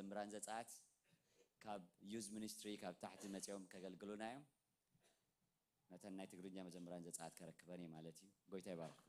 መዘምራን ዘጻት ካብ ዩዝ ሚኒስትሪ ካብ ታሕቲ መጽዮም ከገልግሉናዮም ነተናይ ትግርኛ መዘምራን ዘጻት ከረክበኒ ማለት እዩ ጎይታ ይባርክ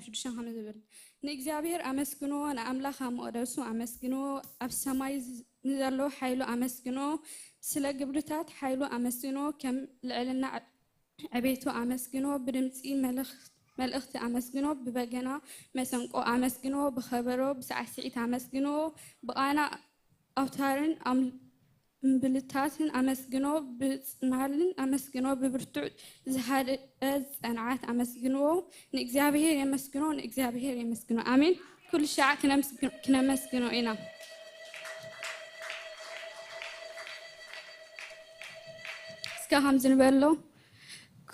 شدشان هم زبل نجزاهير أمسكنو أنا أملاخ هم أدرسو أمسكنو أبسماي نزلوا حيلو أمسكنو سلا قبلتات حيلو أمسكنو كم لعلنا عبيتو أمسكنو بدمتي ملأخت أمسكنو ببجنا مسنقو أمسكنو بخبرو بسعسيت أمسكنو بقانا أوتارن بلتاتن أمسكنو بمالن أمسكنو ببرتع زهاد أنعات أمسكنو نجزاهير يمسكنو نجزاهير يمسكنو آمين كل شيء كنا مسكنو إنا سكهم زنبلو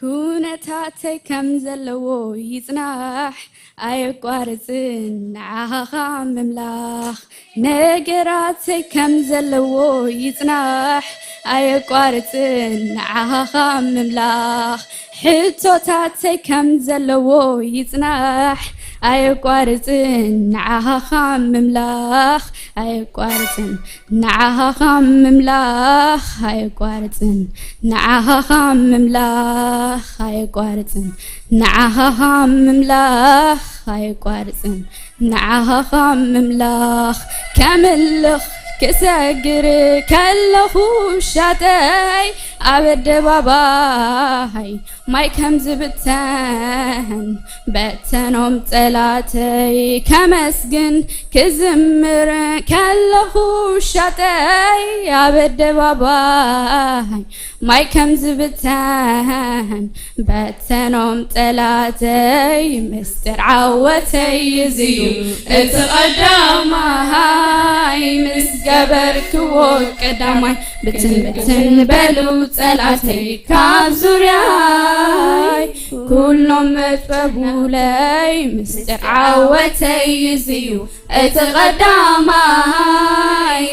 كونتاتي كم زلو يزناح أي قارزن عاها مملاخ نجراتي كم زلو يزناح أي قارزن عاها مملاخ حتوتاتي كم زلو يزناح أي قارزن عاها مملاخ أي قارزن نعاها مملاخ أي قارزن نعاها مملاخ أي قارزن نعاها مملاخ أي قارزن نعاها مملاخ كملخ كسجر كله شاتي عبد باباي ما يكم زبتان بتنوم تلاتي كمسجن كزمر كله شاتي عبد باباي ما يكم زبتان بتنوم تلاتي مستر عوتي يزيو اتقداماي مسجبرك وقداماي بتن بلو تلاتي كابزورياي كلهم متبولي مستر عوتي يزيو اتقداماي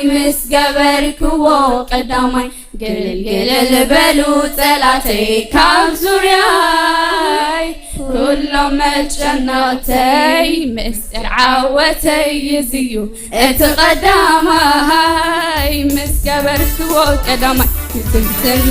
مسجبرك وقداماي قلل بلو تلاتي كابزورياي كلهم متجناتي مستر عوتي يزيو اتقداماي مسجبرك وقداماي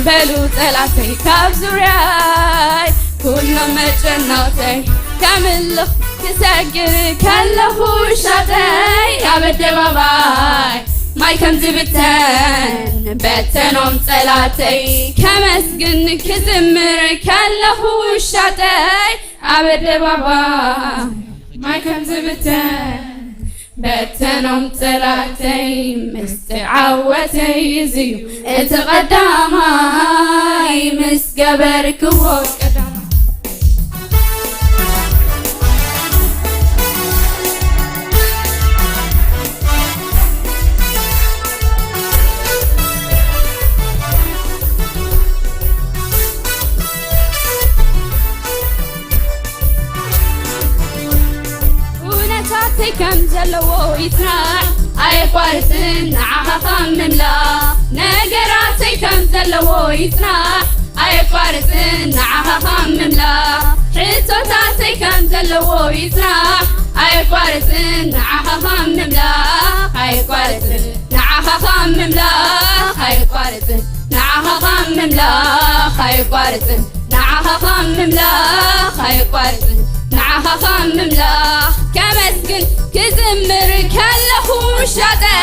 بلو تلاتي كابزورياي كلهم متجناتي كملخ كسجر كله شاتي عبد باباي ما يكم زبتان بتنوم تلاتي كمسجن كزمر كله شاتي عبد باباي ما يكم زبتان بتنوم تلاتي مستعوتي يزيو اتقداماي مسقبرك وقدام كم زلو يتناح أي قارسن عاها مملا نجراتي كم زلو يتناح أي قارسن عاها مملا حتوتاتي كم زلو يتناح أي قارسن عاها مملا أي قارسن عاها مملا أي قارسن عاها مملا أي قارسن عاها مملا أي قارسن نعاها مملاخ كمسجن كزمر كله شاتي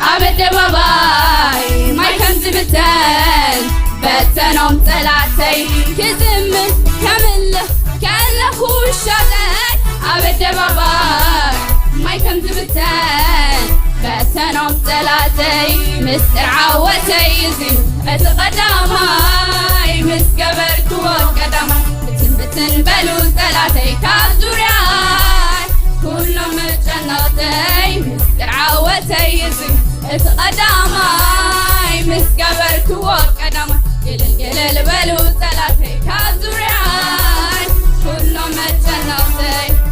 عبد باباي ما يكم زبتان بتنوم تلاتي كزمر كمله كله شاتي عبد باباي ما يكم كم تبتان بتنام ثلاثي مستر عوتي يزيو اتقداماي مسكبرت وقداماي بتن بلو ثلاثي كازورياي كلهم متجنطي مستر عوتي يزيو اتقداماي مسكبرت وقداماي قلل بلو ثلاثي كازورياي كلهم متجنطي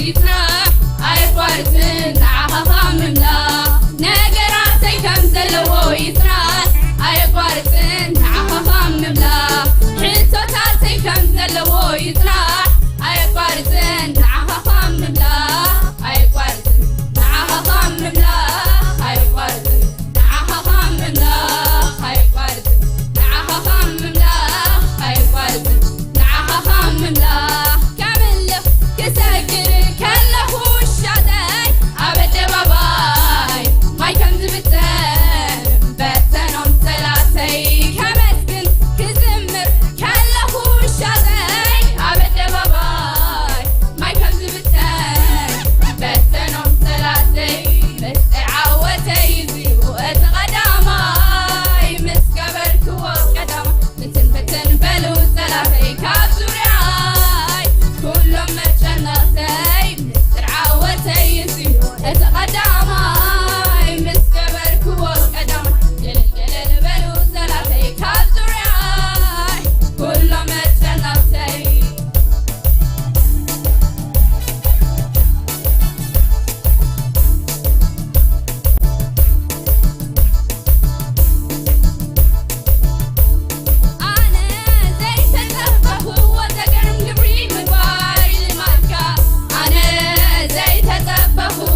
يتراح أيقوارتن نعها مملا نقراتي كم زلو يتراح أيقوارتن نعها مملا حلتوتاتي كم زلو يتراح أيقوارتن نعها مملا أيقوارتن نعها مملا أيقوارتن نعها مملا أيقوارتن نعها مملا أيقوارتن نعها مملا كساكر كله الشعداي عبد باباي ما يكمز بتان بتنام ثلاثي كمسكن كزمر كله الشعداي عبد باباي ما يكمز بتان بتنام ثلاثي مستعوتي يزيو اتقداماي مسكبرك وقدام بتن بلو ثلاثي كابزورياي كلهم اتقداماي مسكبرك والقدم قلل بلو ثلاثي كابزورياي كلهم اتجنبتي أنا زي تتفه وتقرم قبري مقباري المكة أنا زي تتفه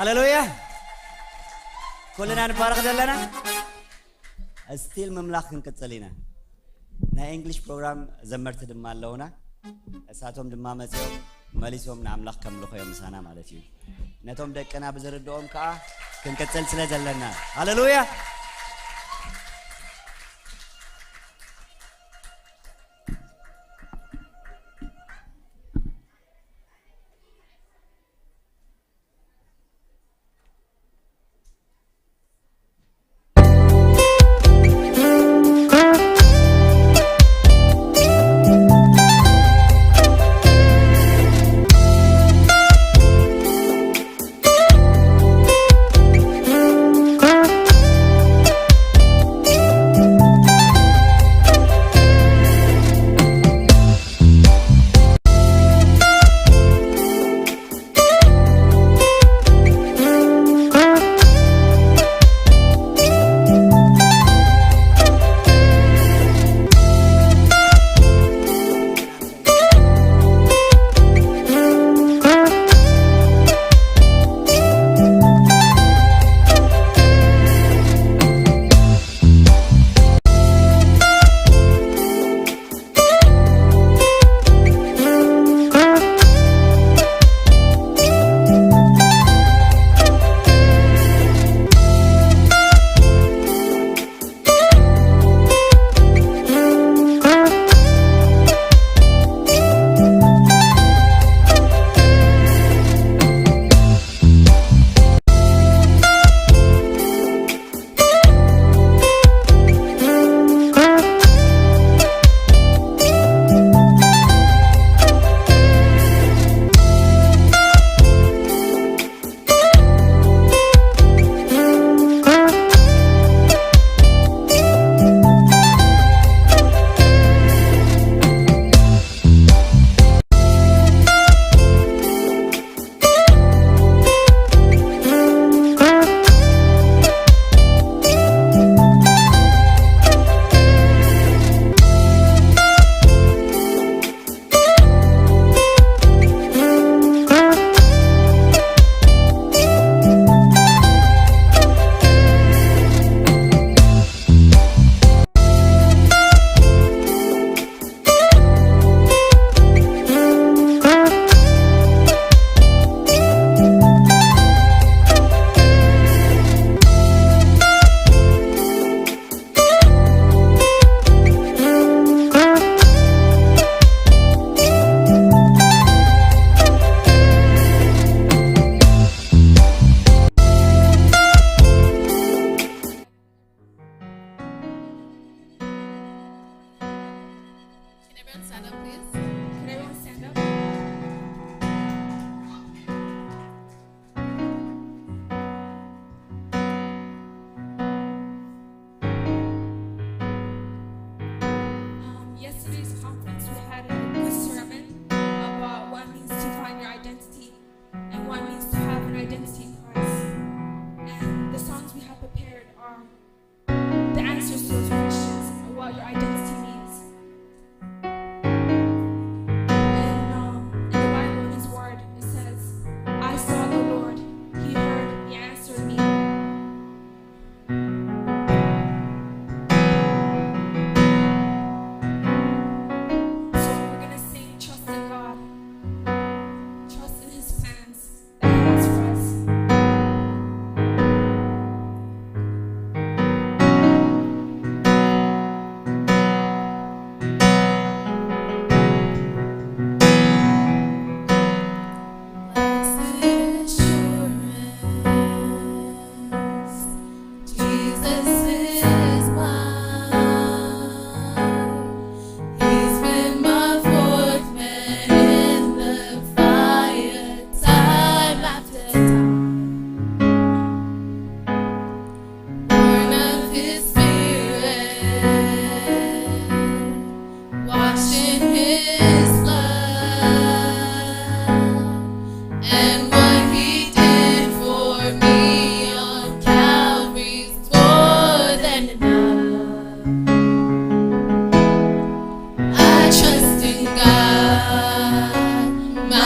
هللويا كلنا نبارك دلنا استيل مملاخ كنقصلينا نا انجلش بروجرام زمرت دما لونا اساتهم دما مصيو ماليسوم ناملاخ كملخو يمسانا معناتي نتوم دقنا بزردوم كا كنقصل ስለዘለና هللويا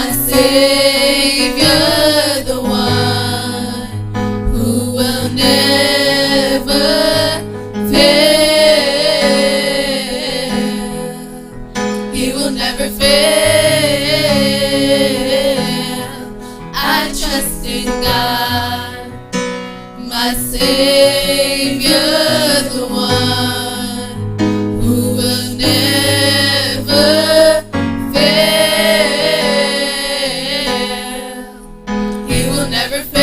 my Savior, the one who will never fail. He will never fail. I trust in God, my Savior, the one who will never fail. He will never fail.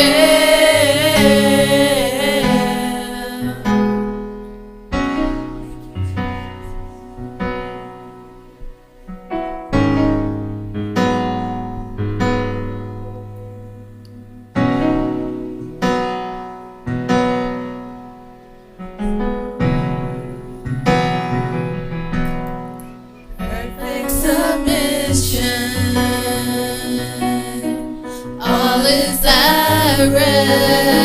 Perfect submission, all is at rest.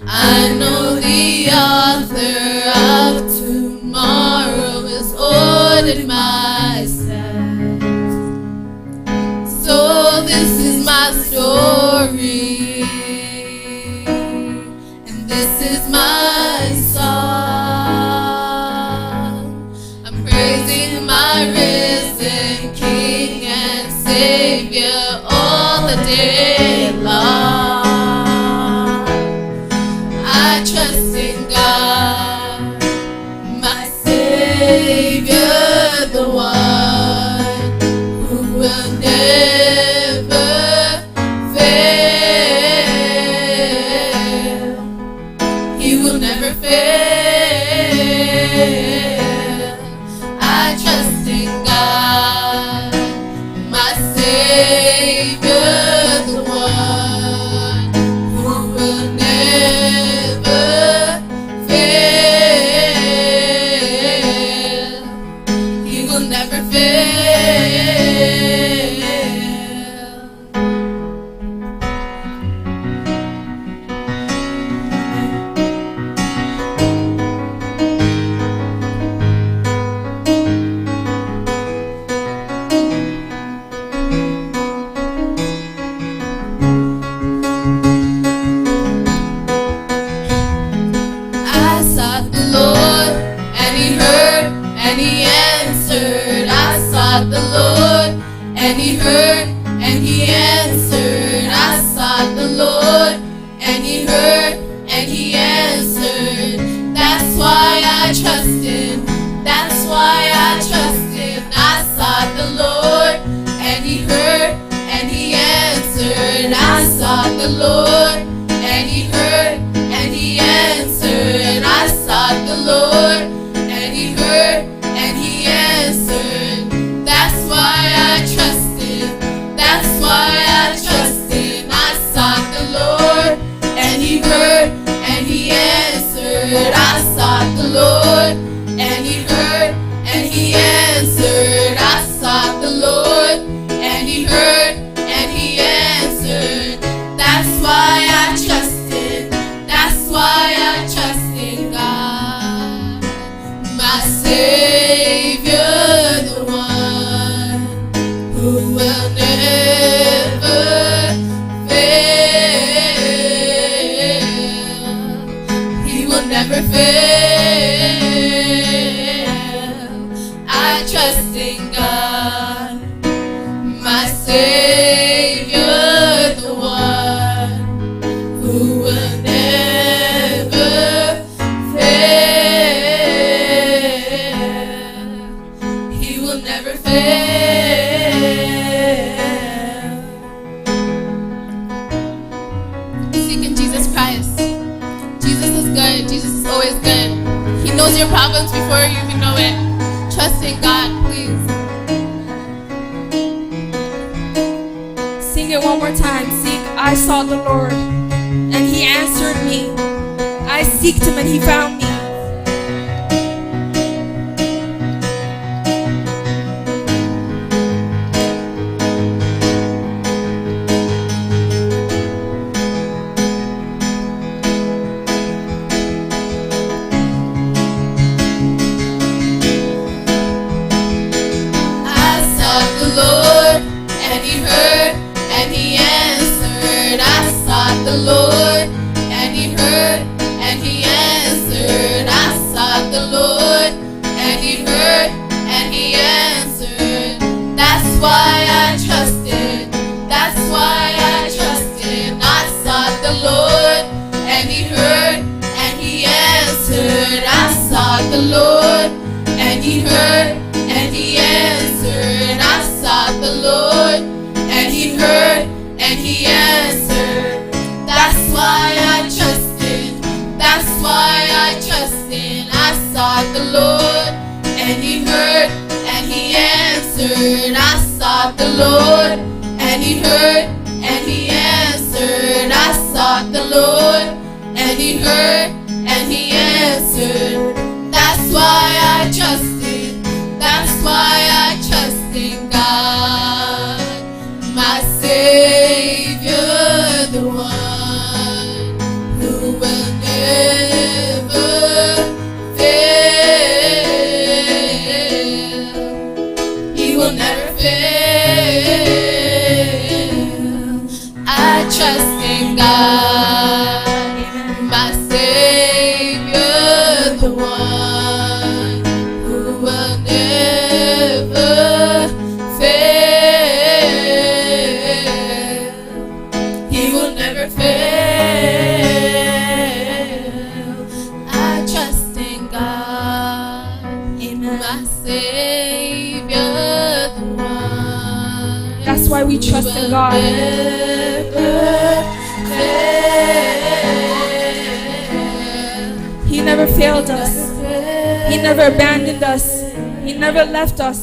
I know the author of tomorrow has ordered my steps. So this is my story, and this is my song. I'm praising my risen King and Savior all the day long. I trust in God, my Savior, the one who will never fail. He will never fail. I trust in God, my Savior, the one who will never fail. He will never fail. I sought the Lord, and He heard, and He answered. I sought the Lord, and He heard, and He answered. I sought the Lord, and He heard, and He answered. That's why I trusted. That's why I trusted. I sought the Lord, and He heard, and He answered. I sought the Lord, and He heard, and He answered. I sought the Lord, and He heard, and He answered. That's why I trusted. That's why I trusted. I sought the Lord, and He heard, and He answered. I sought the Lord, and He heard, and He answered. I sought the Lord, and He heard, and He answered. That's why I trusted. That's why I trust in God, my Savior, the one who will never fail. He will never fail. I trust in God, my Savior, the one who will never fail. He will never fail. Seek in Jesus Christ. Jesus is good. Jesus is always good. He knows your problems before you even know it. Trust in God, please. Sing it one more time. Sing, I sought the Lord, and He answered me. I seeked Him, and He found me. I sought the Lord, heard, and he answered. I sought the Lord, and he heard, and he answered. That's why I trusted. That's why I trusted. I sought the Lord, and he heard, and he answered. I sought the Lord, and he heard, and he answered. I sought the Lord, and he heard, and he answered. That's why I trusted. That's why I trust in God, my Savior, the one who will never fail. He will never fail. I trust in God, my Savior, the one who will never fail. He will never fail. I trust in God, my Savior, the one. That's why we trust in God. He never failed us. He never abandoned us. He never left us.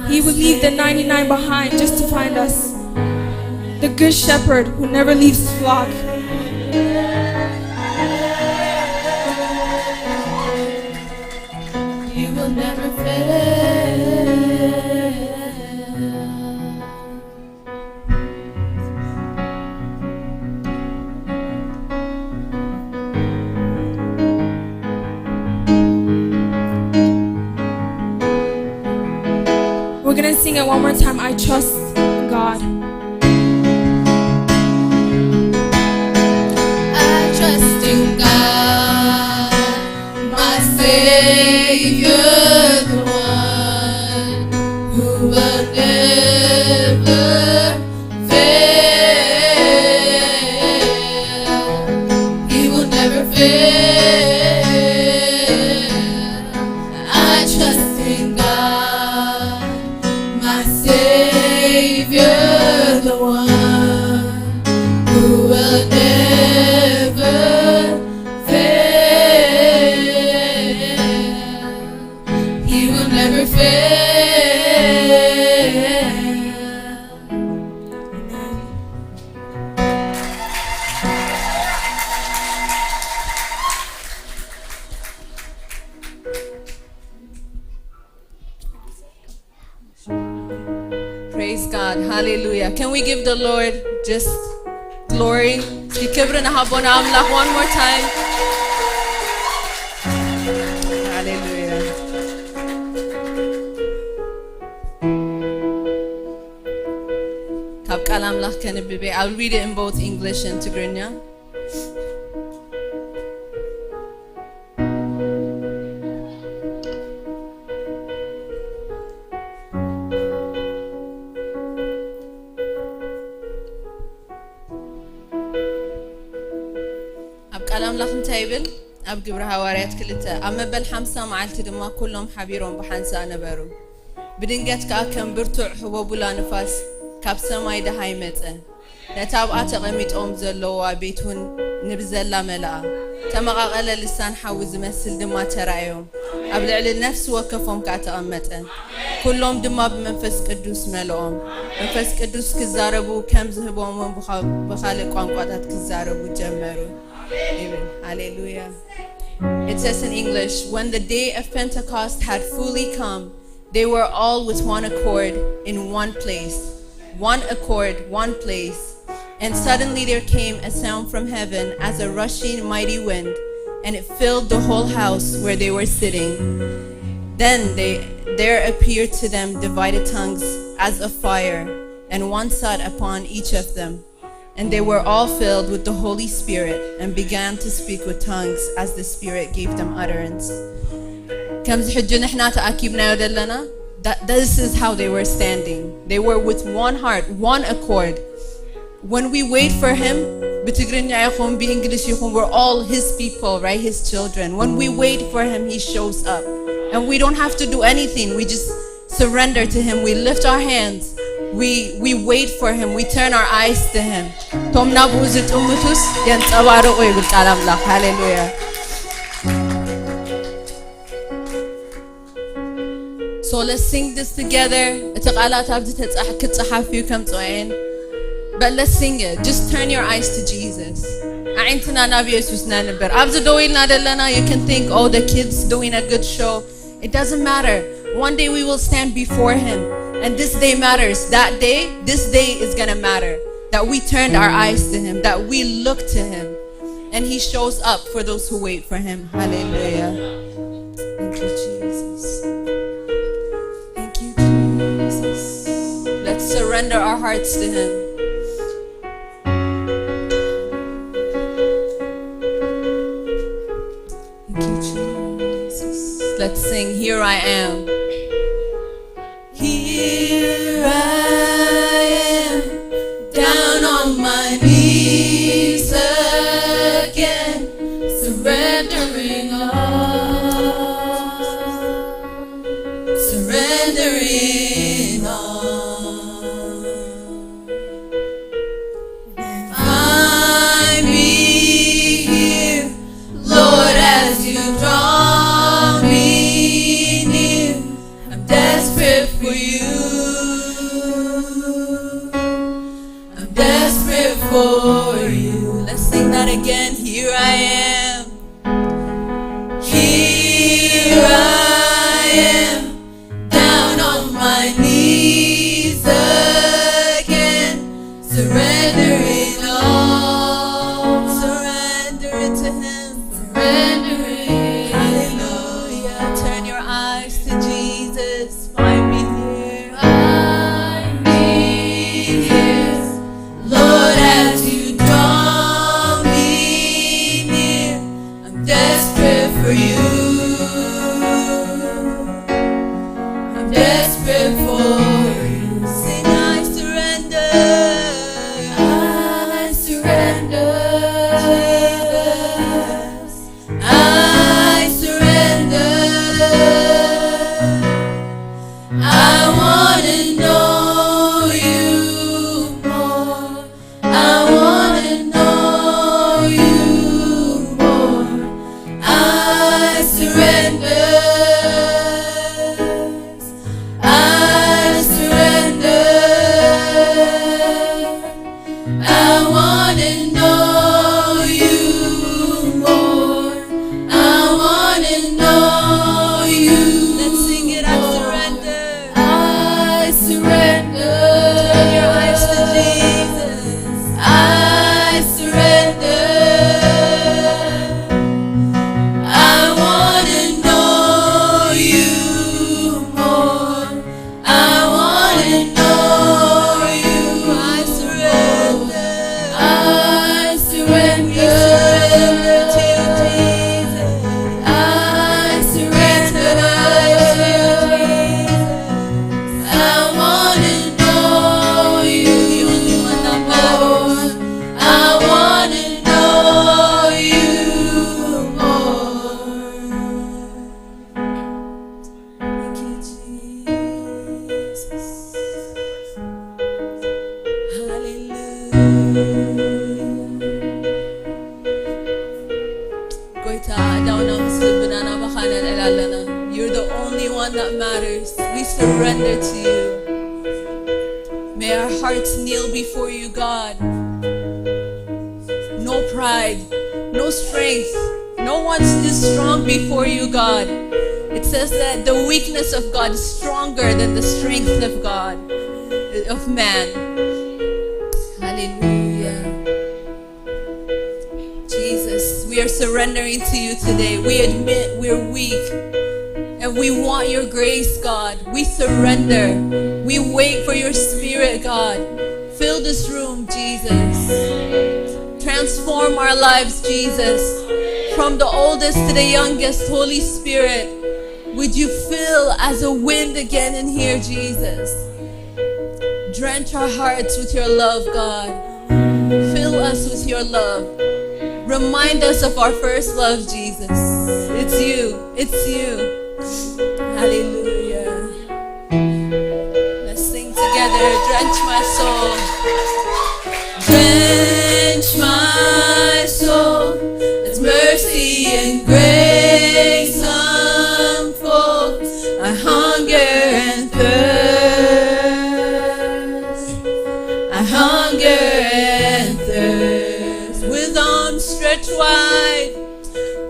He would leave the 99 behind just to find us. The good shepherd who never leaves his flock. He will never fail. We're gonna sing it one more time. I trust in God. I trust in God, my Savior, the one who will never fail. He will never fail. I trust in God, my Savior, the one who will never fail. He will never fail. Praise God. Hallelujah. Can we give the Lord just glory? One more time. Hallelujah. ካብ ቃል ኣምላኽ ከንብቤ I'll read it in both English and ትግርኛ. ኣብ ቃል ኣምላኽ እንታይ ይብል? ኣብ ግብረ ሐዋርያት 2 ኣብ መበል 50 መዓልቲ ድማ ኩሎም ሓቢሮም ብሓንሳ ነበሩ። ብድንገት ከዓ ከም ብርቱዕ ህወቡላ ንፋስ ካብ ሰማይ ደሃ ይመጸ። ነታ ኣብኣ ተቐሚጦም ዘለዋ ቤት እውን ንብዘላ መላኣ። ተመቓቐለ ልሳን ሓዊ ዝመስል ድማ ተራእዮም። ኣብ ልዕሊ ነፍሲ ወከፎም ከዓ ተቐመጠ። ኩሎም ድማ ብመንፈስ ቅዱስ መልኦም። መንፈስ ቅዱስ ክዛረቡ ከም ዝህቦም እውን ብኻልእ ቋንቋታት ክዛረቡ ጀመሩ። Hallelujah. It says in English, when the day of Pentecost had fully come, they were all with one accord in one place. One accord, one place. And suddenly there came a sound from heaven as a rushing mighty wind, and it filled the whole house where they were sitting. Then there appeared to them divided tongues as of fire, and one sat upon each of them. And they were all filled with the Holy Spirit and began to speak with tongues as the Spirit gave them utterance. This is how they were standing. They were with one heart, one accord. When we wait for Him, በትግርኛ ይኹን በእንግሊሽ ይኹን we're all his people, right? His children. When we wait for him, he shows up. And we don't have to do anything. We just surrender to him. We lift our hands. We wait for him. We turn our eyes to him. ቶምና ብዙት ኡምቱስ የንጸባረቁ ይብል ቃል አምላክ ሃሌሉያ So let's sing this together. እቲ ቃላት ኣብዚ ክትጸሓፍዩ ከም ጽዋዕን But let's sing it. Just turn your eyes to Jesus. አዕንትና ናብ ኢየሱስ ነበር ኣብዚ ደው ኢልና ደለና you can think oh the kids doing a good show. It doesn't matter. One day we will stand before him and this day matters. This day is going to matter. That we turned our eyes to him, that we look to him and he shows up for those who wait for him. Hallelujah. Thank you Jesus. Thank you Jesus. Let's surrender our hearts to him. Let's sing, Here I Am. Here I am, down on my knees again, surrendering all, surrendering all. Find me here, Lord, as you draw for you. Let's sing that again. Here I am. Here I am, down on my knees again, surrendering all. Surrender it to him. Surrender it. Hallelujah. Turn your eyes to Jesus. Find me here. Find me here. Lord, as you draw me near, I'm desperate for you. I'm desperate for you. Sing, I surrender. I surrender. Jesus, I surrender. I want to know you more. I want to know you more. I surrender. I surrender. I want to know you more. I want to know you. Let's sing it. I surrender. I surrender. Turn your eyes to Jesus. I surrender. I want to know you more. I want to know you. I surrender. I surrender. We surrender to you, Jesus. I surrender to you, Jesus. I want to know you. The only one that matters. I want to know you more. Thank you, Jesus. Hallelujah. ጎይታ ዳውና ምስልብና ናባኻና ንዕላለና. You're the only one that matters. We surrender to you. May our hearts kneel before you, God. No pride, no strength. No one is strong before you, God. It says that the weakness of God is stronger than the strength of God, of man. Hallelujah. Jesus, we are surrendering to you today. We admit we're weak and we want your grace, God. We surrender. We wait for your spirit, God. Fill this room, Jesus. Transform our lives, Jesus. From the oldest to the youngest, Holy Spirit, would you fill as a wind again in here, Jesus? Drench our hearts with your love, God. Fill Fill us with your love. Remind us of our first love, Jesus. It's you. It's you. Hallelujah. Let's sing together. Drench my soul. Drench my soul. As mercy and grace unfold. I hunger and thirst. I hunger and thirst. With arms stretched wide.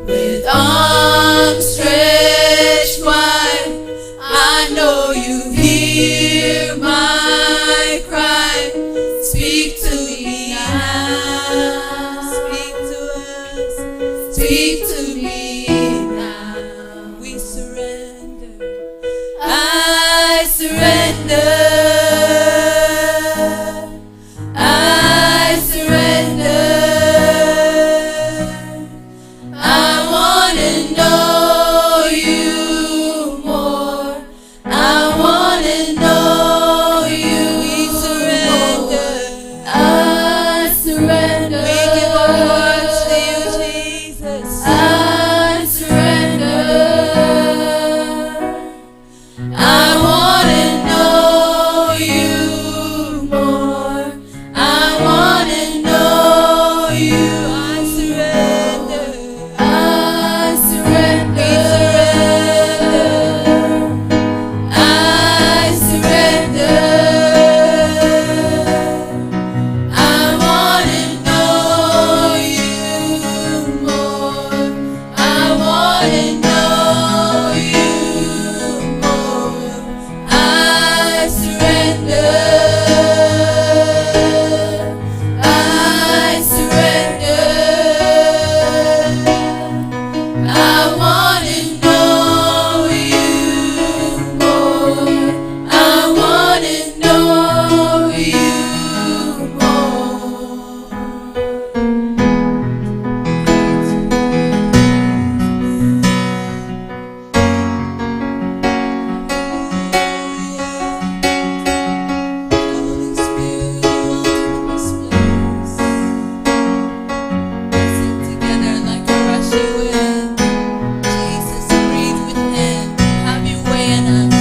With arms stretched wide. I know you hear my cry. Speak to me now. Speak to us. Speak to me now. We surrender. I surrender. I surrender. I wanna know you more. I wanna know you. We surrender. I surrender. We give our hearts to you, Jesus. I surrender. I wanna know you more. I wanna know you. I surrender. I surrender. I surrender. I wanna know you more. I wanna know you more. I surrender. I surrender. I wanna know you more. I wanna know you Holy Spirit, welcome in this place. Let's sing together like a rushing wind. Jesus, breathe within. Have your way in us.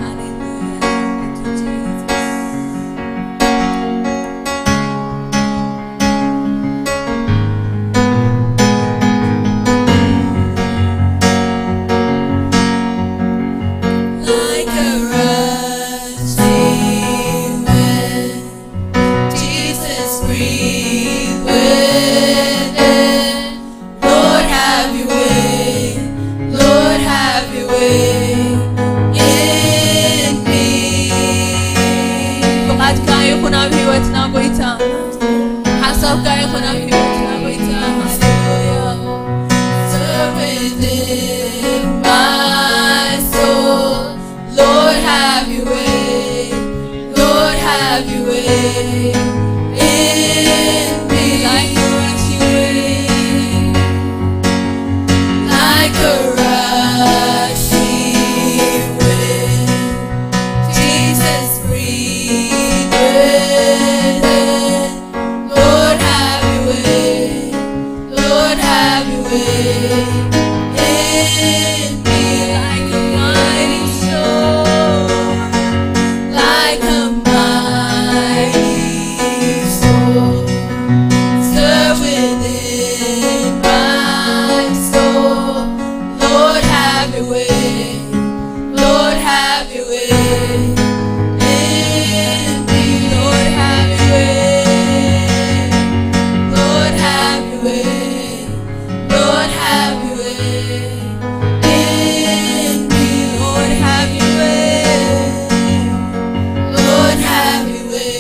Hallelujah. Thank you, Jesus. Like a rushing wind, Jesus, breathe within. Lord, have your way. Lord, have your way in me. فقط يكون بهوتنا قويتا. حسب يكون بهوتنا قويتا. Hallelujah. Stir within my soul. Lord, have your way. Lord, have your way in me. Like a rushing wind. Like a rushing wind. Jesus, breathe within. Lord, have your way. Lord, have your way in me. Like a mighty storm. Like a mighty storm. Stir within my soul. Lord, have your way. Lord, have your way in me. Lord, have your way. Lord, have your way. Lord, have your way in me. Lord, have your way. Lord, have your way.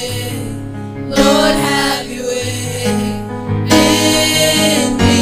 Lord, have your way in me.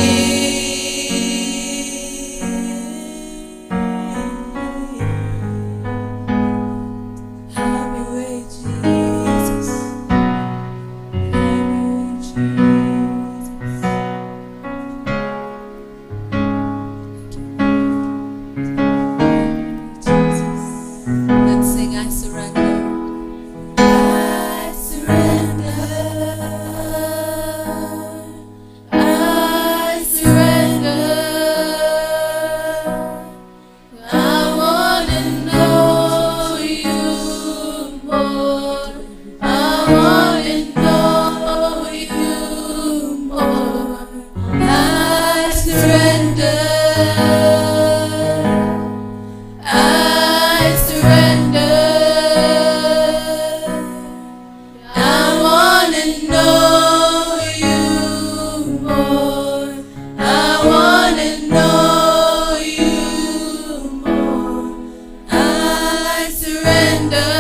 surrender. I wanna know you more. I wanna know you more. I surrender.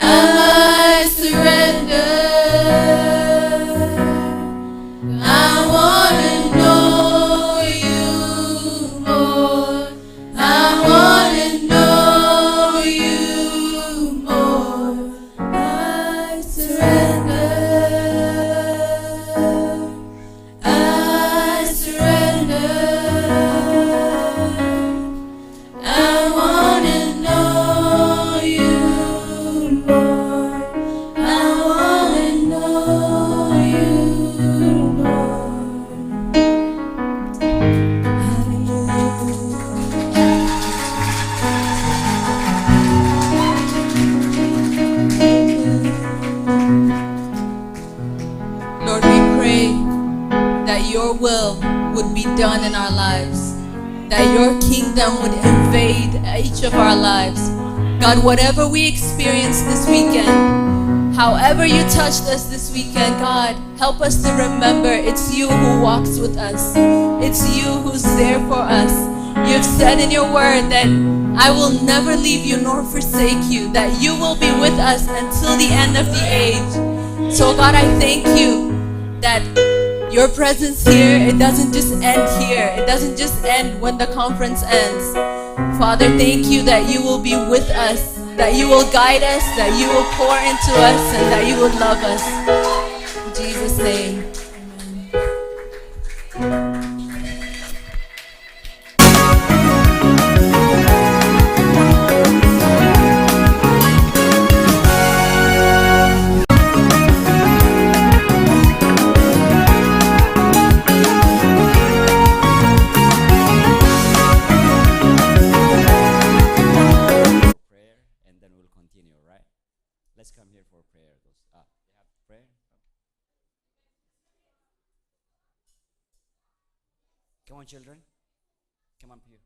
I surrender. I wanna know you more. I wanna know you more. I surrender. I surrender. I wanna know you more. I wanna know you more. Lord, we pray that your will would be done in our lives, that your kingdom would invade each of our lives. God, whatever we experience this weekend, however you touched us this weekend, God, help us to remember it's you who walks with us. It's you who's there for us. You've said in your word that I will never leave you nor forsake you, that you will be with us until the end of the age. So God, I thank you that your presence here, it doesn't just end here. It doesn't just end when the conference ends. Father, thank you that you will be with us, that you will guide us, that you will pour into us, and that you will love us. In Jesus' name. prayer, and then we'll continue, right? Let's come here for prayer. You have prayer? Come on, children. Come up here.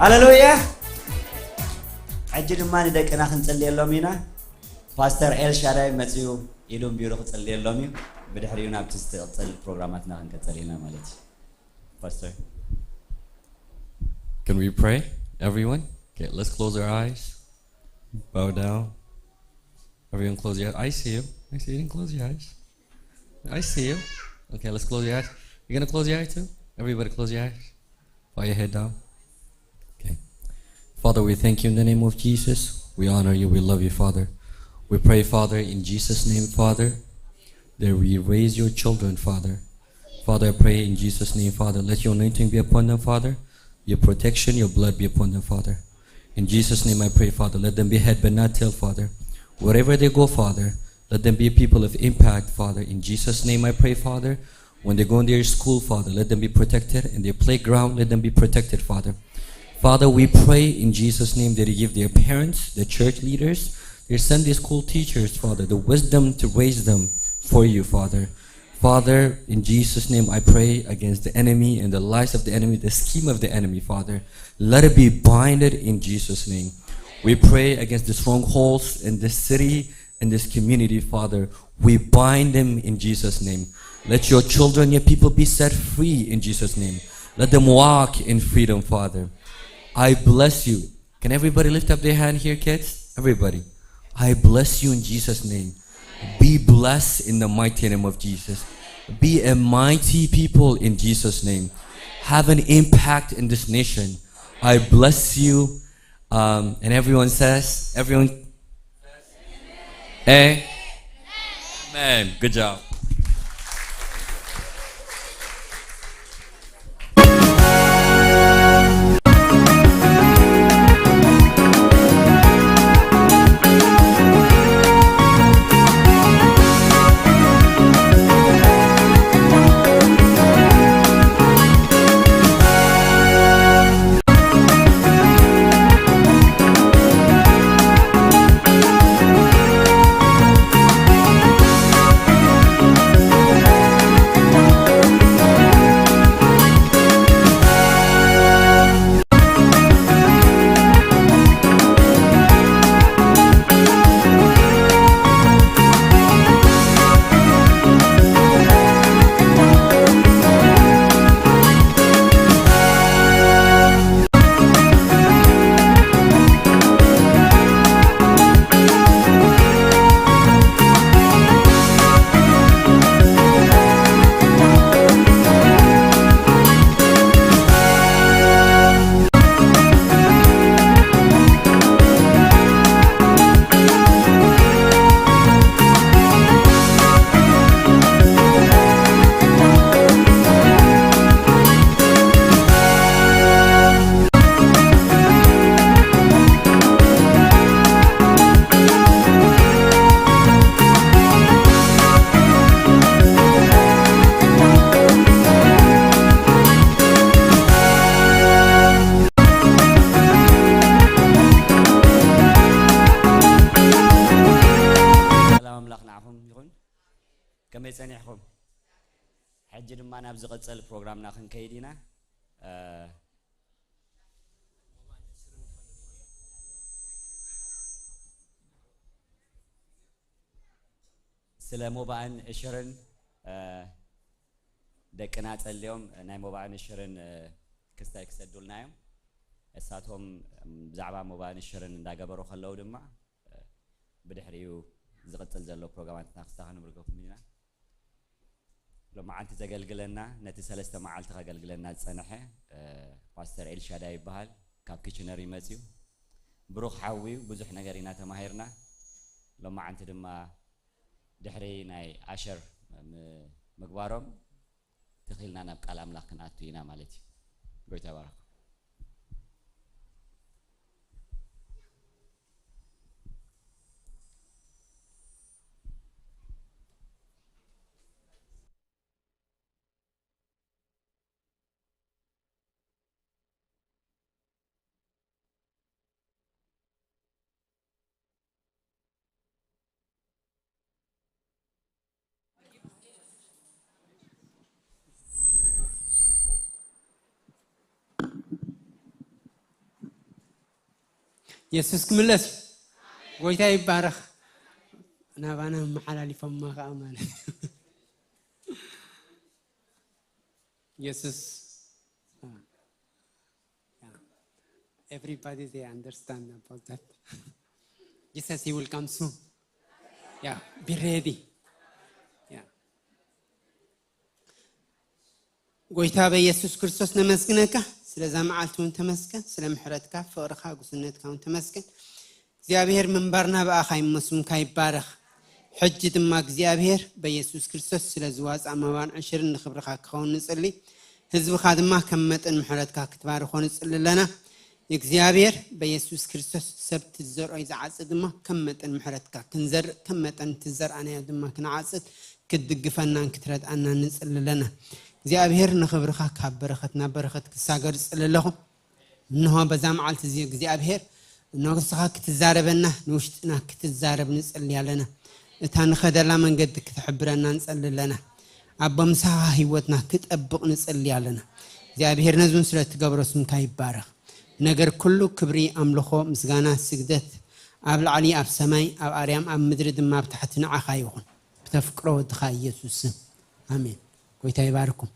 ሃሌሉያ ሕጂ ድማ ንደቅና ክንጽልየሎም ኢና ፓስተር ኤልሻዳይ መጽኡ ኢሉም ቢሮ ክጽልየሎም እዩ ብድሕሪኡ ናብቲ ዝትቕጽል ፕሮግራማትና ክንቀጽል ኢና ማለት እዩ ፓስተር Can we pray, everyone? Okay, let's close our eyes. Bow down. Everyone close your eyes. I see you. I see you. Didn't close your eyes. I see you. Okay, let's close your eyes. You're going to close your eyes too? Everybody close your eyes. Bow your head down. Okay. Father, we thank you in the name of Jesus. We honor you. We love you, Father. We pray, Father, in Jesus' name, Father, that we raise your children, Father. Father, I pray in Jesus' name, Father, let your anointing be upon them, Father. Your protection, your blood be upon them, Father. In Jesus' name I pray, Father, let them be head but not tail, Father. Wherever they go, Father, let them be people of impact, Father. In Jesus' name I pray, Father, when they go in their school, Father, let them be protected. In their playground, let them be protected, Father. Father, we pray in Jesus' name that you give their parents, the church leaders, their Sunday school teachers, Father, the wisdom to raise them for you, Father. Father, in Jesus' name, I pray against the enemy and the lies of the enemy, the scheme of the enemy, Father. Let it be binded in Jesus' name. We pray against the strongholds in this city, in this community, Father. We bind them in Jesus' name. Let your children, your people be set free in Jesus' name. Let them walk in freedom, Father. I bless you. Can everybody lift up their hand here, kids? Everybody. I bless you in Jesus' name. Be blessed in the mighty name of Jesus. Be a mighty people in Jesus' name. Have an impact in this nation. I bless you. And everyone says, everyone, Amen. Good job. كمي صنيحكم حج ድማ ናብ ዝቀጽል ፕሮግራምና ክንከይድ ኢና ስለ ሞባን እሽርን ደቅና ጸልዮም ናይ ሞባን እሽርን ክስታይ ክሰዱልናዮም እሳቶም ብዛዕባ ሞባን እሽርን እንዳገበሩ ከለው ድማ ብድሕሪኡ ዝቀጽል ዘሎ ፕሮግራማትና ክስታኸኑ ብርገኩም ኢና لما عانت زغلغلنا نتي سلسته معالت خغلغلنا صنحه باستر ኤልሻዳ ይባሃል ካብ ኪችነር ይመጽዩ ብሩኽ ሓዊ ብዙሕ ነገር ኢና ተማሂርና لما عانت ድማ ድሕሪ ናይ አሸር ምግባሮም ተኺልና ናብ ቃል አምላክ ክንአቱ ኢና ማለት እዩ ጎይታ ባረክ ኢየሱስ ክምለስ ጎይታ ይባረኽ ናባና መሐላሊፈም ማኻማን ኢየሱስ everybody they understand about that Jesus he will come soon yeah be ready yeah ጎይታ በኢየሱስ ክርስቶስ ነመስግነካ ስለዛ መዓልቱን ተመስገን ስለ ምሕረትካ ፍቅርካ ጉስነትካውን ተመስገን እግዚአብሔር መንባርና በአኻይ መስሙም ካይባረኽ ሕጂ ድማ እግዚአብሔር በኢየሱስ ክርስቶስ ስለ ዝዋጻ መባን ዕሽር ንኽብርካ ክኸውን ንጽሊ ህዝብካ ድማ ከም መጠን ምሕረትካ ክትባርኾ ንጽሊ ለና እግዚአብሔር በኢየሱስ ክርስቶስ ሰብት ዘርኦይ ዝዓጽ ድማ ከም መጠን ምሕረትካ ክንዘር ከም መጠን ትዘርአና ድማ ክንዓጽት ክትድግፈናን ክትረድአና ንጽሊ ለና እግዚአብሔር ንኽብርካ ካብ በረኸትና በረኸት ክሳገር ጽልለኹ እንሆ በዛ መዓልት እዚ እግዚአብሔር ንስኻ ክትዛረበና ንውሽጥና ክትዛረብ ንጽሊ ያለና እታ ንኸደላ መንገዲ ክትሕብረና ንጽሊ ለና አባ ምሳኻ ህይወትና ክትጠብቕ ንጽሊ ያለና እግዚአብሔር ነዙን ስለ ትገብሮ ስምካ ይባረኽ ነገር ኩሉ ክብሪ አምልኾ ምስጋና ስግደት ኣብ ላዕሊ ኣብ ሰማይ ኣብ አርያም ኣብ ምድሪ ድማ ኣብ ታሕቲ ንዓኻ ይኹን ብተፍቅሮ ወድኻ ኢየሱስ አሜን ጎይታ ይባርኩም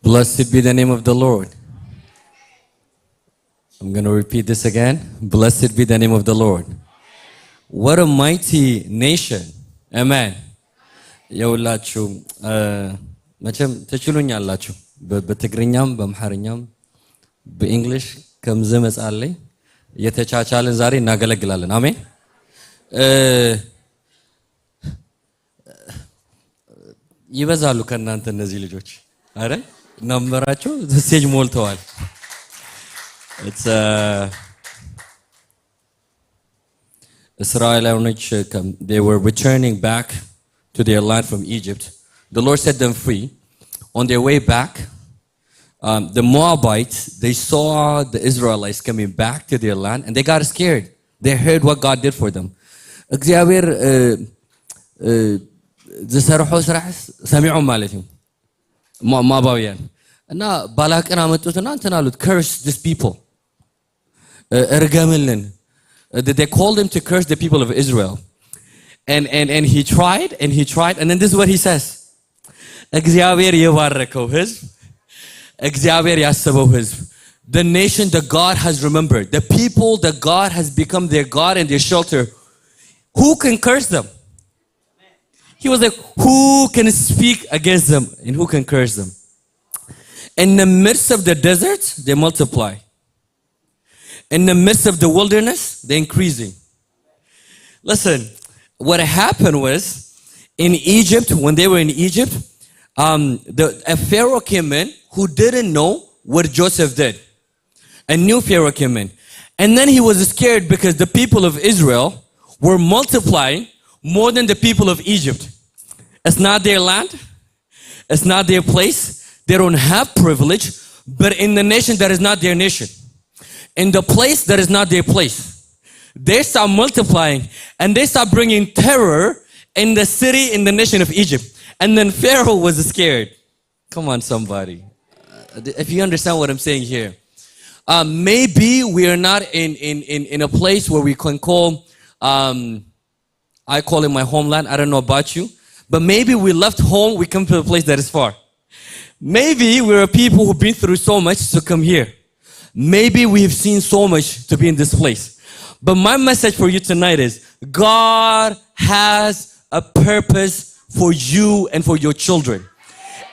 Blessed be the name of the Lord. I'm going to repeat this again. Blessed be the name of the Lord. What a mighty nation. Amen. የውላችሁ መቼም ትችሉኛላችሁ በትግርኛም በአምሐርኛም በእንግሊሽ ከምዘ መጻለይ የተቻቻለን ዛሬ እናገለግላለን አሜን ይበዛሉ ከናንተ እነዚህ ልጆች አረ ነምበራቸው ስቴጅ ሞልተዋል it's Israelites they were returning back to their land from Egypt. The Lord set them free. On their way back, the Moabites, they saw the Israelites coming back to their land and they got scared. They heard what God did for them. እግዚአብሔር ዘሰርሖ ስራሕስ ሰሚዖም ማለት ነው ሞአባውያን እና ባላቅን አመጡትና እንትን አሉት curse these people እርገምልን they called him to curse the people of Israel and he tried and then this is what he says እግዚአብሔር የባረከው ህዝብ እግዚአብሔር ያሰበው ህዝብ the nation that God has remembered the people that God has become their God and their shelter who can curse them he was like who can speak against them and who can curse them in the midst of the desert they multiply in the midst of the wilderness they're increasing listen what happened was in Egypt when they were in Egypt a Pharaoh came in who didn't know what Joseph did a new Pharaoh came in and then he was scared because the people of Israel were multiplying more than the people of Egypt it's not their land it's not their place they don't have privilege but in the nation that is not their nation in the place that is not their place they start multiplying and they start bringing terror in the city in the nation of Egypt and then Pharaoh was scared Come on, somebody. If you understand what I'm saying here. Maybe we are not in a place where we can call, I call it my homeland. I don't know about you. But maybe we left home, we come to a place that is far. Maybe we're people who've been through so much to come here. Maybe we've seen so much to be in this place. But my message for you tonight is, God has a purpose for you and for your children.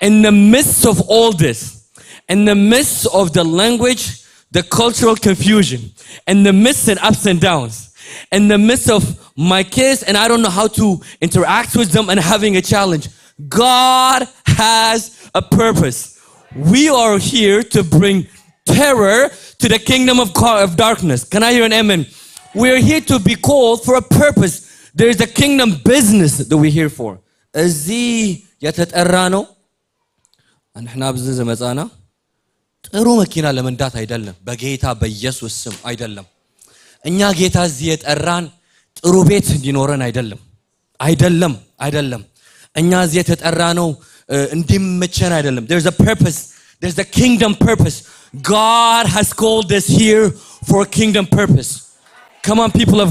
In the midst of all this, in the midst of the language, the cultural confusion, in the midst of ups and downs, in the midst of my kids and I don't know how to interact with them and having a challenge, God has a purpose. We are here to bring terror to the kingdom of darkness. Can I hear an amen? We're here to be called for a purpose. There's a kingdom business that we're here for. እዚህ የተጠራ ነው እኛ ብዙ ዘመጻና ጥሩ መኪና ለመንዳት አይደለም በጌታ በኢየሱስ ስም አይደለም እኛ ጌታ እዚህ የጠራን ጥሩ ቤት እንዲኖረን አይደለም እኛ እዚህ የተጠራ ነው እንዲመቸን አይደለም there's a purpose there's a kingdom purpose God has called us here for a kingdom purpose come on people of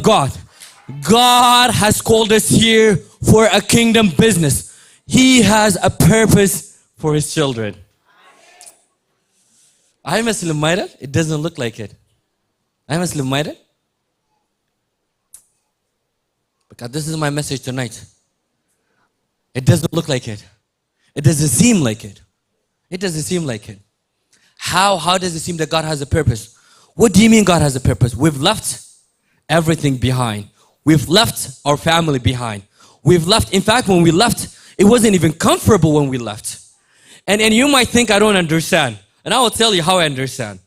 God has called us here for a kingdom business he has a purpose for his children I Muslim minded it doesn't look like it I Muslim minded because this is my message tonight it doesn't look like it it doesn't seem like it it doesn't seem like it how does it seem that God has a purpose what do you mean God has a purpose we've left everything behind we've left our family behind we've left in fact when we left it wasn't even comfortable when we left and you might think I don't understand and I will tell you how I understand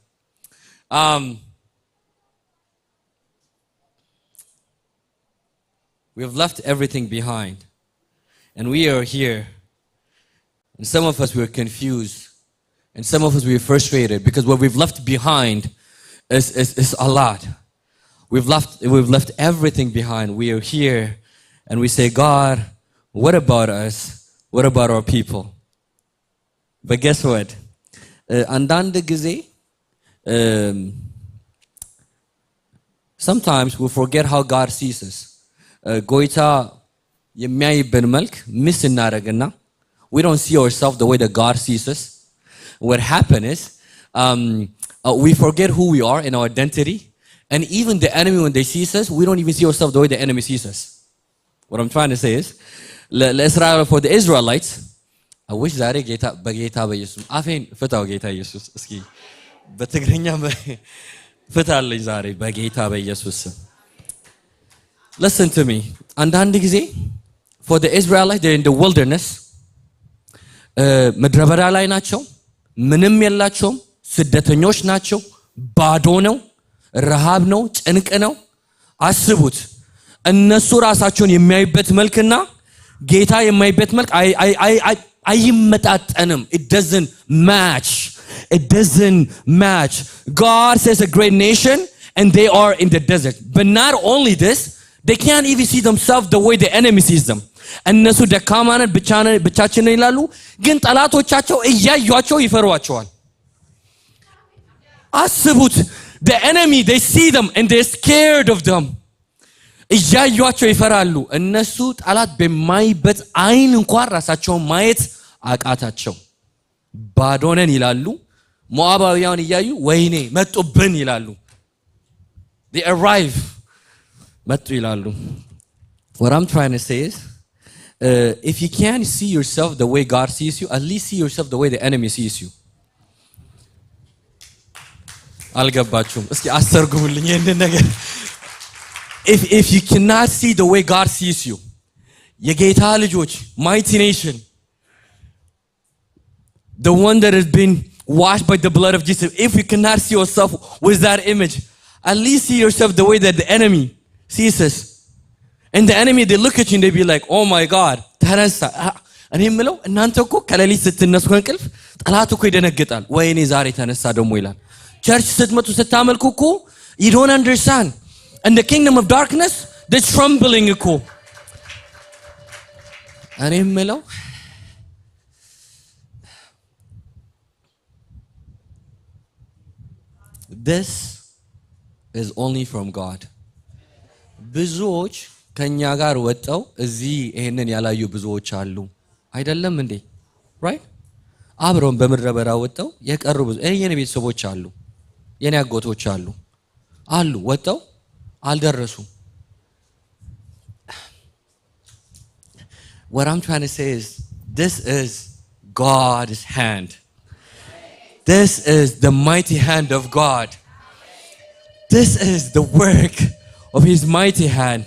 we've left everything behind and we are here and some of us were confused and some of us were frustrated because what we've left behind is a lot we've left everything behind we are here and we say God what about us what about our people but guess what አንዳንድ ጊዜ sometimes we forget how God sees us ጎይታ የሚያይብን መልክ ሚስ እናደርግና we don't see ourselves the way that God sees us what happens is we forget who we are in our identity and even the enemy when they see us we don't even see ourselves the way the enemy sees us what I'm trying to say is ለእስራኤል for the Israelites I wish ዛሬ ጌታ በጌታ በኢየሱስ አፌን ፍታው ጌታ ኢየሱስ እስኪ በትግርኛ ፍታልኝ ዛሬ በጌታ በኢየሱስ listen to me አንዳንድ ጊዜ for the Israelites they're in the wilderness ምድረ በዳ ላይ ናቸው ምንም የላቸውም ስደተኞች ናቸው ባዶ ነው ረሃብ ነው ጭንቅ ነው አስቡት እነሱ ራሳቸውን የሚያዩበት መልክና ጌታ የማይበት መልክ አይመጣጠንም it doesn't match God says a great nation and they are in the desert but not only this they can't even see themselves the way the enemy sees them እነሱ ደካማነት ብቻችን ይላሉ ግን ጠላቶቻቸው እያዩአቸው ይፈሯቸዋል አስቡት the enemy they see them and they're scared of them እያዩአቸው ይፈራሉ እነሱ ጠላት በማይበት አይን እንኳን ራሳቸውን ማየት አቃታቸው ባዶነን ይላሉ ሞዓባውያን እያዩ ወይኔ መጡብን ይላሉ they arrive መጡ ይላሉ what I'm trying to say is if you can't see yourself the way God sees you at least see yourself the way the enemy sees you አልገባችሁም እስኪ አስተርጉሙልኝ ይሄን ነገር if you cannot see the way God sees you የጌታ ልጆች mighty nation the one that has been washed by the blood of Jesus if you cannot see yourself with that image at least see yourself the way that the enemy sees us and the enemy they look at you and they be like oh my God ተነሳ እኔ የምለው እናንተ እኮ ከሌሊት ስትነሱ ከእንቅልፍ ጠላት እኮ ይደነግጣል ወይኔ ዛሬ ተነሳ ደሞ ይላል ቸርች ስትመጡ ስታመልኩ እኮ you don't understand and the kingdom of darkness they're trembling እኮ እኔ የምለው this is only from God. ብዙዎች ከኛ ጋር ወጣው እዚህ ይሄንን ያላዩ ብዙዎች አሉ አይደለም እንዴ? right አብረውን በምድረ በዳ ወጣው የቀሩ ብዙ የኔ ቤተሰቦች አሉ የኔ አጎቶች አሉ ወጣው አልደረሱም። What I'm trying to say is this is God's hand. This is the mighty hand of God. This is the work of his mighty hand.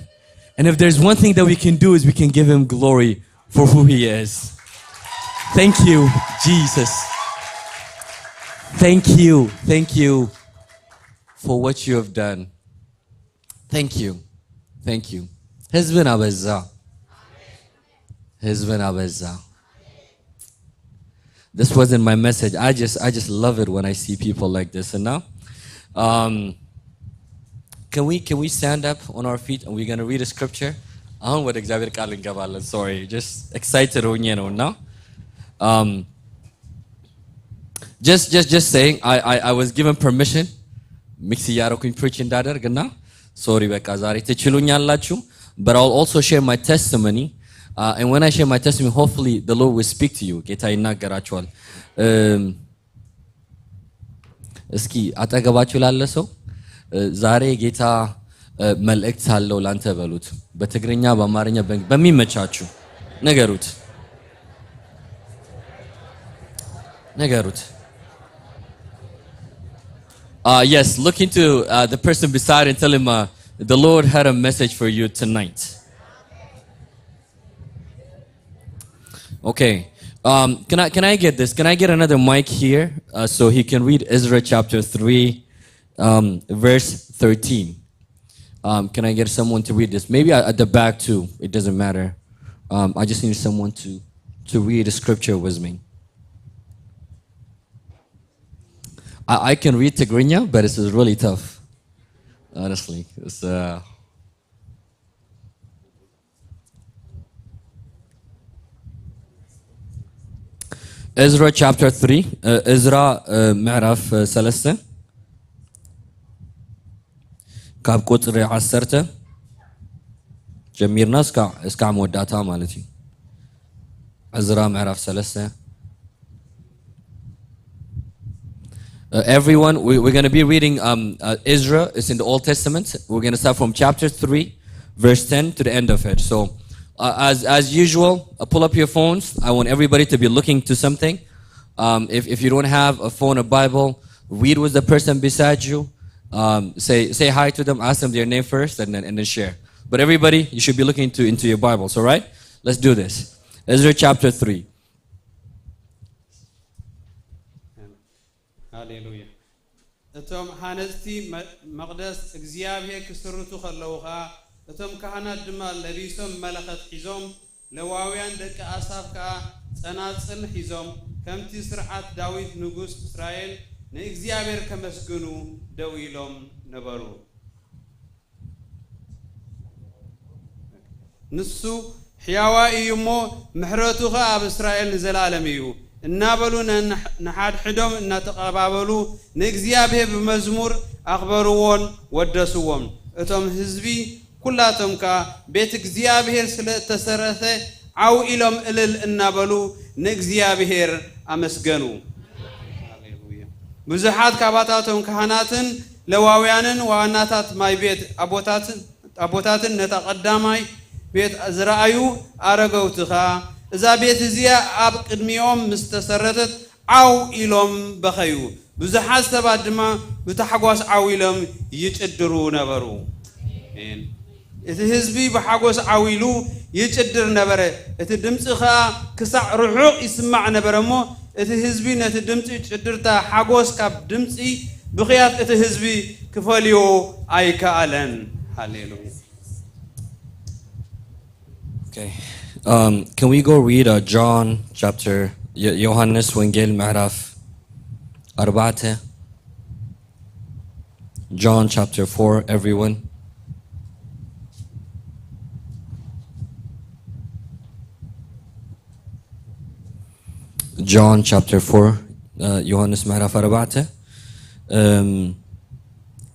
And if there's one thing that we can do is we can give him glory for who he is. Thank you, Jesus. Thank you for what you have done. Thank you. ህዝብን አበዛ. This wasn't my message. I just love it when I see people like this. And now, can we stand up on our feet and we're gonna read a scripture? I don't know what እግዚአብሔር ቃል እንገባለን. Sorry, just excited ሆኜ ነው እና just saying I was given permission mix እያደረኩኝ preach እንዳደርግ እና sorry በቃ ዛሬ ትችሉኛላችሁ. But I'll also share my testimony. And when I share my testimony, hopefully the Lord will speak to you. ጌታ ይናገራችኋል። እስኪ አጠገባችሁ ላለ ሰው ዛሬ ጌታ መልእክት አለው ላንተ በሉት። በትግርኛ በአማርኛ በሚመቻችሁ ነገሩት። Yes, look into the person beside and tell him the Lord had a message for you tonight. Okay. Can I get this? Can I get another mic here so he can read Ezra chapter 3, verse 13? Can I get someone to read this? Maybe at the back too. It doesn't matter. I just need someone to read the scripture with me. I can read Tigrinya, but it's really tough. Honestly, it's Ezra chapter 3, Ezra ምዕራፍ 3 ካብ ቁጥሪ 10 ጀሚርና እስከ መወዳታ ማለት እዩ። Ezra ምዕራፍ 3. Everyone, we're going to be reading Ezra. It's in the Old Testament. We're going to start from chapter 3, verse 10 to the end of it. So as usual, pull up your phones. I want everybody to be looking to something. If you don't have a phone or Bible, read with the person beside you. Say hi to them, ask them their name first, and then share. But everybody, you should be looking into your Bibles, all right? Let's do this. Ezra chapter 3. ሃሌሉያ እቶም ሃነፅቲ መቅደስ እግዚአብሔር ክስርቱ ከለውኻ እቶም ካህናት ድማ ለቢሶም መለኸት ሒዞም ለዋውያን ደቂ አሳፍ ከዓ ጸናጽል ሒዞም ከምቲ ስርዓት ዳዊት ንጉስ እስራኤል ንእግዚአብሔር ከመስግኑ ደው ኢሎም ነበሩ። ንሱ ሕያዋ እዩ እሞ ምሕረቱ ከዓ ኣብ እስራኤል ንዘላለም እዩ እናበሉ ንሓድሕዶም እናተቀባበሉ ንእግዚአብሔር በመዝሙር አኽበሩዎን ወደሱዎን። እቶም ህዝቢ ኩላቶም ከዓ ቤት እግዚአብሔር ስለተሰረተ ዓው ኢሎም እልል እናበሉ ንእግዚአብሔር አመስገኑ። ሃሌሉያ። ብዙሓት ካባታቶም ካህናትን ለዋውያንን ዋናታት ማይ ቤት አቦታትን ነታ ቀዳማይ ቤት ዝረአዩ አረገውትኻ እዛ ቤት እዚያ ኣብ ቅድሚኦም ምስተሰረተት ዓው ኢሎም በኸዩ። ብዙሓት ሰባት ድማ ብታሕጓስ ዓው ኢሎም ይጭድሩ ነበሩ። እቲ ህዝቢ ብሓጎስ ዓው ኢሉ ይጭድር ነበረ። እቲ ድምፂ ከዓ ክሳዕ ርሑቕ ይስማዕ ነበረ እሞ እቲ ህዝቢ ነቲ ድምፂ ጭድርታ ሓጎስ ካብ ድምፂ ብኽያት እቲ ህዝቢ ክፈልዮ ኣይከኣለን። ሃሌሉያ። Okay. Can we go read John chapter Yohannes Wengel Ma'raf 4? John chapter 4, everyone. John chapter 4, Yohannes Ma'raf 4.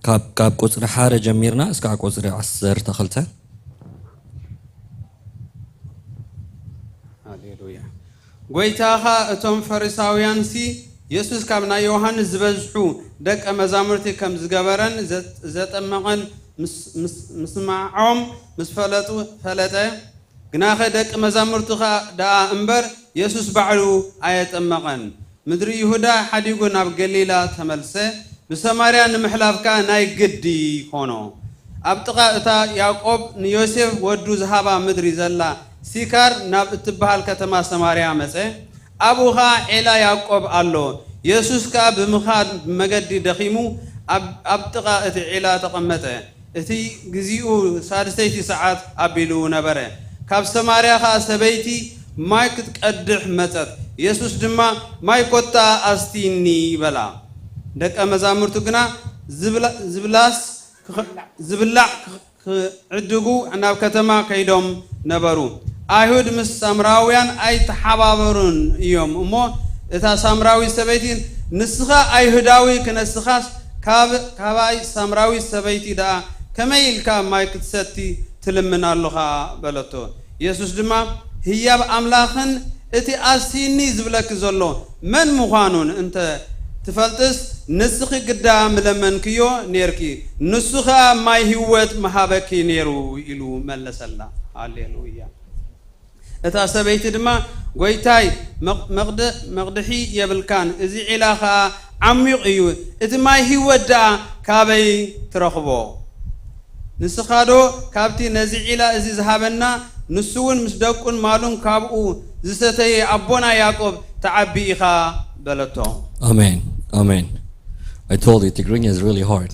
ካብ ቁፅሪ ሓደ ጀሚርና እስካብ ቁፅሪ 12 ሃሌሉያ ጎይታኻ እቶም ፈሪሳውያንሲ ኢየሱስ ካብ ናይ ዮሐንስ ዝበዝሑ ደቀ መዛሙርቲ ከም ዝገበረን ዘጠመቐን ምስማዖም ምስ ፈለጠ ግናኸ ደቀ መዛሙርትኻ ደኣ እምበር ኢየሱስ ባዕሉ ኣየጠመቐን ምድሪ ይሁዳ ሓዲጉ ናብ ገሊላ ተመልሰ ብሰማርያ ንምሕላፍካ ናይ ግዲ ኾኖ ኣብ ጥቓ እታ ያዕቆብ ንዮሴፍ ወዱ ዝሃባ ምድሪ ዘላ ሲካር ናብ እትበሃል ከተማ ሰማርያ መፀ ኣቡኻ ዔላ ያዕቆብ ኣሎ ኢየሱስ ከዓ ብምኻድ መገዲ ደኺሙ ኣብ ጥቓ እቲ ዔላ ተቐመጠ እቲ ግዚኡ ሳድሰይቲ ሰዓት ኣቢሉ ነበረ ካብ ሰማርያ ከዓ ሰበይቲ ማይ ክትቀድሕ መፀት ኢየሱስ ድማ ማይ ኮታ ኣስቲኒ በላ ደቀ መዛሙርቱ ግና ዝብላዕ ክዕድጉ ናብ ከተማ ከይዶም ነበሩ አይሁድ ምስ ሳምራውያን ኣይተሓባበሩን እዮም እሞ እታ ሳምራዊ ሰበይቲ ንስኻ አይሁዳዊ ክነስኻስ ካባይ ሳምራዊ ሰበይቲ ደኣ ከመይ ኢልካ ማይ ክትሰቲ ትልምን ኣለኻ በለቶ ኢየሱስ ድማ ህያብ ኣምላኽን እቲ ኣስቲኒ ዝብለክ ዘሎ መን ምዃኑን እንተ ትፈልጥስ ንስኺ ግዳ ምለመንክዮ ነርኪ ንሱኻ ማይ ህይወት መሃበኪ ነይሩ ኢሉ መለሰላ ሃሌሉያ እታ ሰበይቲ ድማ ጎይታይ መቕድሒ የብልካን እዚ ዒላኻ ዓሚቕ እዩ እቲ ማይ ህይወት ደኣ ካበይ ትረኽቦ ንስኻዶ ካብቲ ነዚ ዒላ እዚ ዝሃበና ንሱ እውን ምስ ደቁን ማሉን ካብኡ ዝሰተየ ኣቦና ያዕቆብ ተዓቢ ኢኻ በለቶ Amen. Amen. I told you Tigrinya is really hard.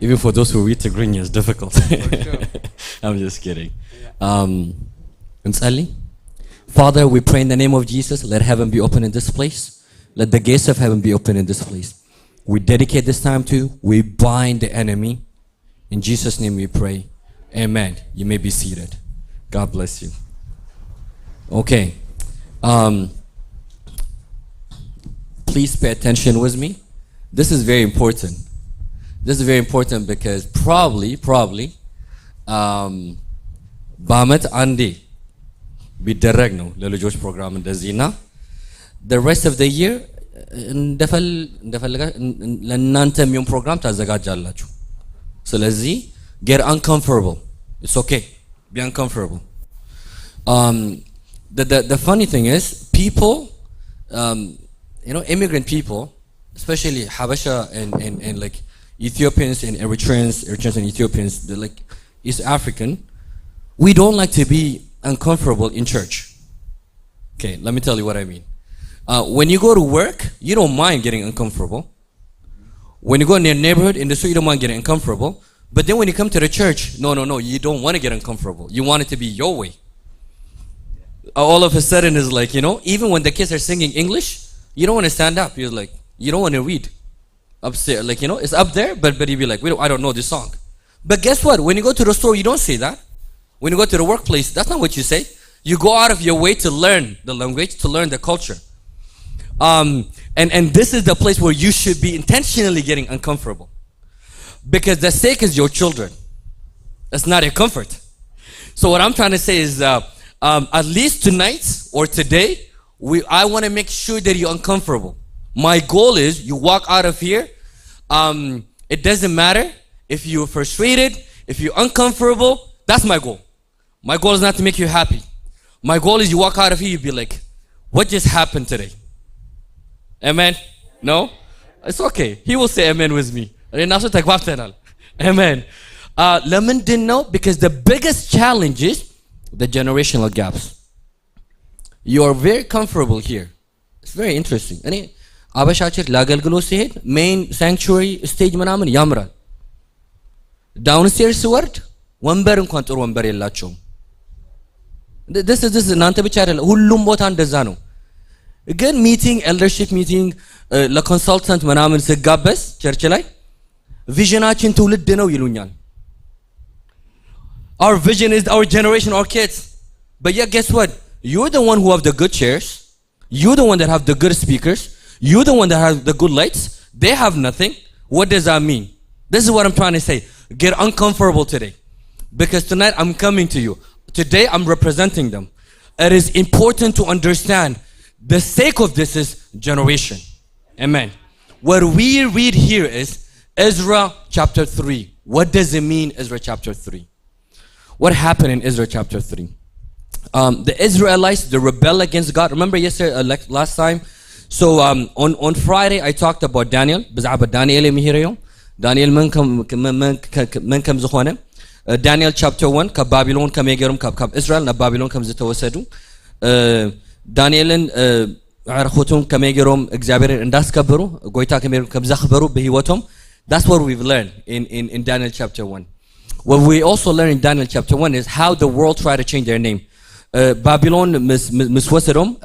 Even for those who read Tigrinya it's difficult. Sure. I'm just kidding. Ntsali. Father, we pray in the name of Jesus, let heaven be open in this place. Let the gates of heaven be open in this place. We dedicate this time to you. We bind the enemy. In Jesus' name we pray. Amen. You may be seated. God bless you. Okay. Please pay attention with me. This is very important. This is very important because probably በአመት አንዴ ቢደረግ ነው ለልጆች ፕሮግራም እንደዚህና the rest of the year እንደፈለጋ ለእናንተ የሚሆን ፕሮግራም ታዘጋጃላችሁ ስለዚህ get uncomfortable. It's okay. Be uncomfortable. The funny thing is people immigrant people, especially Habasha and like Ethiopians and Eritreans and Ethiopians, they're like East African, we don't like to be uncomfortable in church. Okay, let me tell you what I mean. When you go to work, you don't mind getting uncomfortable. When you go in your neighborhood, in the street, you don't mind getting uncomfortable. But then when you come to the church, no, you don't want to get uncomfortable. You want it to be your way. All of a sudden is like, even when the kids are singing English, you don't want to stand up. You're like, you don't want to read upstairs. Like, it's up there, but you'd be like, I don't know this song. But guess what? When you go to the store, you don't say that. When you go to the workplace, that's not what you say. You go out of your way to learn the language, to learn the culture. And this is the place where you should be intentionally getting uncomfortable. Because the stake is your children. That's not your comfort. So what I'm trying to say is, at least tonight or today, I want to make sure that you're uncomfortable. My goal is you walk out of here. It doesn't matter if you're frustrated, if you're uncomfortable. That's my goal. My goal is not to make you happy. My goal is you walk out of here, you be like, what just happened today? Amen? No? It's okay. He will say amen with me. Amen. Lemon didn't know because the biggest challenge is the generational gaps. You are very comfortable here. It's very interesting. አበሻ ቸርች ለአገልግሎት ሲሄድ ሜይን ሳንክቹሪ ስቴጅ ምናምን ያምራል ዳውንስቴርስ ወርድ ወንበር እንኳን ጥሩ ወንበር የላቸውም this እናንተ ብቻ አይደለም ሁሉም ቦታ እንደዛ ነው ግን ሚቲንግ ኤልደርሺፕ ሚቲንግ ለኮንሰልታንት ምናምን ስጋበዝ ቸርች ላይ ቪዥናችን ትውልድ ነው ይሉኛል our vision is our generation our kids but yeah guess what you're the one who have the good chairs you're the one that have the good speakers you're the one that has the good lights they have nothing what does that mean This is what I'm trying to say. Get uncomfortable today. Because tonight I'm coming to you. Today I'm representing them. It is important to understand the sake of this is generation. Amen. What we read here is Ezra chapter 3. What does it mean, Ezra chapter 3? What happened in Ezra chapter 3? The Israelites, they rebel against God. Remember yesterday, last time? So on Friday, I talked about Daniel. Daniel من كم زخونه. Daniel chapter 1 كبابلون كم يجرم كب إسرائيل نبابلون كم زتوسدوا. دانيالن عرختهم كم يجرم إجابير إنداس كبروا. قويتا كم يجرم كم زخبروا بهيوتهم. That's what we've learned in Daniel chapter 1. What we also learn in Daniel chapter 1 is how the world tried to change their name. Babylon miswasedom,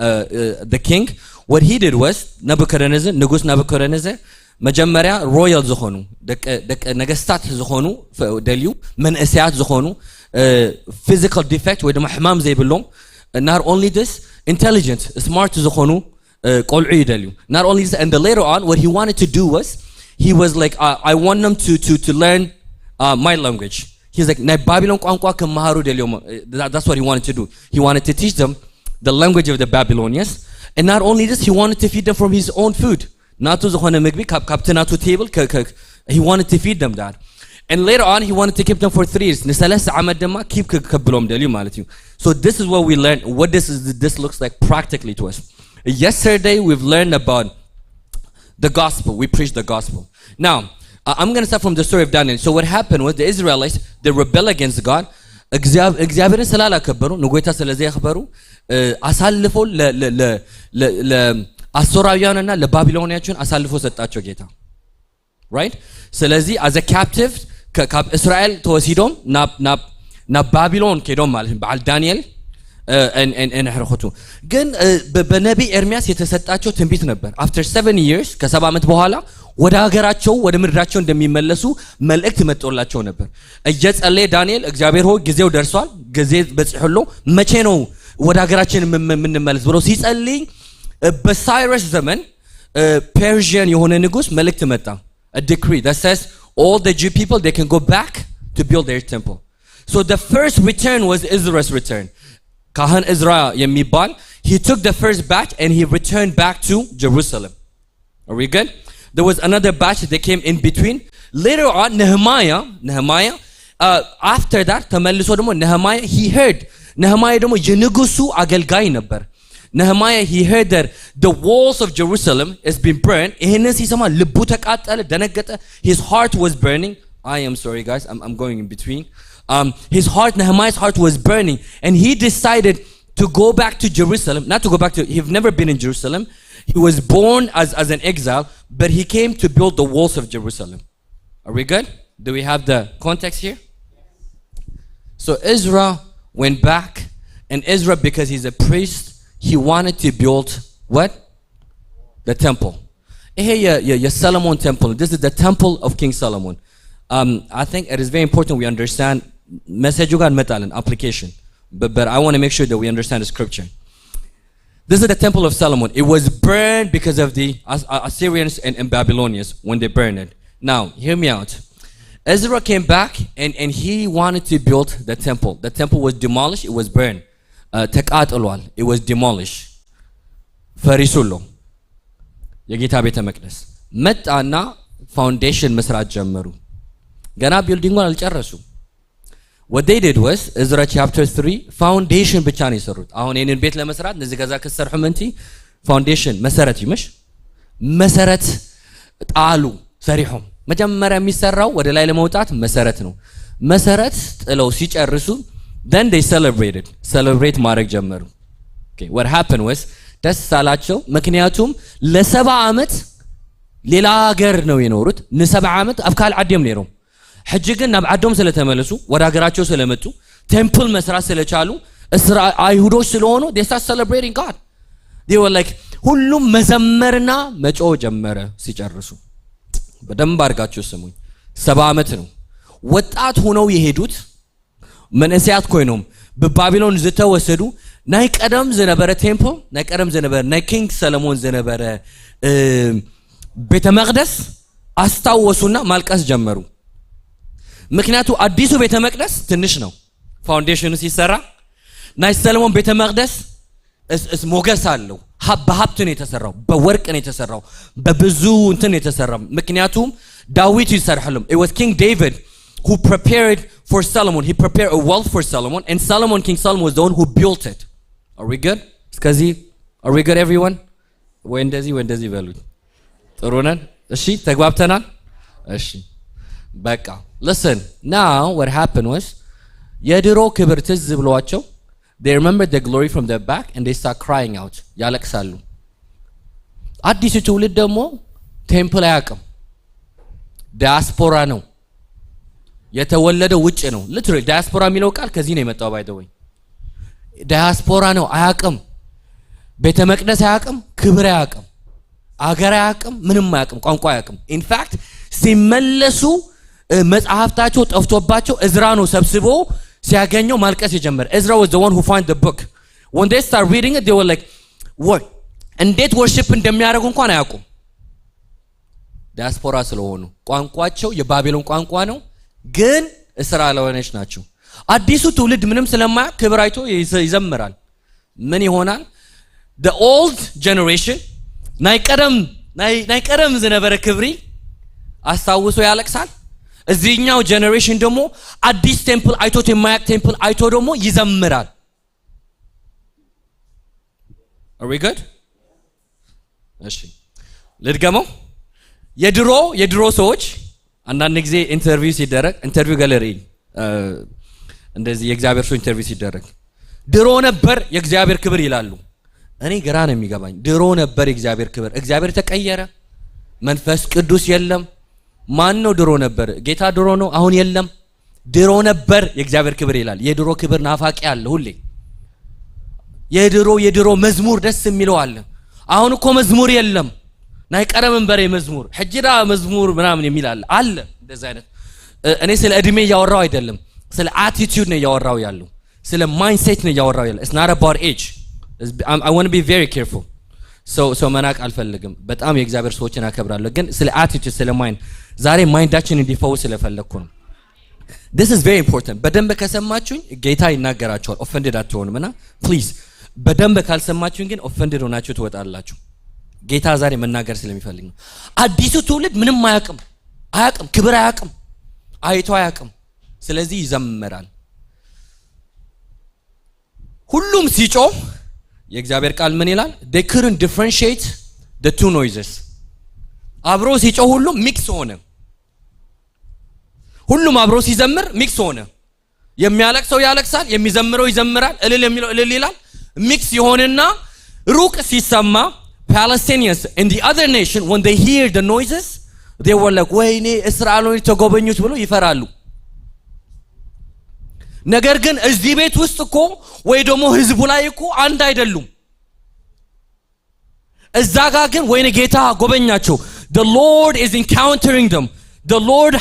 the king, what he did was Nebuchadnezzar, Nugus Nebuchadnezzar, መጀመሪያ ሮያል ዝኾኑ ነገስታት ዝኾኑ ደልዩ መንእሰያት ዝኾኑ physical defect ወይ ድማ ሕማም ዘይብሎም not only this intelligent smart ዝኾኑ ቆልዑ ይደልዩ not only this and the later on what he wanted to do was he was like I want them to learn my language. He's like ናይ ባቢሎን ቋንቋ ከመሃሩ ደልዮም that's what he wanted to do. He wanted to teach them the language of the Babylonians and not only this he wanted to feed them from his own food. Not to ዝኾነ ምግቢ ካብቲ ናቱ table he wanted to feed them that. And later on he wanted to keep them for 3 years. ንሰለስተ ዓመት ድማ keep ከብሎም ደልዩ ማለት እዩ. So this is what we learned, what this looks like practically to us. Yesterday we've learned about the gospel. We preached the gospel. Now I'm going to start from the story of Daniel. So what happened was the Israelites, they rebel against God. እግዚአብሔርን ስላላከበሩ ንጎይታ ስለዘያከበሩ አሳልፎ አሶራውያንና ለባቢሎናውያን አሳልፎ ሰጣቸው ጌታ right ስለዚህ as a captive ካብ እስራኤል ተወሲዶም ናብ ባቢሎን ከዶም ማለት በዓል ዳንኤል እንሕርኹቱ ግን በነቢይ ኤርሚያስ የተሰጣቸው ትንቢት ነበር after 7 years ከ7 ዓመት በኋላ ወደ ሀገራቸው ወደ ምድራቸው እንደሚመለሱ መልእክት መጥቶላቸው ነበር እየጸለየ ዳንኤል እግዚአብሔር ሆይ ጊዜው ደርሷል ጊዜ በጽሕሎ መቼ ነው ወደ ሀገራችን የምንመለስ ብሎ ሲጸልይ በሳይረስ ዘመን ፐርሺያን የሆነ ንጉስ መልእክት መጣ a decree that says all the Jew people they can go back to build their temple. So the first return was Ezra's return. ካህን እዝራ የሚባል he took the first batch and he returned back to Jerusalem. Are we good? There was another batch that came in between. Later on Nehemiah after that ተመልሶ ደግሞ Nehemiah he heard Nehemiah ደግሞ የንጉሱ አገልጋይ ነበር Nehemiah he heard that the walls of Jerusalem has been burned. ይሄንን ሲሰማ ልቡ ተቃጠለ ደነገጠ. His heart was burning. I am sorry guys, I'm going in between. His heart, Nehemiah's heart was burning and he decided to go back to Jerusalem. Not to go back to, he've never been in Jerusalem. He was born as an exile, but he came to build the walls of Jerusalem. Are we good? Do we have the context here? So Ezra went back and Ezra, because he's a priest, he wanted to build what? The temple. Yeah, Solomon temple. This is the temple of King Solomon. I think it is very important we understand message you got metal and application. But I want to make sure that we understand the scripture. This is the temple of Solomon. It was burned because of the Assyrians and Babylonians when they burned it. Now, hear me out. Ezra came back and he wanted to build the temple. The temple was demolished. It was burned. It was demolished. Farisullo. የጌታ ቤተ መቅደስ መጣና ፋውንዴሽን መስራት ጀመሩ ገና ቢልዲንጉን አልጨረሱም what they did was Ezra chapter 3 foundation ብቻ ነው የሰሩት አሁን ይሄንን ቤት ለመስራት እነዚህ ገዛ ከሰርሑ ምንቲ ፋውንዴሽን መሰረት ይመሽ መሰረት ጣሉ ሰሪሖም መጀመሪያ የሚሰራው ወደ ላይ ለመውጣት መሰረት ነው መሰረት ጥለው ሲጨርሱ then they celebrate ማድረግ ጀመሩ okay what happened was ደስ አላቸው ምክንያቱም ለ7 ዓመት ሌላ ሀገር ነው የኖሩት ለ7 ዓመት አፍካል ዓዲም ነይሮም ሕጂ ግን ናብ ዓዶም ስለተመለሱ ወደ ሀገራቸው ስለመጡ ቴምፕል መስራት ስለቻሉ አይሁዶች ስለሆኑ they start celebrating God. They were like ሁሉም መዘመርና መጮ ጀመረ ሲጨርሱ በደንብ አድርጋችሁ ስሙኝ 7 ዓመት ነው ወጣት ሆነው የሄዱት መንእሰያት ኮይኖም በባቢሎን ዝተወሰዱ ናይ ቀደም ዝነበረ ቴምፕል ናይ ቀደም ዝነበረ ናይ ኪንግ ሰሎሞን ዝነበረ ቤተ መቅደስ አስታወሱና ማልቀስ ጀመሩ ምክንያቱ አዲሱ ቤተ መቅደስ ትንሽ ነው ፋውንዴሽኑ ሲሰራ ናይ ሰለሞን ቤተ መቅደስ ሞገስ አለው በሀብት ነው የተሰራው በወርቅ ነው የተሰራው በብዙ እንትን ነው የተሰራው ምክንያቱም ዳዊት ይሰርሐለም it was King David who prepared for Solomon he prepared a wealth for Solomon and King Solomon was the one who built it are we good እስከዚህ are we good everyone ወይ እንደዚህ በሉኝ ጥሩ ነን እሺ ተግባብተናል እሺ በቃ listen now what happened was የድሮ ክብር ትዝ ብሏቸው they remembered the glory from their back and they start crying out ያለቅሳሉ አዲሱ ትውልድ ደግሞ ቴምፕል አያውቅም ዲያስፖራ ነው የተወለደው ውጭ ነው literally ዲያስፖራ የሚለው ቃል ከዚህ ነው የመጣው by the way ዲያስፖራ ነው አያውቅም ቤተ መቅደስ አያውቅም ክብር አያውቅም አገር አያውቅም ምንም አያውቅም ቋንቋ አያውቅም in fact ሲመለሱ መጽሐፍታቸው ጠፍቶባቸው እዝራ ነው ሰብስቦ ሲያገኘው ማልቀስ የጀመረ Ezra was the one who found the book when they start reading it they were like what እንዴት worship እንደሚያደርጉ እንኳን አያውቁም ዲያስፖራ ስለሆኑ ቋንቋቸው የባቢሎን ቋንቋ ነው ግን እስራኤላውያኖች ናቸው አዲሱ ትውልድ ምንም ስለማያውቅ ክብር አይቶ ይዘምራል ምን ይሆናል the old generation ናይ ቀደም ዝነበረ ክብሪ አስታውሶ ያለቅሳል እዚህኛው ጀነሬሽን ደግሞ አዲስ ቴምፕል አይቶት የማያውቅ ቴምፕል አይቶ ደግሞ ይዘምራል are we good እሺ ልድገመው የድሮ ሰዎች አንዳንድ ጊዜ ኢንተርቪው ጋለሪ እንደዚህ የእግዚአብሔር ሰው ኢንተርቪው ሲደረግ ድሮ ነበር የእግዚአብሔር ክብር ይላሉ እኔ ግራ ነው የሚገባኝ ድሮ ነበር የእግዚአብሔር ክብር እግዚአብሔር ተቀየረ መንፈስ ቅዱስ የለም ማን ነው ድሮ ነበር ጌታ ድሮ ነው አሁን የለም ድሮ ነበር የእግዚአብሔር ክብር ይላል የድሮ ክብር ናፋቂ አለ ሁሌ የድሮ መዝሙር ደስ የሚለው አለ አሁን እኮ መዝሙር የለም ናይ ቀረምን በሬ መዝሙር ሕጅራ መዝሙር ምናምን የሚል አለ እንደዛ አይነት እኔ ስለ እድሜ ያወራው አይደለም ስለ attitude ነው ያወራው ያለው ስለ mindset ነው ያወራው ያለው it's not about age I want to be very careful so መናቅ አልፈልግም በጣም የእግዚአብሔር ሰዎችን አከብራለሁ ግን ስለ attitude ስለ mind ዛሬ ማይንዳችን እንዲፈውስ ስለፈለኩ ነው this is very important በደንብ ከሰማችሁኝ ጌታ ይናገራችኋል offended አትሆኑምና please በደንብ ካልሰማችሁኝ ግን offended ሆናችሁ ትወጣላችሁ ጌታ ዛሬ መናገር ስለሚፈልግ ነው አዲሱ ትውልድ ምንም አያውቅም ክብር አያውቅም አይቶ አያውቅም ስለዚህ ይዘምራል ሁሉም ሲጮህ የእግዚአብሔር ቃል ምን ይላል they couldn't differentiate the two noises አብሮ ሲጮህ ሁሉም ሚክስ ሆነ ሁሉም አብሮ ሲዘምር ሚክስ ሆነ የሚያለቅሰው ያለቅሳል የሚዘምረው ይዘምራል እልል የሚለው እልል ይላል ሚክስ ይሆንና ሩቅ ሲሰማ Palestinians in the other nation when they hear the noises they were like ወይኔ እስራኤሎች ተጎበኙት ብሎ ይፈራሉ ነገር ግን እዚህ ቤት ውስጥ እኮ ወይ ደግሞ ህዝቡ ላይ እኮ አንድ አይደሉም እዛ ጋር ግን ወይኔ ጌታ ጎበኛቸው the Lord is encountering them the Lord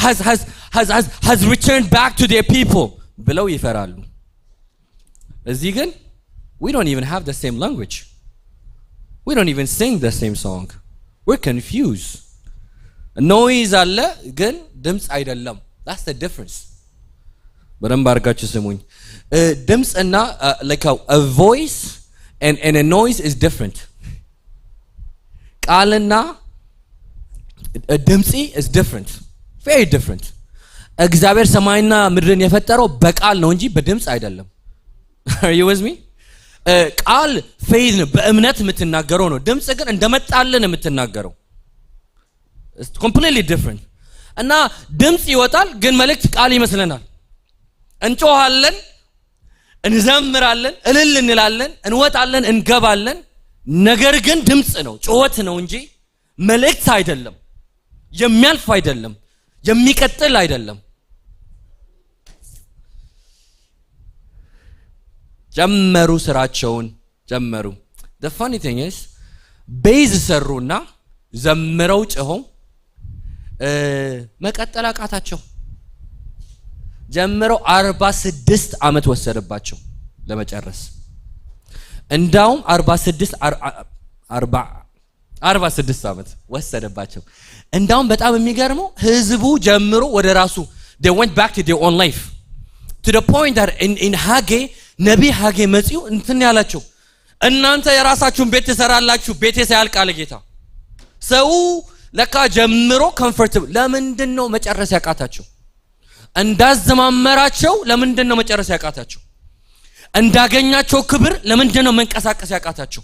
has returned back to their people ብለው ይፈራሉ እዚህ ግን we don't even have the same language we don't even sing the same song we're confused noise አለ ግን ድምጽ አይደለም that's the difference በደንብ አድርጋችሁ ስሙኝ ድምጽና like a voice and a noise is different ቃልና ድምጽ is different very different እግዚአብሔር ሰማይና ምድርን የፈጠረው በቃል ነው እንጂ በድምጽ አይደለም are you with me ቃል faith ነው በእምነት የምትናገረው ነው ድምጽ ግን እንደመጣልን የምትናገረው it's completely different እና ድምጽ ይወጣል ግን መልእክት ቃል ይመስለናል እንጮሃለን እንዘምራለን እልል እንላለን እንወጣለን እንገባለን ነገር ግን ድምጽ ነው ጩኸት ነው እንጂ መልእክት አይደለም የሚያልፍ አይደለም የሚቀጥል አይደለም ጀመሩ ስራቸውን ጀመሩ the funny thing is ቤዝ ሰሩና ዘምረው ጮኸው መቀጠል አቃታቸው ጀምረው 46 አመት ወሰደባቸው ለመጨረስ እንዳውም 46 አመት ወሰደባቸው እንዳውም በጣም የሚገርመው ህዝቡ ጀምሮ ወደ ራሱ they went back to their own life. To the point that in Haggai, ነቢይ ሐጌ መጽኡ እንትን ያላቸው እናንተ የራሳችሁን ቤት ትሰራላችሁ ቤቴ ሳያልቅ አለ ጌታ። ሰው ለካ ጀምሮ ኮምፎርታብል ለምንድነው መጨረስ ያቃታቸው? እንዳዘማመራቸው ለምንድነው መጨረስ ያቃታቸው? እንዳገኛቸው ክብር ለምንድነው መንቀሳቀስ ያቃታቸው?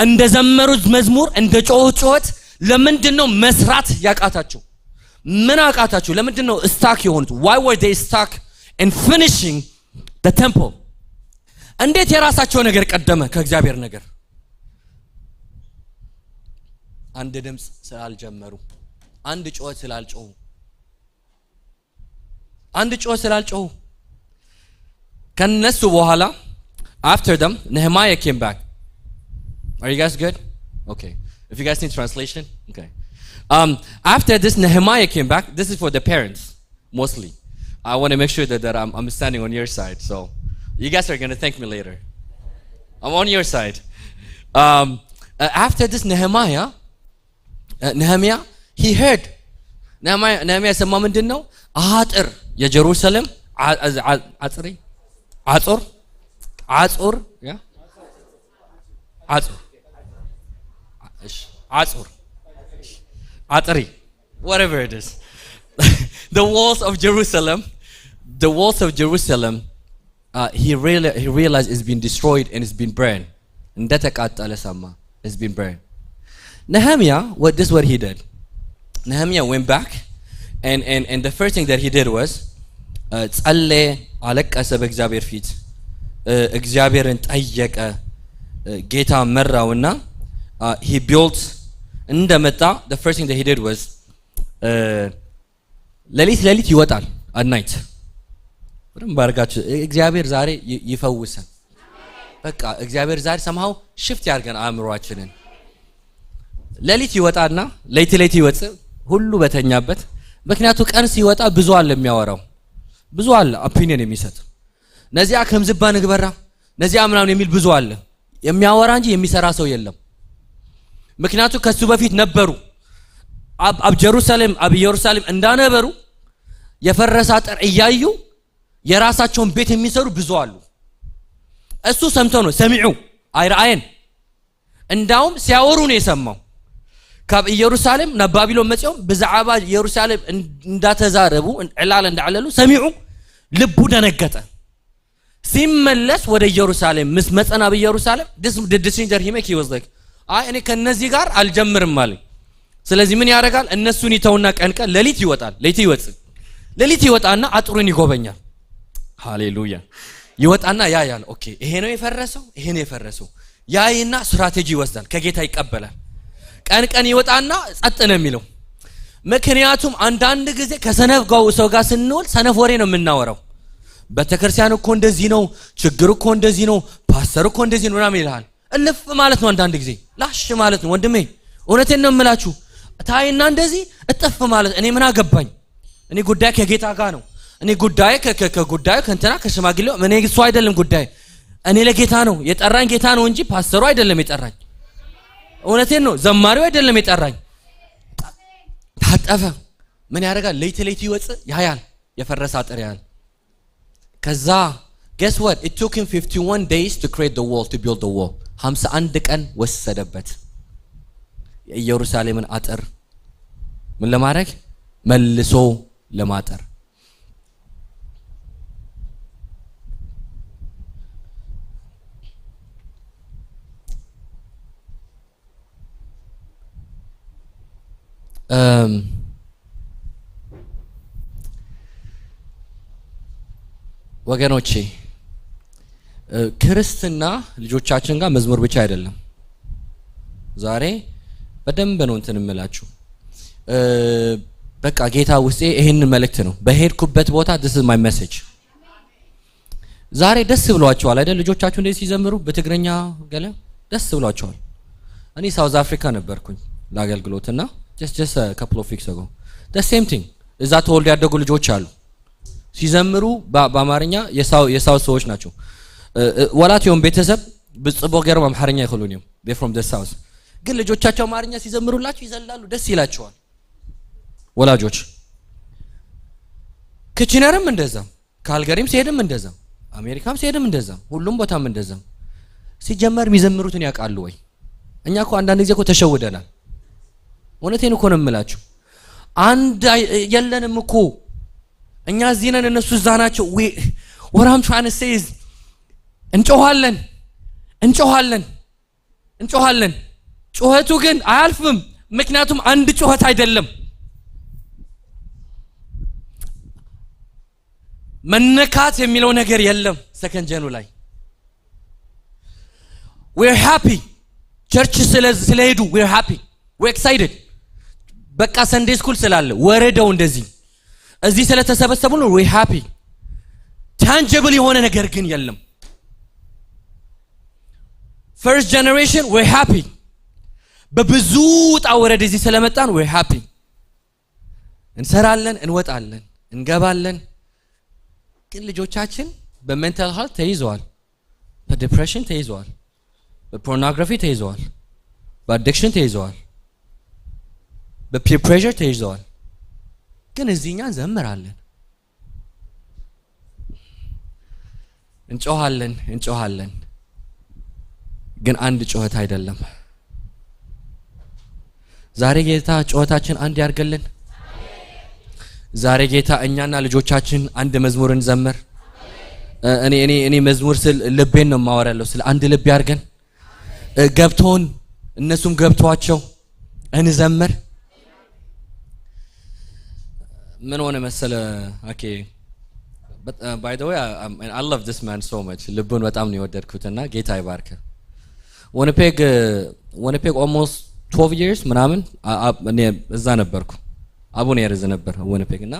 እንደዘመሩት መዝሙር እንደጮሁት ጩኸት ለምንድነው መስራት ያቃታቸው? ምን አቃታቸው? ለምንድነው ስታክ የሆኑት? why were they stuck in finishing the temple? እንዴት የራሳቸው ነገር ቀደመ ከእግዚአብሔር ነገር? አንድ ድምጽ ስላልጀመሩ፣ አንድ ጩኸት ስላልጮሁ፣ አንድ ጩኸት ስላልጮሁ ከነሱ በኋላ after them Nehemiah came back. Are you guys good? Okay. If you guys need translation, okay. After this Nehemiah came back. This is for the parents mostly. I want to make sure that I'm standing on your side. So you guys are going to thank me later. I'm on your side. After this Nehemiah, he heard. Nehemiah ሰማ ምንድነው? አጥር የጀሩሳሌም አጥር ያ አጥሪ whatever it is. The walls of Jerusalem, he realized it's been destroyed and it's been burned. እንደተቃጠለ ሰማ. It's been burned. Nehemiah, this is what he did. Nehemiah went back and the first thing that he did was ጸለየ, አለቀሰ በእግዚአብሔር ፊት, እግዚአብሔርን ጠየቀ, ጌታ መራውና he built እንደመጣ the first thing that he did was ሌሊት ይወጣል at night. ወደም ባርጋችሁ እግዚአብሔር ዛሬ ይፈውሰን። በቃ እግዚአብሔር ዛሬ somehow shift ያርገን አእምሮአችንን። ሌሊት ይወጣና ሌሊት ይወጣ ሁሉ በተኛበት። ምክንያቱም ቀን ሲወጣ ብዙ አለ የሚያወራው፣ ብዙ አለ ኦፒኒየን የሚሰጥ፣ ነዚያ ከምዝባ ንግበራ ነዚያ ምናምን የሚል ብዙ አለ የሚያወራ እንጂ የሚሰራ ሰው የለም። ምክንያቱም ከሱ በፊት ነበሩ አብ ኢየሩሳሌም እንዳነበሩ የፈረሰ አጥር እያዩ የራሳቸውን ቤት የሚሰሩ ብዙ አሉ። እሱ ሰምቶ ነው ሰሚዑ አይራአየን እንዳውም ሲያወሩ ነው የሰማው። ካብ ኢየሩሳሌም ናብ ባቢሎን መጽኦም ብዛዕባ ኢየሩሳሌም እንዳተዛረቡ ዕላል እንዳዓለሉ ሰሚዑ ልቡ ደነገጠ። ሲመለስ ወደ ኢየሩሳሌም መጸና በኢየሩሳሌም the decision that he make he was like እኔ ከነዚህ ጋር አልጀምርም ማለት። ስለዚህ ምን ያደርጋል? እነሱን ይተውና ቀን ሌሊት ይወጣል። ሌሊት ይወጣና አጥሩን ይጎበኛል። ሃሌሉያ። ይወጣና ያያል። ኦኬ ይሄ ነው የፈረሰው ያይና ስትራቴጂ ይወስዳል፣ ከጌታ ይቀበላል። ቀን ይወጣና ጸጥ ነው የሚለው። ምክንያቱም አንዳንድ ጊዜ ከሰነፍ ሰው ጋር ስንውል ሰነፍ ወሬ ነው የምናወራው። በተክርስቲያን እኮ እንደዚህ ነው፣ ችግር እኮ እንደዚህ ነው፣ ፓስተር እኮ እንደዚህ ነው ምናምን ይልሃል። እልፍ ማለት ነው አንዳንድ ጊዜ ላሽ ማለት ነው። ወንድሜ እውነቴን ነው የምላችሁ፣ ታይና እንደዚህ እጥፍ ማለት እኔ ምን አገባኝ? እኔ ጉዳይ ከጌታ ጋር ነው። እኔ ጉዳይ ከጉዳዩ ከእንትና ከሽማግሌው እኔ እሱ አይደለም ጉዳይ። እኔ ለጌታ ነው የጠራኝ፣ ጌታ ነው እንጂ ፓስተሩ አይደለም የጠራኝ። እውነቴን ነው፣ ዘማሪው አይደለም የጠራኝ። ታጠፈ ምን ያደርጋል? ሌሊት ይወጽ ያያል፣ የፈረሰ አጥር ያያል። ከዛ guess what? It took him 51 days to create the wall, to build the wall. 51 ቀን ወሰደበት የኢየሩሳሌምን አጥር ምን ለማድረግ መልሶ ለማጠር። ወገኖቼ ክርስትና ልጆቻችን ጋር መዝሙር ብቻ አይደለም። ዛሬ በደንብ ነው እንትን እምላችሁ። በቃ ጌታ ውስጤ ይሄንን መልእክት ነው በሄድኩበት ቦታ this is my message። ዛሬ ደስ ብሏቸዋል አይደል? ልጆቻችሁ እንደዚህ ሲዘምሩ በትግረኛ ገለ ደስ ብሏቸዋል። እኔ ሳውዝ አፍሪካ ነበርኩኝ ለአገልግሎትና just a couple of weeks ago the same thing። እዛ ተወልዶ ያደጉ ልጆች አሉ ሲዘምሩ በአማርኛ የሳው ሰዎች ናቸው። ወላቲዮም ቤተሰብ በጽቦ ገርማ አማርኛ ይخلونيም they from the south ግን ልጆቻቸው አማርኛ ሲዘምሩላችሁ ይዘላሉ፣ ደስ ይላቸዋል ወላጆች። ክችነርም እንደዛ ካልገሪም ሲሄድም እንደዛ አሜሪካም ሲሄድም እንደዛ ሁሉም ቦታም እንደዛ ሲጀመር የሚዘምሩትን ያውቃሉ ወይ እኛ እኮ አንዳንድ ጊዜ እኮ ተሸውደናል እውነቴን እኮ ነው የምላችሁ አንድ የለንም እኮ እኛ እዚህ ነን እነሱ እዛ ናቸው what I'm trying to say is እንጮሃለን ጩኸቱ ግን አያልፍም ምክንያቱም አንድ ጩኸት አይደለም መነካት የሚለው ነገር የለም ሰከንድ ጀኑ ላይ we're happy ቸርች ስለሄዱ we're happy we're excited በቃ ሰንዴይ ስኩል ስላለ ወረደው እንደዚህ እዚህ ስለተሰበሰቡ ነው we're happy tangible የሆነ ነገር ግን የለም first generation we're happy በብዙ ወረደ እዚህ ስለመጣን we're happy እንሰራለን እንወጣለን እንገባለን ግን ልጆቻችን በሜንታል ሄልት ተይዘዋል በዲፕሬሽን ተይዘዋል በፖርኖግራፊ ተይዘዋል በአዲክሽን ተይዘዋል በፒር ፕሬሸር ተይዘዋል ግን እዚህኛ እንዘምራለን እንጮሃለን ግን አንድ ጩኸት አይደለም ዛሬ ጌታ ጩኸታችን አንድ ያርገልን ዛሬ ጌታ እኛና ልጆቻችን አንድ መዝሙር እንዘምር እኔ መዝሙር ስል ልቤን ነው ማወራለው ስለ አንድ ልብ ያርገን ገብቶን እነሱም ገብቷቸው እንዘምር ምን ሆነ መሰለ ኦኬ but by the way I love this man so much ልቡን በጣም ነው የወደድኩትና ጌታ ይባርክ Winnipeg almost 12 years ምናምን እኔ እዛ ነበርኩ አቡነ ያርዝ ነበር Winnipeg እና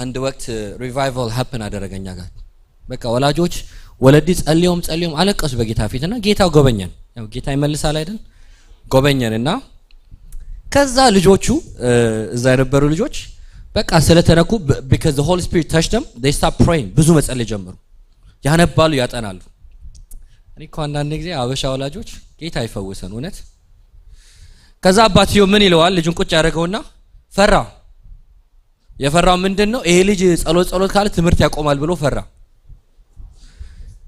አንድ ወቅት ሪቫይቫል happen አደረገኛ ጋር በቃ ወላጆች ወለዲ ጸልዮም አለቀሱ በጌታ ፊትና ጌታው ጎበኘን ያው ጌታ ይመልሳል አይደል ጎበኘንና ከዛ ልጆቹ እዛ የነበሩ ልጆች በቃ ስለተነኩ because the Holy Spirit touched them they start praying ብዙ መጸለይ ጀመሩ ያነባሉ ያጠናሉ እኔ እኮ አንዳንድ ጊዜ አበሻ ወላጆች ጌታ ይፈውሰን እውነት ከዛ አባትየው ምን ይለዋል ልጁን ቁጭ ያደረገውና ፈራ የፈራው ምንድነው ይሄ ልጅ ጸሎት ካለ ትምህርት ያቆማል ብሎ ፈራ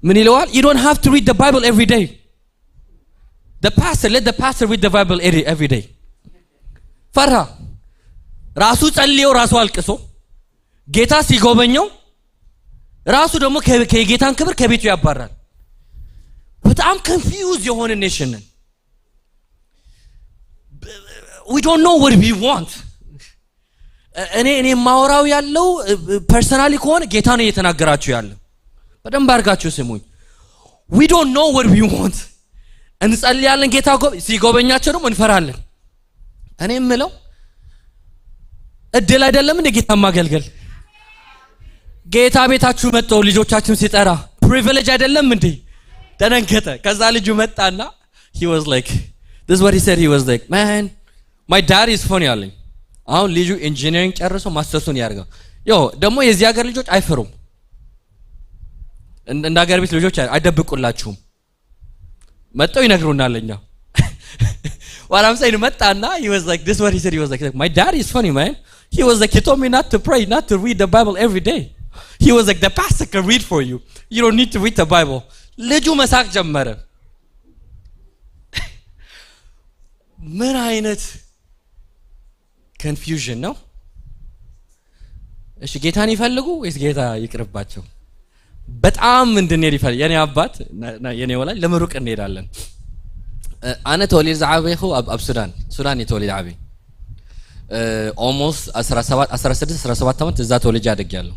ምን ይለዋል you don't have to read the Bible every day let the pastor read the Bible every day ፈራ ራሱ ጸልዮ ራሱ አልቅሶ ጌታ ሲጎበኘው ራሱ ደግሞ ከጌታን ክብር ከቤቱ ያባራል በጣም confused የሆነ ኔሽን ነን we don't know what we want እኔ ማወራው ያለው ፐርሰናሊ ከሆነ ጌታ ነው እየተናገራችሁ ያለው በደንብ አድርጋችሁ ስሙኝ we don't know what we want እንጸልያለን ጌታ ሲጎበኛቸው ደግሞ እንፈራለን እኔ የምለው እድል አይደለም እንደ ጌታ ማገልገል ጌታ ቤታችሁ መጥቶ ልጆቻችሁን ሲጠራ ፕሪቪሌጅ አይደለም እንዴ ተነንከተ ከዛ ልጁ መጣና he was like this is what he said he was like man my dad is funny አለኝ አሁን ልጁ ኢንጂነሪንግ ጨርሶ ማስተርሱን ያርጋው ደግሞ የዚህ ሀገር ልጆች አይፈሩም እንደ ሀገር ቤት ልጆች አይደብቁላችሁም መጣው ይነግሩናልኛ what I'm saying መጣና he was like this is what he said he was like my dad is funny man he was like he told me not to pray not to read the Bible every day he was like the pastor can read for you you don't need to read the Bible ልጁ መሳቅ ጀመረ ምን አይነት confusion ነው እሺ ጌታን ይፈልጉ ወይስ ጌታ ይቅርባቸው በጣም እንድንሄድ ይፈልግ የኔ አባት የኔ ወላጅ ለምሩቅ እንሄዳለን انا توليد زعابيخو اب ሱዳን የተወለደ አቤ almost 16 ዓመት እዛ ተወልጄ አድጌያለሁ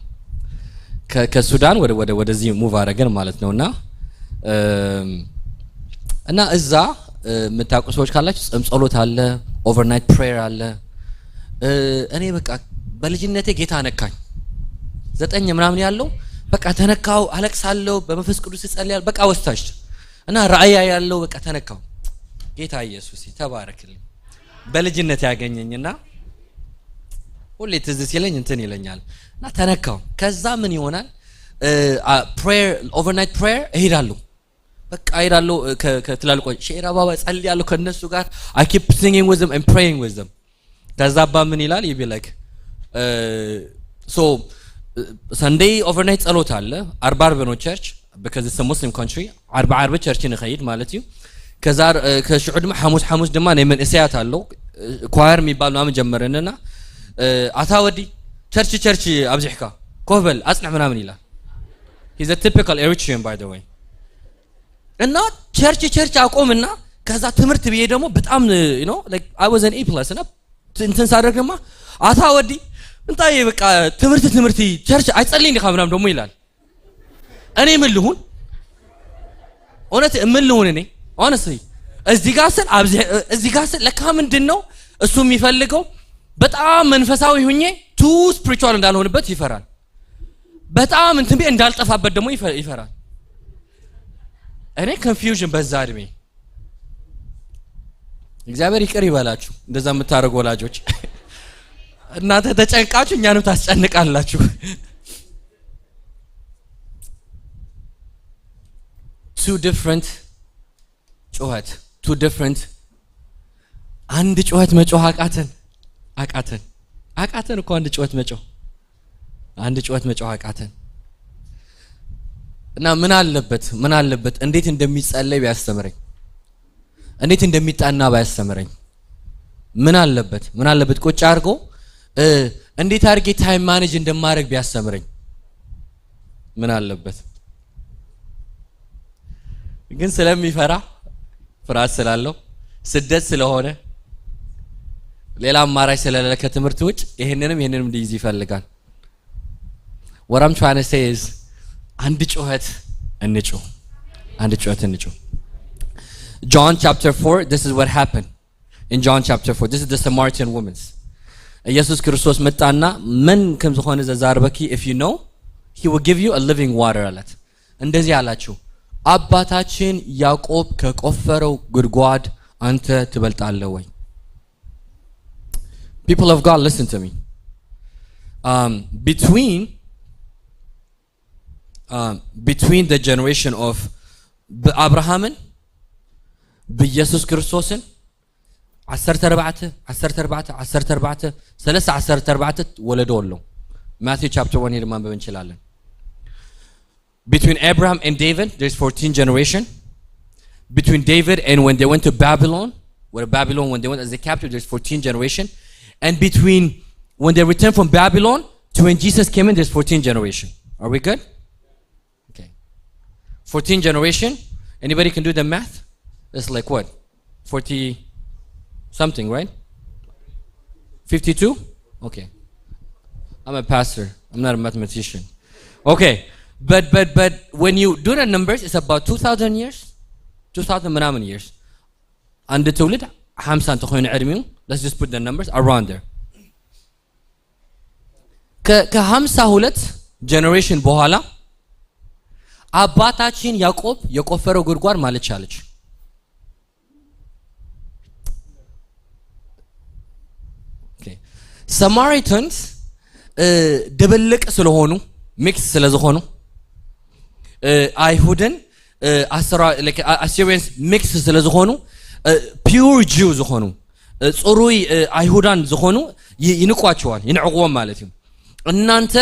ከሱዳን ወደዚህ ሙቭ አደረገን ማለት ነውና እና እዛ የምታውቁ ሰዎች ካላችሁ ጾም ጸሎት አለ ኦቨርናይት ፕሬየር አለ እኔ በቃ በልጅነቴ ጌታ ነካኝ 9 ምናምን ያለው በቃ ተነካው አለቅሳለሁ በመንፈስ ቅዱስ ጸልያለሁ በቃ ወስታሽ እና ራእያ ያለው በቃ ተነካው ጌታ ኢየሱስ ተባረክልኝ በልጅነት ያገኘኝና ሁሌ ትዝ ሲለኝ እንትን ይለኛል እና ተነካው ከዛ ምን ይሆናል ፕሬየር ኦቨርናይት ፕሬየር እሄዳለሁ በቃ እሄዳለሁ ከትላልቆች ሼራ ባባ ጸልያለሁ ከነሱ ጋር I keep singing with them and praying with them ከዛ ባ ምን ይላል ይቢ like So Sunday overnight ጸሎት አለ 40 ነው ቸርች because it's a Muslim country 40 ቸርች ንኸይድ ማለት እዩ ከዛ ከሽዑ ድማ ሐሙስ ድማ ናይ መንእሰያት አለው ኳየር የሚባል ምናምን ጀመረንና አታወዲ ቸርች አብዚሕካ ኮበል አጽናዕ ምናምን ይላል he's a typical Eritrean by the way እና ቸርች አቆምና ከዛ ትምህርት ብዬ ደግሞ በጣም you know like I was an A+ እና እንትን ሳደርግ ድማ አታወዲ እንታዬ በቃ ትምህርት ቸርች አይጸልይኝ ካምናም ደግሞ ይላል እኔ ምን ልሁን እኔ honestly እዚህ ጋር ስል ለካ ምንድነው እሱ የሚፈልገው በጣም መንፈሳዊ ሆኜ too spiritual እንዳልሆንበት ይፈራል በጣም እንትን ቢል እንዳልጠፋበት ደግሞ ይፈራል እኔ confusion በዛ እድሜ እግዚአብሔር ይቅር ይበላችሁ እንደዛ የምታደርጉ ወላጆች እናንተ ተጨንቃችሁ እኛንም ታስጨንቃላችሁ two different አንድ ጩኸት መጮህ አቃተን እኮ አንድ ጩኸት መጮህ አቃተን እና ምን አለበት እንዴት እንደሚጸለይ ቢያስተምረኝ እንዴት እንደሚጣና ባያስተምረኝ ምን አለበት ቁጭ አድርጎ እንዴት አድርጌ ታይም ማኔጅ እንደማድረግ ቢያስተምረኝ ምን አለበት ግን ስለሚፈራ ፍርሃት ስላለው ስደት ስለሆነ ሌላ አማራጭ ስለሌለ ከትምህርት ውጭ ይሄንንም እንዲይዝ ይፈልጋል what I'm trying to say is አንድ ጩኸት እንጩህ John chapter 4 this is what happened in John chapter 4 this is the Samaritan woman ኢየሱስ ክርስቶስ መጣና ምን ከም ዝኾነ ዘዛርበኪ if you know he will give you a living water አላት እንደዚህ አላችሁ አባታችን ያዕቆብ ከቆፈረው ጉድጓድ አንተ ትበልጣለህ ወይ People of God listen to me between the generation of Abrahamin በኢየሱስ ክርስቶስን 14 ወለደውለው Matthew chapter 1 ሄደን ማንበብ እንችላለን Between Abraham and David there's 14 generation Between David and when they went to Babylon when they went as a captive there's 14 generation and between when they returned from Babylon to when Jesus came in there's 14 generation Are we good? Okay 14 generation Anybody can do the math? It's like what? 40 something, right? 52? Okay. I'm a pastor. I'm not a mathematician. Okay. But when you do the numbers, it's about 2,000 years. 2,000 ምናምን years. አንድ ትውልድ 50 ተኾነ ዕድሜው let's just put the numbers around there. ከ52 generation በኋላ አባታችን ያዕቆብ የቆፈረው ጉድጓድ ማለት ቻለች Samaritans ድብልቅ ስለሆኑ ሚክስ ስለሆኑ አይሁድን Assyrians ሚክስ ስለሆኑ pure Jew ዝኾኑ ጽሩይ አይሁዳን ዝኾኑ ይንቋቸዋል ይንዕቁዎም ማለት ነው እናንተ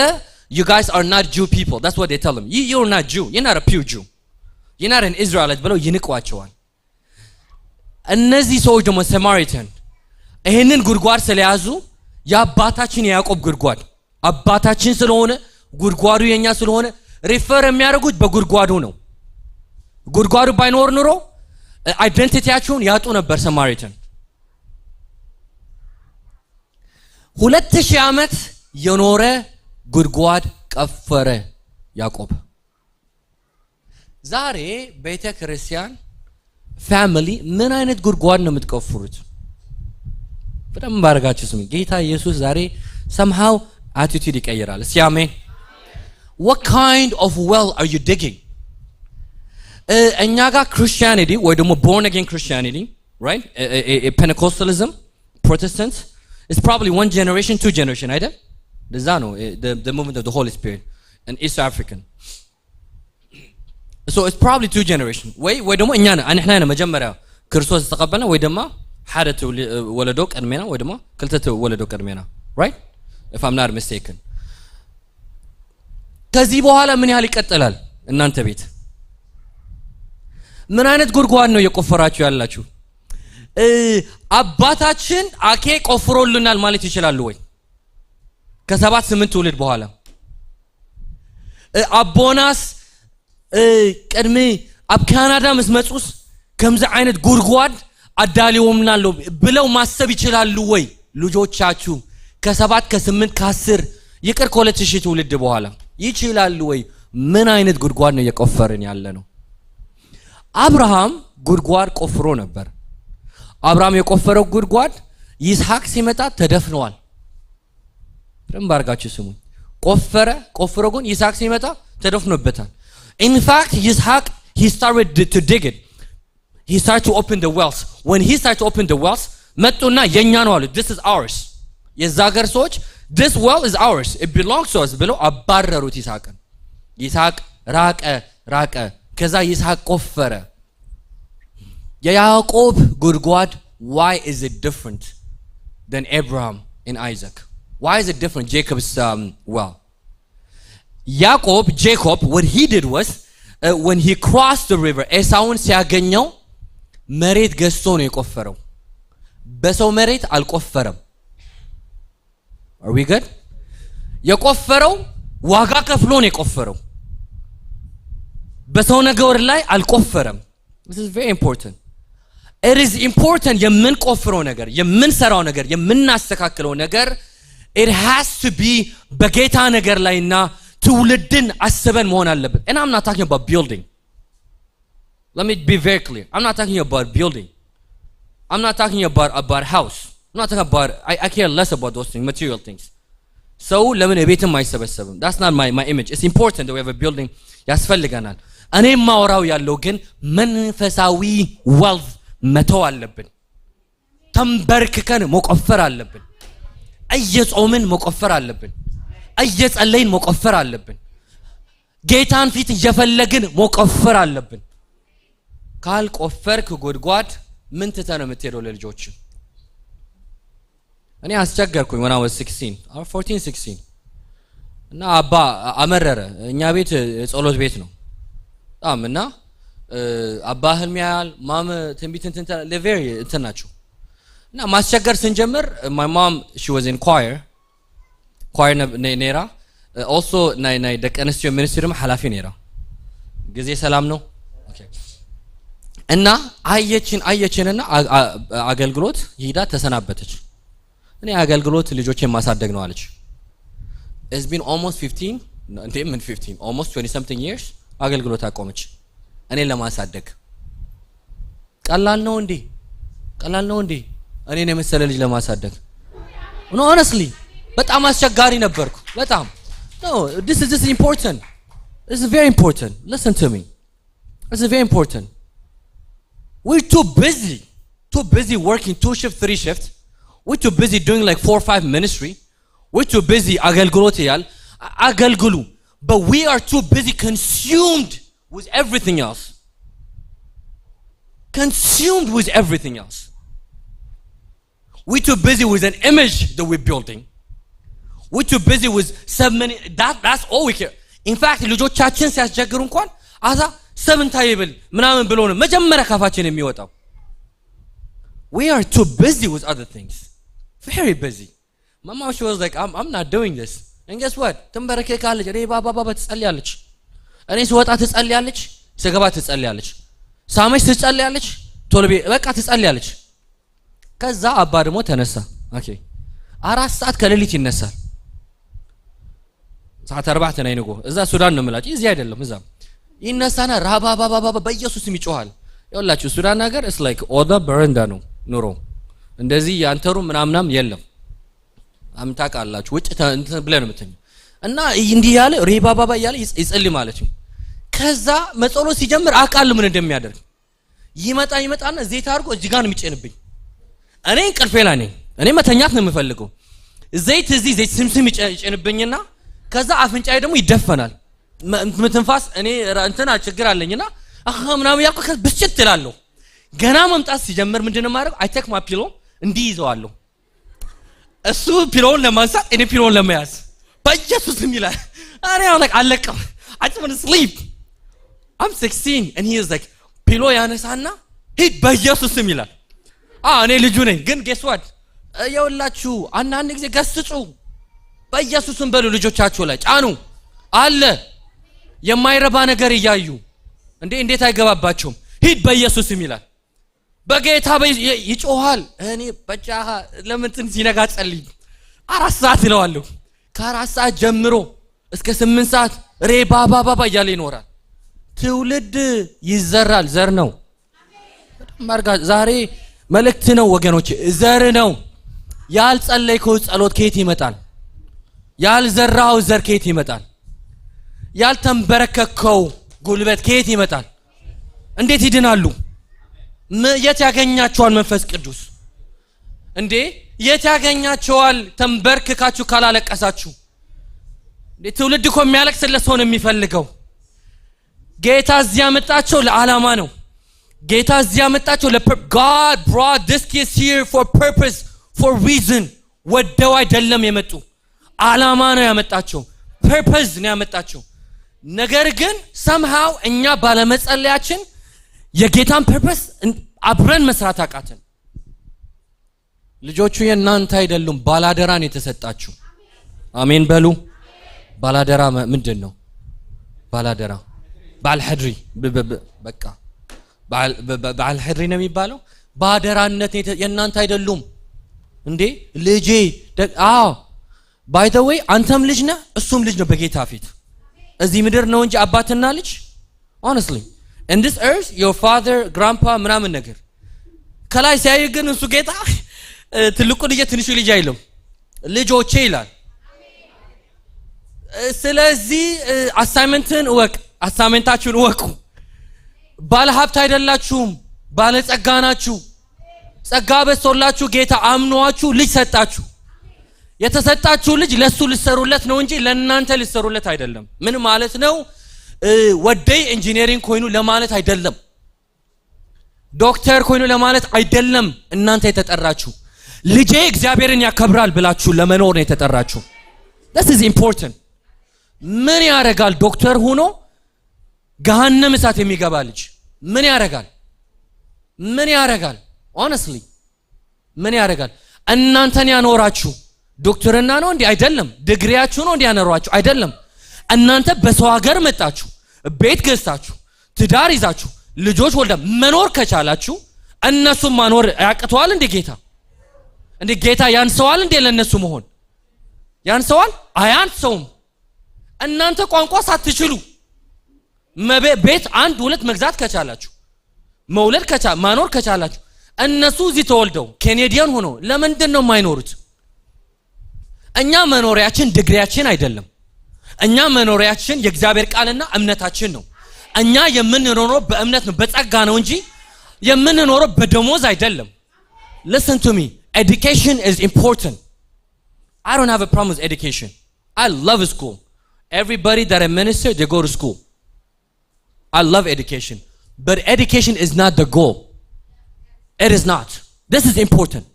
you guys are not Jew people that's what they tell them you're not Jew you're not a pure Jew you're not an Israelite ብለው ይንቋቸዋል እነዚህ ሰዎች ደግሞ Samaritan ይሄንን ጉድጓድ ስለያዙ የአባታችን ያዕቆብ ጉድጓድ አባታችን ስለሆነ ጉድጓዱ የኛ ስለሆነ ሪፈር የሚያደርጉት በጉድጓዱ ነው ጉድጓዱ ባይኖር ኑሮ አይደንቲቲያቸውን ያጡ ነበር Samaritan 2000 ዓመት የኖረ ጉድጓድ ቀፈረ ያዕቆብ ዛሬ ቤተ ክርስቲያን ፋሚሊ ምን አይነት ጉድጓድ ነው የምትቆፍሩት በጣም ባረጋችሁ ስም ጌታ ኢየሱስ ዛሬ somehow attitude ይቀይራል እስቲ አሜን What kind of well are you digging እኛ ጋር Christianity ወይ ደግሞ born again Christianity right a Pentecostalism Protestants it's probably one generation two generation አይደል ለዛ ነው the movement of the Holy Spirit and East African so it's probably two generation ወይ ደግሞ እኛ ነን መጀመሪያ ክርስቶስ ተቀበልና ወይ ደግሞ ሓደ ወለዶ ቀድሜና ወይ ደግሞ ክልተ ወለዶ ቀድሜና right if I'm not mistaken ከዚህ በኋላ ምን ያህል ይቀጥላል እናንተ ቤት? ምን አይነት ጉድጓድ ነው የቆፈራችሁ ያላችሁ? አባታችን አኬ ቆፍሮልናል ማለት ይችላሉ ወይ? ከ7-8 ትውልድ በኋላ አቦናስ ቀድሜ አብ ካናዳ መስመጹስ ከምዛ አይነት ጉድጓድ አዳሊውምናል ብለው ማሰብ ይችላሉ ወይ? ልጆቻችሁ ከ7 ከ8 ከ10 ይቅር ከ2000 ትውልድ በኋላ ይችላሉ ወይ? ምን አይነት ጉድጓድ ነው የቆፈርን ያለ ነው? አብርሃም ጉድጓድ ቆፍሮ ነበር። አብርሃም የቆፈረው ጉድጓድ ይስሐቅ ሲመጣ ተደፍነዋል። ደንብ አድርጋችሁ ስሙኝ። ቆፍሮ ግን ይስሐቅ ሲመጣ ተደፍኖበታል። In fact, Yitzhak, he started to dig it. He started to open the wells. When he started to open the wells, መጡና የኛ ነው አሉ። This is ours. የዛገር ሰዎች this well is ours. It belongs to us ብለው አባረሩት ይስሐቅን። ይስሐቅ ራቀ። ከዛ ይስሐቅ ቆፈረ። የያዕቆብ ጉድጓድ why is it different than Abraham and Isaac? Why is it different Jacob's well? Jacob, what he did was when he crossed the river, ኤሳውን ሲያገኘው መሬት ገዝቶ ነው የቆፈረው። በሰው መሬት አልቆፈረም። Are we good? የቆፈረው ዋጋ ከፍሎ ነው የቆፈረው። በሰው ነገር ላይ አልቆፈረም። This is very important. It is important የምንቆፍረው ነገር፣ የምንሰራው ነገር፣ የምናስተካክለው ነገር it has to be በጌታ ነገር ላይና ትውልድን አስበን መሆን አለበት። And I'm not talking about building. Let me be very clear. I'm not talking about building. I'm not talking about house. I'm not talking about I care less about those things, material things. So ለምን ቤትም አይሰበሰብም? That's not my image. It's important that we have a building. ያስፈልገናል። እኔ ማወራው ያለው ግን መንፈሳዊ wealth መተው አለብን። ተንበርክከን መቆፈር አለብን። እየጾምን መቆፈር አለብን። እየጸለይን መቆፈር አለብን። ጌታን ፊት እየፈለግን መቆፈር አለብን። ካልቆፈርክ ጉድጓድ ምን ትተህ ነው የምትሄደው ለልጆች? እኔ አስቸገርኩኝ when I was 16 or 14 16 እና አባ አመረረ። እኛ ቤት ጸሎት ቤት ነው በጣም እና አባ ህልም ያያል ማም ትንቢት እንትን ለቬሪ እንትን ናቸው እና ማስቸገር ስንጀምር my mom she was in choir ኔራ also ናይ ደቀንስዮ ሚኒስትሪም ኃላፊ ኔራ ጊዜ ሰላም ነው እና አየችንና አገልግሎት ይሄዳ ተሰናበተች። እኔ አገልግሎት ልጆችን ማሳደግ ነው አለች። It's been almost 15 almost 20 something years አገልግሎት አቆመች። እኔ ለማሳደግ ቀላል ነው እንዴ እኔን የመሰለ ልጅ ለማሳደግ? No, honestly በጣም አስቸጋሪ ነበርኩ በጣም. No, this is important. This is very important. Listen to me. This is very important. We're too busy working 2 shift 3 shift. We're too busy doing like 4 or 5 ministry. We're too busy agalgulu. But we are too busy consumed with everything else. We're too busy with an image that we're building. We're too busy with so many. That's all we care. In fact, ልጆቻችን ሲያስቸግሩ እንኳን አዛ 7 ታይብል ምናምን ብሎ ነው መጀመሪያ ካፋችን የሚወጣው። We are too busy with other things. Very busy. Mama she was like I'm not doing this. And guess what? ተንበረከካለች ባባ ትጸልያለች። እኔ ስወጣ ትጸልያለች፣ ስገባ ትጸልያለች፣ ሳመች ትጸልያለች፣ ቶልቤ በቃ ትጸልያለች። ከዛ አባ ደግሞ ተነሳ። ኦኬ 4 ሰዓት ከሌሊት ይነሳል። ሰዓት 4 ነው ይነጎ እዛ ሱዳን ነው የምላችሁ እዚህ አይደለም እዛ ይነሳና ራባባባባ በኢየሱስም ይጮሃል። ይኸውላችሁ ሱዳን ሀገር it's like ኦዳ በረንዳ ነው ኑሮ እንደዚህ ያንተሩ ምናምናም የለም። አምታቃላችሁ ውጭ እንትን ብለ ነው የምትተኙ እና እንዲህ ያለ ሬባባባ ያለ ይጸልይ ማለት ነው። ከዛ መጸሎት ሲጀምር አቃል ምን እንደሚያደርግ ይመጣና ዘይት አድርጎ እዚህ ጋር ነው የሚጨንብኝ። እኔ እንቅልፌ ላይ ነኝ። እኔ መተኛት ነው የምፈልገው። ዘይት ስምስም ይጨንብኝና ከዛ አፍንጫዬ ደግሞ ይደፈናል። ምትንፋስ እኔ እንትና ችግር አለኝና ምናምን ያልኩ ብስጭት እላለሁ። ገና መምጣት ሲጀምር ምንድነው ማድረግ? አይ ቴክ ማይ ፒሎ እንዲህ ይዘዋለሁ። እሱ ፒሎውን ለማንሳት እኔ ፒሎውን ለመያዝ በኢየሱስም ይላል I'm like, I just want to sleep. I'm 16 and he is like, ፒሎ ያነሳና ሂድ በኢየሱስ ስም ይላል። እኔ ልጁ ነኝ ግን guess what? የውላችሁ አንዳንድ ጊዜ ገስጹ በኢየሱስ ስም በሉ ልጆቻችሁ ላይ ጫኑ አለ የማይረባ ነገር እያዩ እንዴት አይገባባቸውም? ሂድ በኢየሱስ ስም ይላል። በጌታ ይጮሃል። እኔ በጫሃ ለምንትን ሲነጋ ጸልይ 4 ሰዓት ይለዋለሁ። ከ4 ሰዓት ጀምሮ እስከ 8 ሰዓት ባባ እያለ ይኖራል። ትውልድ ይዘራል። ዘር ነው ማርጋ ዛሬ መልእክት ነው ወገኖች፣ ዘር ነው። ያልጸለይከው ጸሎት ከየት ይመጣል? ያልዘራው ዘር ከየት ይመጣል? ያልተንበረከከው ጉልበት ከየት ይመጣል? እንዴት ይድናሉ? የት ያገኛቸዋል መንፈስ ቅዱስ? የት ያገኛቸዋል ተንበርክካችሁ ካላለቀሳችሁ? ትውልድ እኮ የሚያለቅስለት ሰው ነው የሚፈልገው። ጌታ እዚያ መጣቸው ለዓላማ ነው። ጌታ እዚያ መጣቸው God brought this kids here for purpose, for reason. ወደው አይደለም የመጡ፣ ዓላማ ነው ያመጣቸው፣ purpose ነው ያመጣቸው። ነገር ግን somehow እኛ ባለመጸለያችን የጌታን purpose አብረን መስራት አቃተን። ልጆቹ የእናንተ አይደሉም፣ ባላደራን የተሰጣችሁ። አሜን በሉ። ባላደራ ምንድነው? ባላደራ ባልሐድሪ በቃ ባልሐድሪ ነው የሚባለው። ባደራነት የእናንተ አይደሉም ልጄ። by the way አንተም ልጅ ነህ እሱም ልጅ ነው በጌታ ፊት። እዚህ ምድር ነው እንጂ አባትና ልጅ honestly in this earth your father grandpa ምናምን ነገር ከላይ ሲያይ ግን እሱ ጌታ ትልቁ ልጅ ትንሹ ልጅ አይልም፣ ልጆቼ ይላል። ስለዚህ አሳይመንትን ወቅ አሳይመንታችሁን ወቁ። ባለ ሀብት አይደላችሁም፣ ባለ ጸጋ ናችሁ። ጸጋ በሶላችሁ ጌታ አምኗችሁ ልጅ ሰጣችሁ። የተሰጣችሁ ልጅ ለሱ ልሰሩለት ነው እንጂ ለእናንተ ልሰሩለት አይደለም። ምን ማለት ነው? ወደይ ኢንጂነሪንግ ኮይኑ ለማለት አይደለም፣ ዶክተር ኮይኑ ለማለት አይደለም። እናንተ የተጠራችሁ ልጄ እግዚአብሔርን ያከብራል ብላችሁ ለመኖር ነው የተጠራችሁ። this is important። ምን ያረጋል ዶክተር ሆኖ ገሃነም እሳት የሚገባ ልጅ? ምን ያረጋል? ምን ያረጋል? honestly ምን ያረጋል? እናንተን ያኖራችሁ ዶክተርና ነው እንዴ? አይደለም። ዲግሪያችሁ ነው እንዴ ያኖራችሁ? አይደለም። እናንተ በሰው ሀገር መጣችሁ፣ ቤት ገዝታችሁ፣ ትዳር ይዛችሁ፣ ልጆች ወልዳ መኖር ከቻላችሁ እነሱም ማኖር ያቅተዋል እንዴ ጌታ? ጌታ ያንሰዋል እንዴ ለነሱ መሆን? ያንሰዋል? አያንሰውም። እናንተ ቋንቋ ሳትችሉ ቤት 1-2 መግዛት ከቻላችሁ፣ መውለድ ማኖር ከቻላችሁ፣ እነሱ እዚህ ተወልደው ኬኔዲያን ሆነው ለምንድን ነው የማይኖሩት? እኛ መኖሪያችን ዲግሪያችን አይደለም። እኛ መኖሪያችን የእግዚአብሔር ቃልና እምነታችን ነው። እኛ የምንኖረው በእምነት ነው፣ በጸጋ ነው እንጂ የምንኖረው በደሞዝ አይደለም። listen to me, education is important. I don't have a problem with education. I love school. Everybody that I minister, they go to school. I love education, but education is not the goal. It is not. This is important.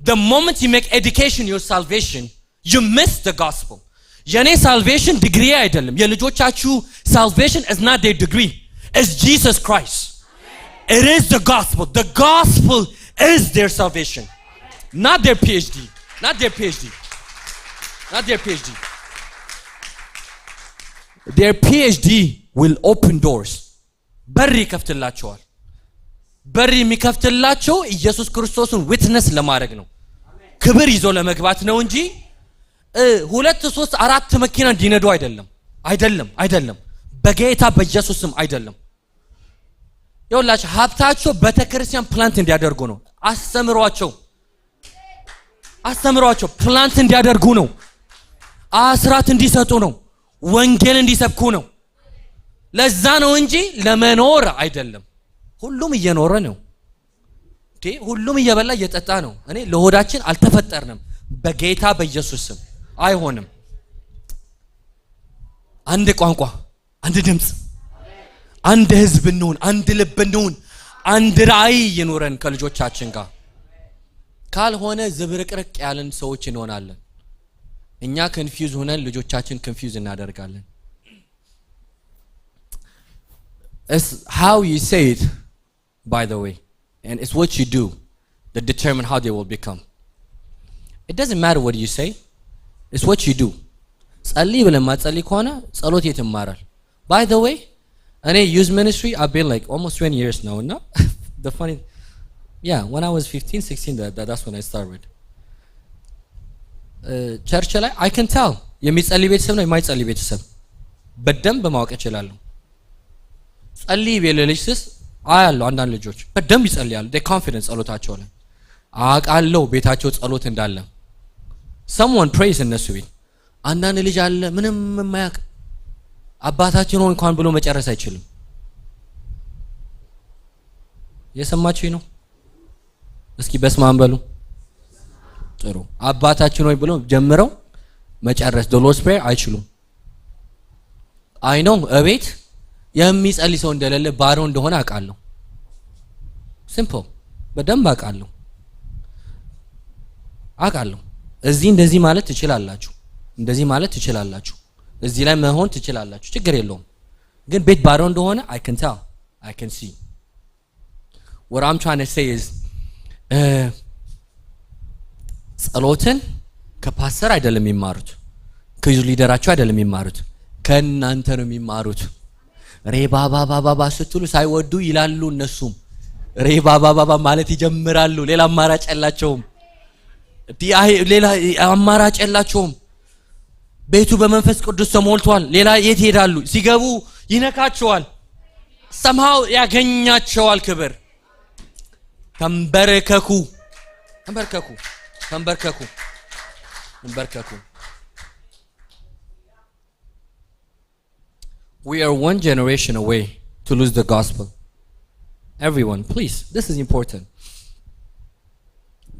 The moment you make education your salvation, you miss the gospel. የኔ salvation degree አይደለም። የልጆቻችሁ salvation is not their degree. It's Jesus Christ. It is the gospel. The gospel is their salvation, not their PhD. Not their PhD. Not their PhD. Their PhD will open doors. በር ይከፍትላቸዋል። በር የሚከፍትላቸው ኢየሱስ ክርስቶስን ዊትነስ ለማድረግ ነው፣ ክብር ይዞ ለመግባት ነው እንጂ 2 3 4 መኪና እንዲነዱ አይደለም። አይደለም። በጌታ በኢየሱስ ስም አይደለም። ይኸውላችሁ ሀብታቸው ቤተክርስቲያን ፕላንት እንዲያደርጉ ነው። አስተምሯቸው ፕላንት እንዲያደርጉ ነው። አስራት እንዲሰጡ ነው። ወንጌል እንዲሰብኩ ነው። ለዛ ነው እንጂ ለመኖር አይደለም። ሁሉም እየኖረ ነው። ሁሉም እየበላ እየጠጣ ነው። እኔ ለሆዳችን አልተፈጠርንም። በጌታ በኢየሱስ ስም አይሆንም። አንድ ቋንቋ፣ አንድ ድምፅ፣ አንድ ህዝብ እንሁን፣ አንድ ልብ እንሁን፣ አንድ ራእይ ይኖረን ከልጆቻችን ጋር። ካልሆነ ዝብርቅርቅ ያለን ሰዎች እንሆናለን። እኛ ኮንፊውዝ ሆነን ልጆቻችን ኮንፊውዝ እናደርጋለን። It's how you say it, by the way, and it's what you do that determine how they will become. It doesn't matter what you say, it's what you do. ጸልይ ብለን ማጸልይ ከሆነ ጸሎት የት ይማራል? By the way, እኔ youth ministry I've been like almost 20 years now. No? The funny, yeah, when I was 15, 16, that's when I started. ቸርች ላይ I can tell የሚጸልይ ቤተሰብ ነው የማይጸልይ ቤተሰብ በደንብ ማወቅ እችላለሁ። ጸልይ በሌሊትስ አያለሁ አንዳንድ ልጆች በደንብ ይጸልያሉ። they confident ጸሎታቸው ላይ አውቃለሁ ቤታቸው ጸሎት እንዳለ። someone prays እነሱ ቤት አንዳንድ ልጅ አለ ምንም የማያውቅ አባታችን ሆይ እንኳን ብሎ መጨረስ አይችልም። የሰማችሁኝ ነው? እስኪ በስማም በሉ። ጥሩ አባታችን ሆይ ብሎ ጀምረው መጨረስ the Lord's prayer አይችሉም። I know እቤት የሚጸልይ ሰው እንደሌለ ባዶ እንደሆነ አውቃለሁ። simple በደንብ አውቃለሁ። እዚህ እንደዚህ ማለት ትችላላችሁ፣ እንደዚህ ማለት ትችላላችሁ፣ እዚህ ላይ መሆን ትችላላችሁ፣ ችግር የለውም። ግን ቤት ባዶ እንደሆነ I can tell, I can see. What I'm trying to say is ጸሎትን ከፓስተር አይደለም የሚማሩት፣ ከዩዝ ሊደራቸው አይደለም የሚማሩት፣ ከእናንተ ነው የሚማሩት። ሬባባባባ ስትሉ ሳይወዱ ይላሉ እነሱም ሬባባባባ ማለት ይጀምራሉ። ሌላ አማራጭ የላቸውም። ሌላ አማራጭ የላቸውም። ቤቱ በመንፈስ ቅዱስ ተሞልቷል። ሌላ የት ሄዳሉ? ሲገቡ ይነካቸዋል፣ somehow ያገኛቸዋል ክብር። ተንበርከኩ ተንበርከኩ ተንበርከኩ ተንበርከኩ። We are one generation away to lose the gospel. Everyone, please, this is important.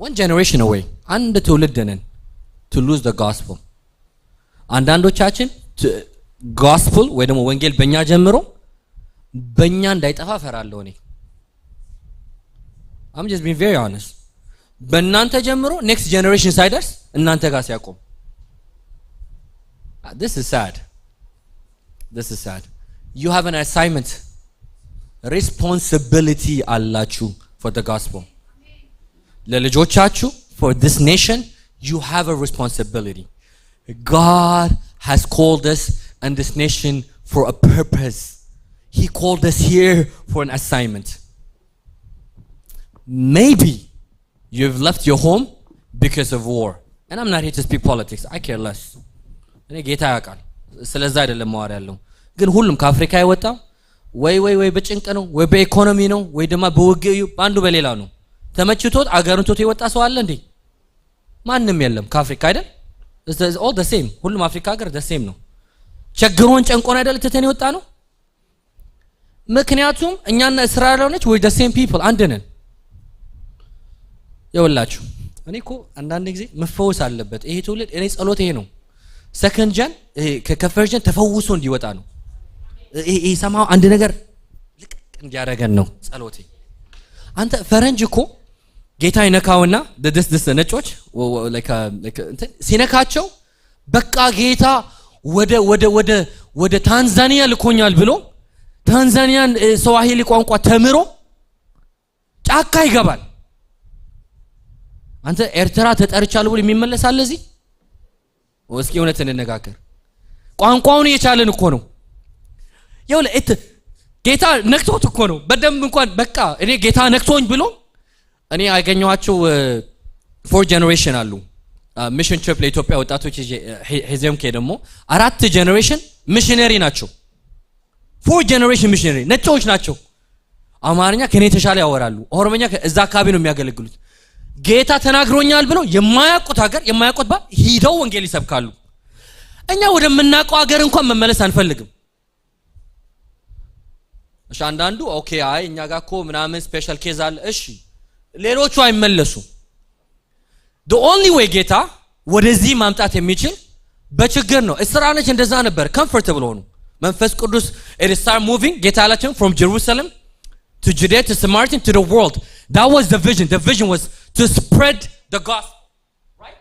One generation away, አንድ ትውልድ ነን to lose the gospel. አንዳንዶቻችን gospel ወይ ደግሞ ወንጌል በእኛ ጀምሮ በእኛ እንዳይጠፋ ፈራለሁ እኔ። I'm just being very honest. በእናንተ ጀምሮ next generation ሳይደርስ እናንተ ጋር ሲያቆም this is sad. This is sad. You have an assignment, responsibility አላችሁ for the gospel. ለልጆቻችሁ for this nation you have a responsibility. God has called us and this nation for a purpose. He called us here for an assignment. Maybe you've left your home because of war. And I'm not here to speak politics. I care less. እኔ ጌታ ያውቃል ስለዛ አይደለም ማወራ ያለው። ግን ሁሉም ከአፍሪካ የወጣው ወይ በጭንቅ ነው ወይ በኢኮኖሚ ነው ወይ ደግሞ በውጊያው አንዱ በሌላ ነው። ተመችቶት አገሩን ቶቶ የወጣ ሰው አለ እንዴ? ማንም የለም ከአፍሪካ አይደል? It's all the same. ሁሉም አፍሪካ ሀገር the same ነው። ቸግሮን ጨንቆን አይደል ተተን የወጣ ነው። ምክንያቱም እኛና እስራኤላውያን ወይ the same people አንድ ነን። ይኸውላችሁ እኔ እኮ አንዳንድ ጊዜ መፈወስ አለበት ይሄ ትውልድ። እኔ ጸሎት ይሄ ነው። ሰከንድ ጀን ከፈርጀን ተፈውሶ እንዲወጣ ነው። ይሄ ሰማው አንድ ነገር ልቅ እንዲያደርገን ነው ጸሎቴ። አንተ ፈረንጅ እኮ ጌታ ይነካውና ደስ ነጮች like ሲነካቸው በቃ ጌታ ወደ ታንዛኒያ ልኮኛል ብሎ ታንዛኒያን ስዋሂሊ ቋንቋ ተምሮ ጫካ ይገባል። አንተ ኤርትራ ተጠርቻለሁ ብሎ የሚመለሳል እዚህ? እስኪ እውነትን እንነጋገር። ቋንቋውን የቻለን እኮ ነው። ይኸውልህ ጌታ ነክቶት እኮ ነው በደንብ እንኳን በቃ እኔ ጌታ ነክቶኝ ብሎ እኔ ያገኘኋቸው 4 ጀነሬሽን አሉ ሚሽን ትሪፕ ለኢትዮጵያ ወጣቶች ሄዘም ከደሞ 4 ጀነሬሽን ሚሽነሪ ናቸው። 4 ጀነሬሽን ሚሽነሪ ነጮች ናቸው። አማርኛ ከኔ ተሻለ ያወራሉ። ኦሮሞኛ እዛ አካባቢ ነው የሚያገለግሉት። ጌታ ተናግሮኛል ብሎ የማያውቁት ሀገር የማያውቁት ሂደው ወንጌል ይሰብካሉ። እኛ ወደምናውቀው ሀገር እንኳን መመለስ አንፈልግም። እሺ አንዳንዱ ኦኬ አይ እኛ ጋር እኮ ምናምን ስፔሻል ኬዝ አለ። እሺ ሌሎቹ አይመለሱ። the only way ጌታ ወደዚህ ማምጣት የሚችል በችግር ነው። እስራኤሎች እንደዛ ነበር comfortable ሆኑ። መንፈስ ቅዱስ it start moving ጌታ አላቸው from Jerusalem to Judea to Samaria to the world. That was the vision. The vision was to spread the gospel. Right?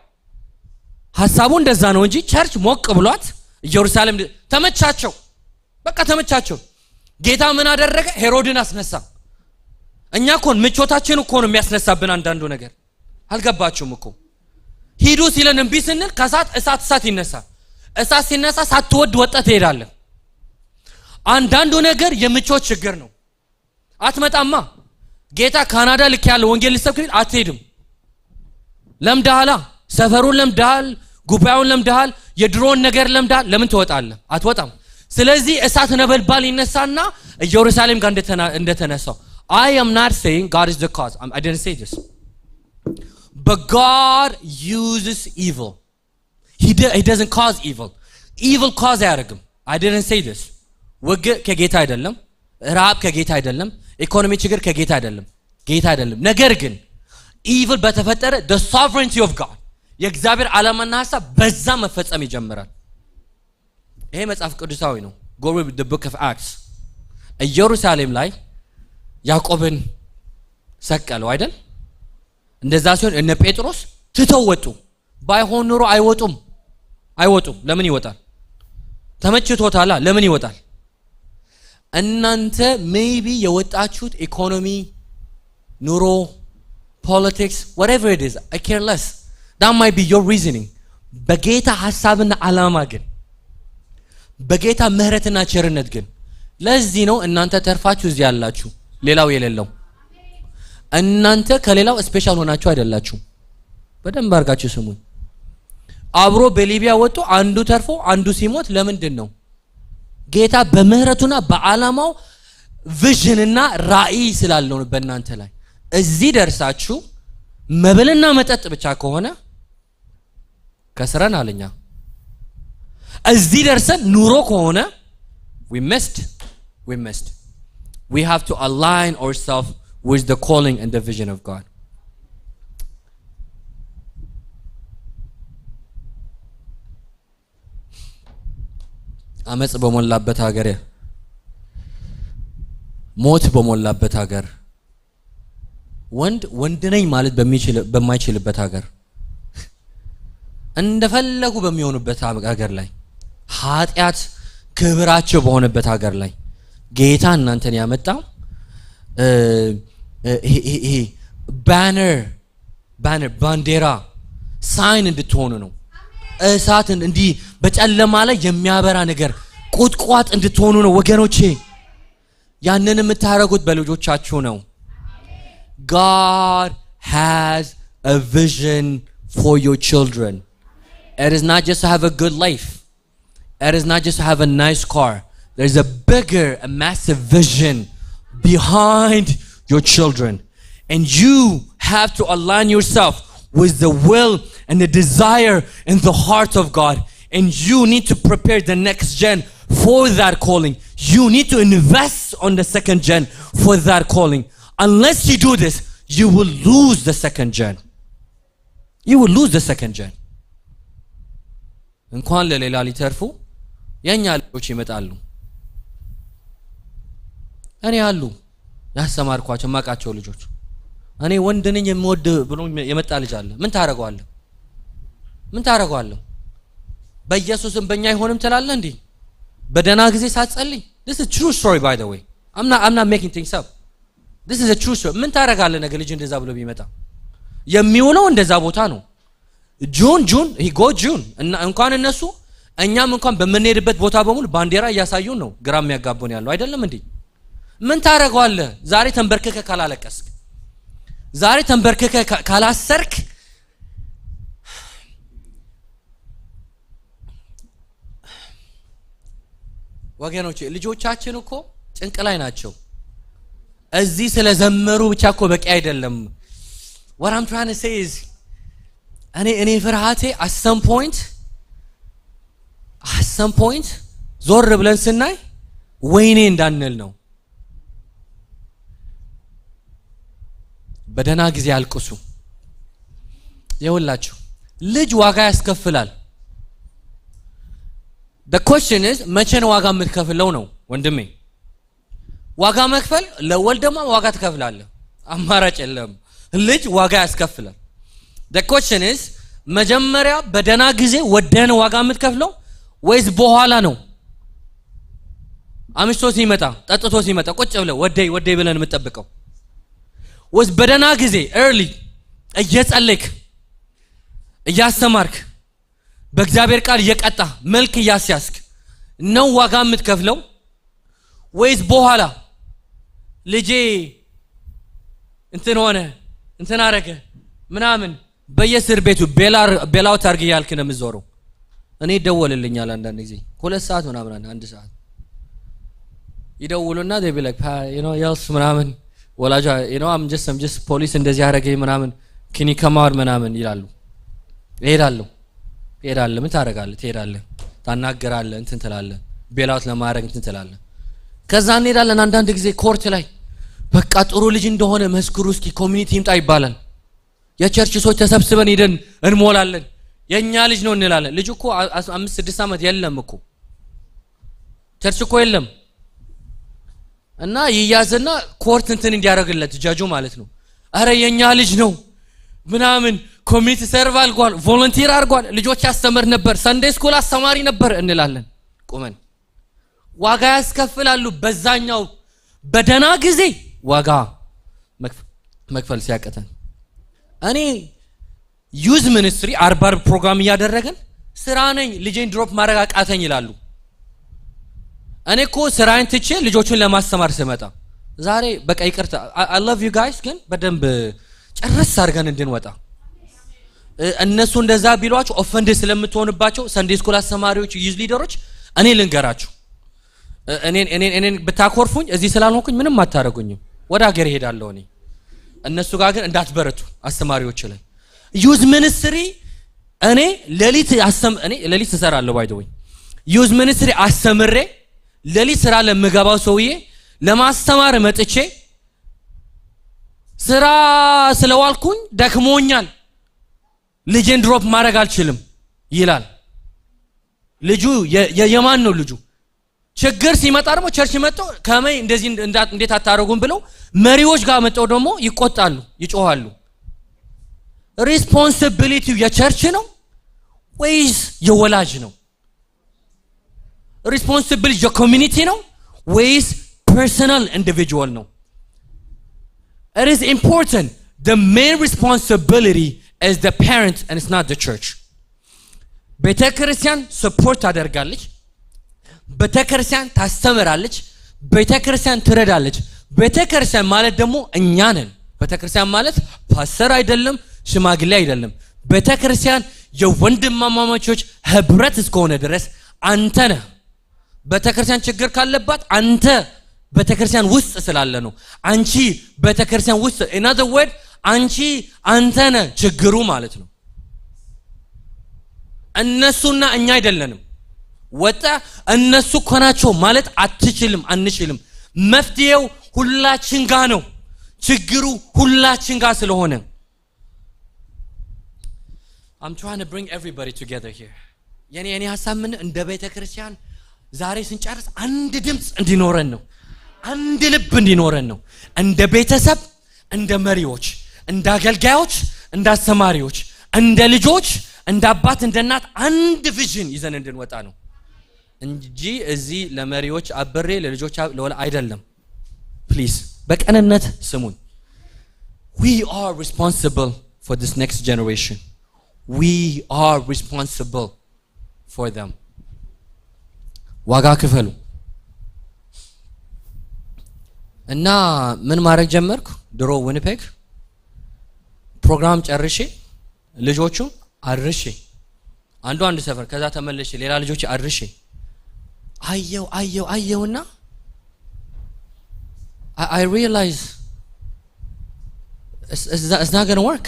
ሐሳቡ እንደዛ ነው እንጂ ቸርች ሞቅ ብሏት ኢየሩሳሌም ተመቻቸው። በቃ ተመቻቸው። ጌታ ምን አደረገ? ሄሮድን አስነሳ። እኛ እኮ ምቾታችን እኮ ነው የሚያስነሳብን አንዳንዱ ነገር። አልገባችሁም እኮ ሂዱ ሲለን እምቢ ስንል ከሳት እሳት ይነሳል። እሳት ሲነሳ ሳትወድ ወጣ ትሄዳለህ። አንዳንዱ ነገር የምቾት ችግር ነው። አትመጣማ። ጌታ ካናዳ ልክ ያለ ወንጌል ልሰብክ አትሄድም። ለምዳላ ሰፈሩን ለምዳል፣ ጉባኤውን ለምዳል፣ የድሮን ነገር ለምዳል። ለምን ትወጣለህ? አትወጣም። ስለዚህ እሳት ነበልባል ይነሳና ኢየሩሳሌም ጋር እንደተነሳው I am not saying God is the cause. I didn't say this. But God uses evil. He doesn't cause evil. Evil cause አያደርግም. I didn't say this. ወግ ከጌታ አይደለም፣ ራብ ከጌታ አይደለም፣ ኢኮኖሚ ችግር ከጌታ አይደለም፣ ጌታ አይደለም። ነገር ግን evil በተፈጠረ the sovereignty of God የእግዚአብሔር ዓላማና ሐሳብ በዛ መፈጸም ይጀምራል። ይሄ መጽሐፍ ቅዱሳዊ ነው። Go read the book of Acts. ኢየሩሳሌም ላይ ያዕቆብን ሰቀለው አይደል? እንደዛ ሲሆን እነ ጴጥሮስ ትተው ወጡ። ባይሆን ኑሮ አይወጡም። ለምን ይወጣል? ተመችቶታላ። ለምን ይወጣል? እናንተ ሜይቢ የወጣችሁት ኢኮኖሚ፣ ኑሮ፣ politics, whatever it is, I care less. That might be your reasoning. በጌታ ሐሳብና ዓላማ ግን በጌታ ምህረትና ቸርነት ግን ለዚህ ነው እናንተ ተርፋችሁ እዚህ ያላችሁ ሌላው የሌለው። እናንተ ከሌላው ስፔሻል ሆናችሁ አይደላችሁ። በደንብ አድርጋችሁ ስሙኝ። አብሮ በሊቢያ ወጥቶ አንዱ ተርፎ አንዱ ሲሞት ለምንድን ነው? ጌታ በምህረቱና በዓላማው ቪዥንና ራእይ ስላለው ነው በእናንተ ላይ። እዚህ ደርሳችሁ መብልና መጠጥ ብቻ ከሆነ ከስረን አለኛ። እዚህ ደርሰን ኑሮ ከሆነ we missed. We have to align ourselves with the calling and the vision of God. አመጽ በሞላበት ሀገር፣ ሞት በሞላበት ሀገር፣ ወንድ ነኝ ማለት በማይችልበት ሀገር፣ እንደፈለጉ በሚሆኑበት ሀገር ላይ፣ ኃጢአት ክብራቸው በሆነበት ሀገር ላይ ጌታ እናንተን ያመጣው ይሄ ባንዲራ ሳይን እንድትሆኑ ነው። እሳት እንዲህ በጨለማ ላይ የሚያበራ ነገር ቁጥቋጥ እንድትሆኑ ነው ወገኖቼ። ያንን የምታረጉት በልጆቻችሁ ነው። God has a vision for your children. It is not just to have a good life. It is not just to have a nice car. There's a bigger, a massive vision behind your children. And you have to align yourself with the will and the desire and the heart of God. And you need to prepare the next gen for that calling. You need to invest on the second gen for that calling. Unless you do this, you will lose the second gen. You will lose the second gen. እንኳን ለሌላ ሊተርፉ የኛ ልጆች ይመጣሉ። እኔ አሉ ያስተማርኳቸው ማቃቸው ልጆች እኔ ወንድ ነኝ የምወድ ብሎ የመጣ ልጅ አለ። ምን ታረጋዋለህ? በኢየሱስም በእኛ አይሆንም ትላለህ እንዴ? በደና ጊዜ ሳትጸልይ? This is a true story by the way. I'm not making things up. This is a true story. ምን ታረጋለህ ነገ ልጅ እንደዛ ብሎ ቢመጣ? የሚውለው እንደዛ ቦታ ነው። ጁን he go ጁን እና እንኳን እነሱ እኛም እንኳን በመንሄድበት ቦታ በሙሉ ባንዲራ እያሳዩን ነው። ግራም ያጋቡን ያለው አይደለም እንዴ? ምን ታረጋዋለህ? ዛሬ ተንበርክከ ካላለቀስክ፣ ዛሬ ተንበርክከ ካላሰርክ ወገኖቼ ልጆቻችን እኮ ጭንቅ ላይ ናቸው። እዚህ ስለዘመሩ ብቻ እኮ በቂ አይደለም። what I'm trying to say is እኔ ፍርሃቴ at some point ዞር ብለን ስናይ ወይኔ እንዳንል ነው። በደና ጊዜ አልቅሱ። ይኸውላችሁ ልጅ ዋጋ ያስከፍላል። the question is መቼ ነው ዋጋ የምትከፍለው ነው ወንድሜ። ዋጋ መክፈል ለወልደማ ዋጋ ትከፍላለህ። አማራጭ የለም። ልጅ ዋጋ ያስከፍላል። the question is መጀመሪያ በደና ጊዜ ወደነ ዋጋ የምትከፍለው ወይስ በኋላ ነው? አምስቶ ሲመጣ ጠጥቶ ሲመጣ ቁጭ ብለህ ወደይ ብለን የምትጠብቀው ወይስ በደና ጊዜ early እየጸለይክ እያስተማርክ በእግዚአብሔር ቃል እየቀጣ መልክ እያስያዝክ ነው ዋጋ የምትከፍለው ወይስ በኋላ ልጄ እንትን ሆነ እንትን አረገ ምናምን በየስር ቤቱ ቤላው ታርግ ያልክ ነው የምትዞረው? እኔ ይደወልልኛል አንዳንድ ጊዜ 2 ሰዓት ምናምን 1 ሰዓት ይደውሉና they be like you know else ምናምን ወላጃ you know I'm just ፖሊስ እንደዚህ አረገኝ ምናምን can you come out ምናምን ይላሉ። እሄዳለሁ ምን ታረጋለህ? ትሄዳለህ፣ ታናገራለህ፣ እንትን ትላለህ፣ ቤላውት ለማድረግ እንትን ትላለህ። ከዛ እንሄዳለን አንዳንድ ጊዜ ኮርት ላይ በቃ ጥሩ ልጅ እንደሆነ መስክሩ እስኪ ኮሚኒቲ ይምጣ ይባላል። የቸርች ሰዎች ተሰብስበን ሄደን እንሞላለን። የኛ ልጅ ነው እንላለን። ልጅ እኮ 5-6 ዓመት የለም እኮ ቸርች እኮ የለም። እና ይያዝና ኮርት እንትን እንዲያደርግለት ጃጁ ማለት ነው። አረ የኛ ልጅ ነው ምናምን ኮሚኒቲ ሰርቭ አድርጓል፣ ቮለንቲር አድርጓል፣ ልጆች ያስተምር ነበር፣ ሰንዴይ ስኩል አስተማሪ ነበር እንላለን። ቆመን ዋጋ ያስከፍላሉ። በዛኛው በደና ጊዜ ዋጋ መክፈል ሲያቀተን እኔ ዩዝ ሚኒስትሪ 40 ፕሮግራም እያደረገን ስራ ነኝ ልጄን ድሮፕ ማድረግ አቃተኝ ይላሉ። እኔ እኮ ስራዬን ትቼ ልጆቹን ለማስተማር ስመጣ ዛሬ በቃ ይቅርታ I love you guys ግን በደንብ ጨርስ አድርገን እንድንወጣ እነሱ እንደዛ ቢሏችሁ ኦፈንድ ስለምትሆንባቸው ሰንዴይ ስኩል አስተማሪዎች ዩዝ ሊደሮች እኔ ልንገራችሁ እኔን ብታኮርፉኝ እዚህ ስላልሆንኩኝ ምንም አታረጉኝም። ወደ ሀገር እሄዳለሁ እኔ። እነሱ ጋር ግን እንዳትበረቱ አስተማሪዎች ላይ ዩዝ ሚኒስትሪ እኔ ሌሊት እሰራለሁ ባይ ዘ ወይ ዩዝ ሚኒስትሪ አስተምሬ ሌሊት ስራ ለምገባው ሰውዬ ለማስተማር መጥቼ ስራ ስለዋልኩኝ ደክሞኛል ልጄን ድሮፕ ማድረግ አልችልም ይላል። ልጁ የማን ነው ልጁ? ችግር ሲመጣ ደግሞ ቸርች መጥተው ከመይ እንደዚህ እንዴት አታረጉም ብለው መሪዎች ጋር መጥተው ደግሞ ይቆጣሉ፣ ይጮሃሉ። ሪስፖንሲቢሊቲው የቸርች ነው ወይስ የወላጅ ነው? ሪስፖንሲቢሊቲ የኮሚኒቲ ነው ወይስ ፐርሰናል ኢንዲቪጁዋል ነው? It is important. The main responsibility is the parent and it's not the church. ቤተክርስቲያን ሰፖርት ታደርጋለች፣ ቤተክርስቲያን ታስተምራለች፣ ቤተክርስቲያን ትረዳለች። ቤተክርስቲያን ማለት ደግሞ እኛ ነን። ቤተክርስቲያን ማለት ፓስተር አይደለም፣ ሽማግሌ አይደለም። ቤተክርስቲያን የወንድማማቾች ህብረት እስከሆነ ድረስ አንተ ነህ። ቤተክርስቲያን ችግር ካለባት አንተ ቤተክርስቲያን ውስጥ ስላለ ነው። አንቺ ቤተክርስቲያን ውስጥ in other word አንተ ነህ ችግሩ ማለት ነው። እነሱና እኛ አይደለንም። ወጣ እነሱ ኮናቸው ማለት አትችልም፣ አንችልም። መፍትሄው ሁላችን ጋር ነው። ችግሩ ሁላችን ጋር ስለሆነ I'm trying to bring everybody together here. የኔ ሐሳብ ምን እንደ ቤተክርስቲያን ዛሬ ስንጨርስ አንድ ድምጽ እንዲኖረን ነው። አንድ ልብ እንዲኖረን ነው። እንደ ቤተሰብ፣ እንደ መሪዎች፣ እንደ አገልጋዮች፣ እንደ አስተማሪዎች፣ እንደ ልጆች፣ እንደ አባት፣ እንደ እናት አንድ ቪዥን ይዘን እንድንወጣ ነው እንጂ እዚህ ለመሪዎች አብሬ ለልጆች ለወላ አይደለም። ፕሊዝ በቀንነት ስሙን። We are responsible for this next generation. We are responsible for them. ዋጋ ክፈሉ። እና ምን ማድረግ ጀመርኩ? ድሮ ዊኒፔግ ፕሮግራም ጨርሼ ልጆቹ አድርሼ አንዱ ሰፈር ከዛ ተመለሼ ሌላ ልጆች አድርሼ አየውና I realize it's not going to work.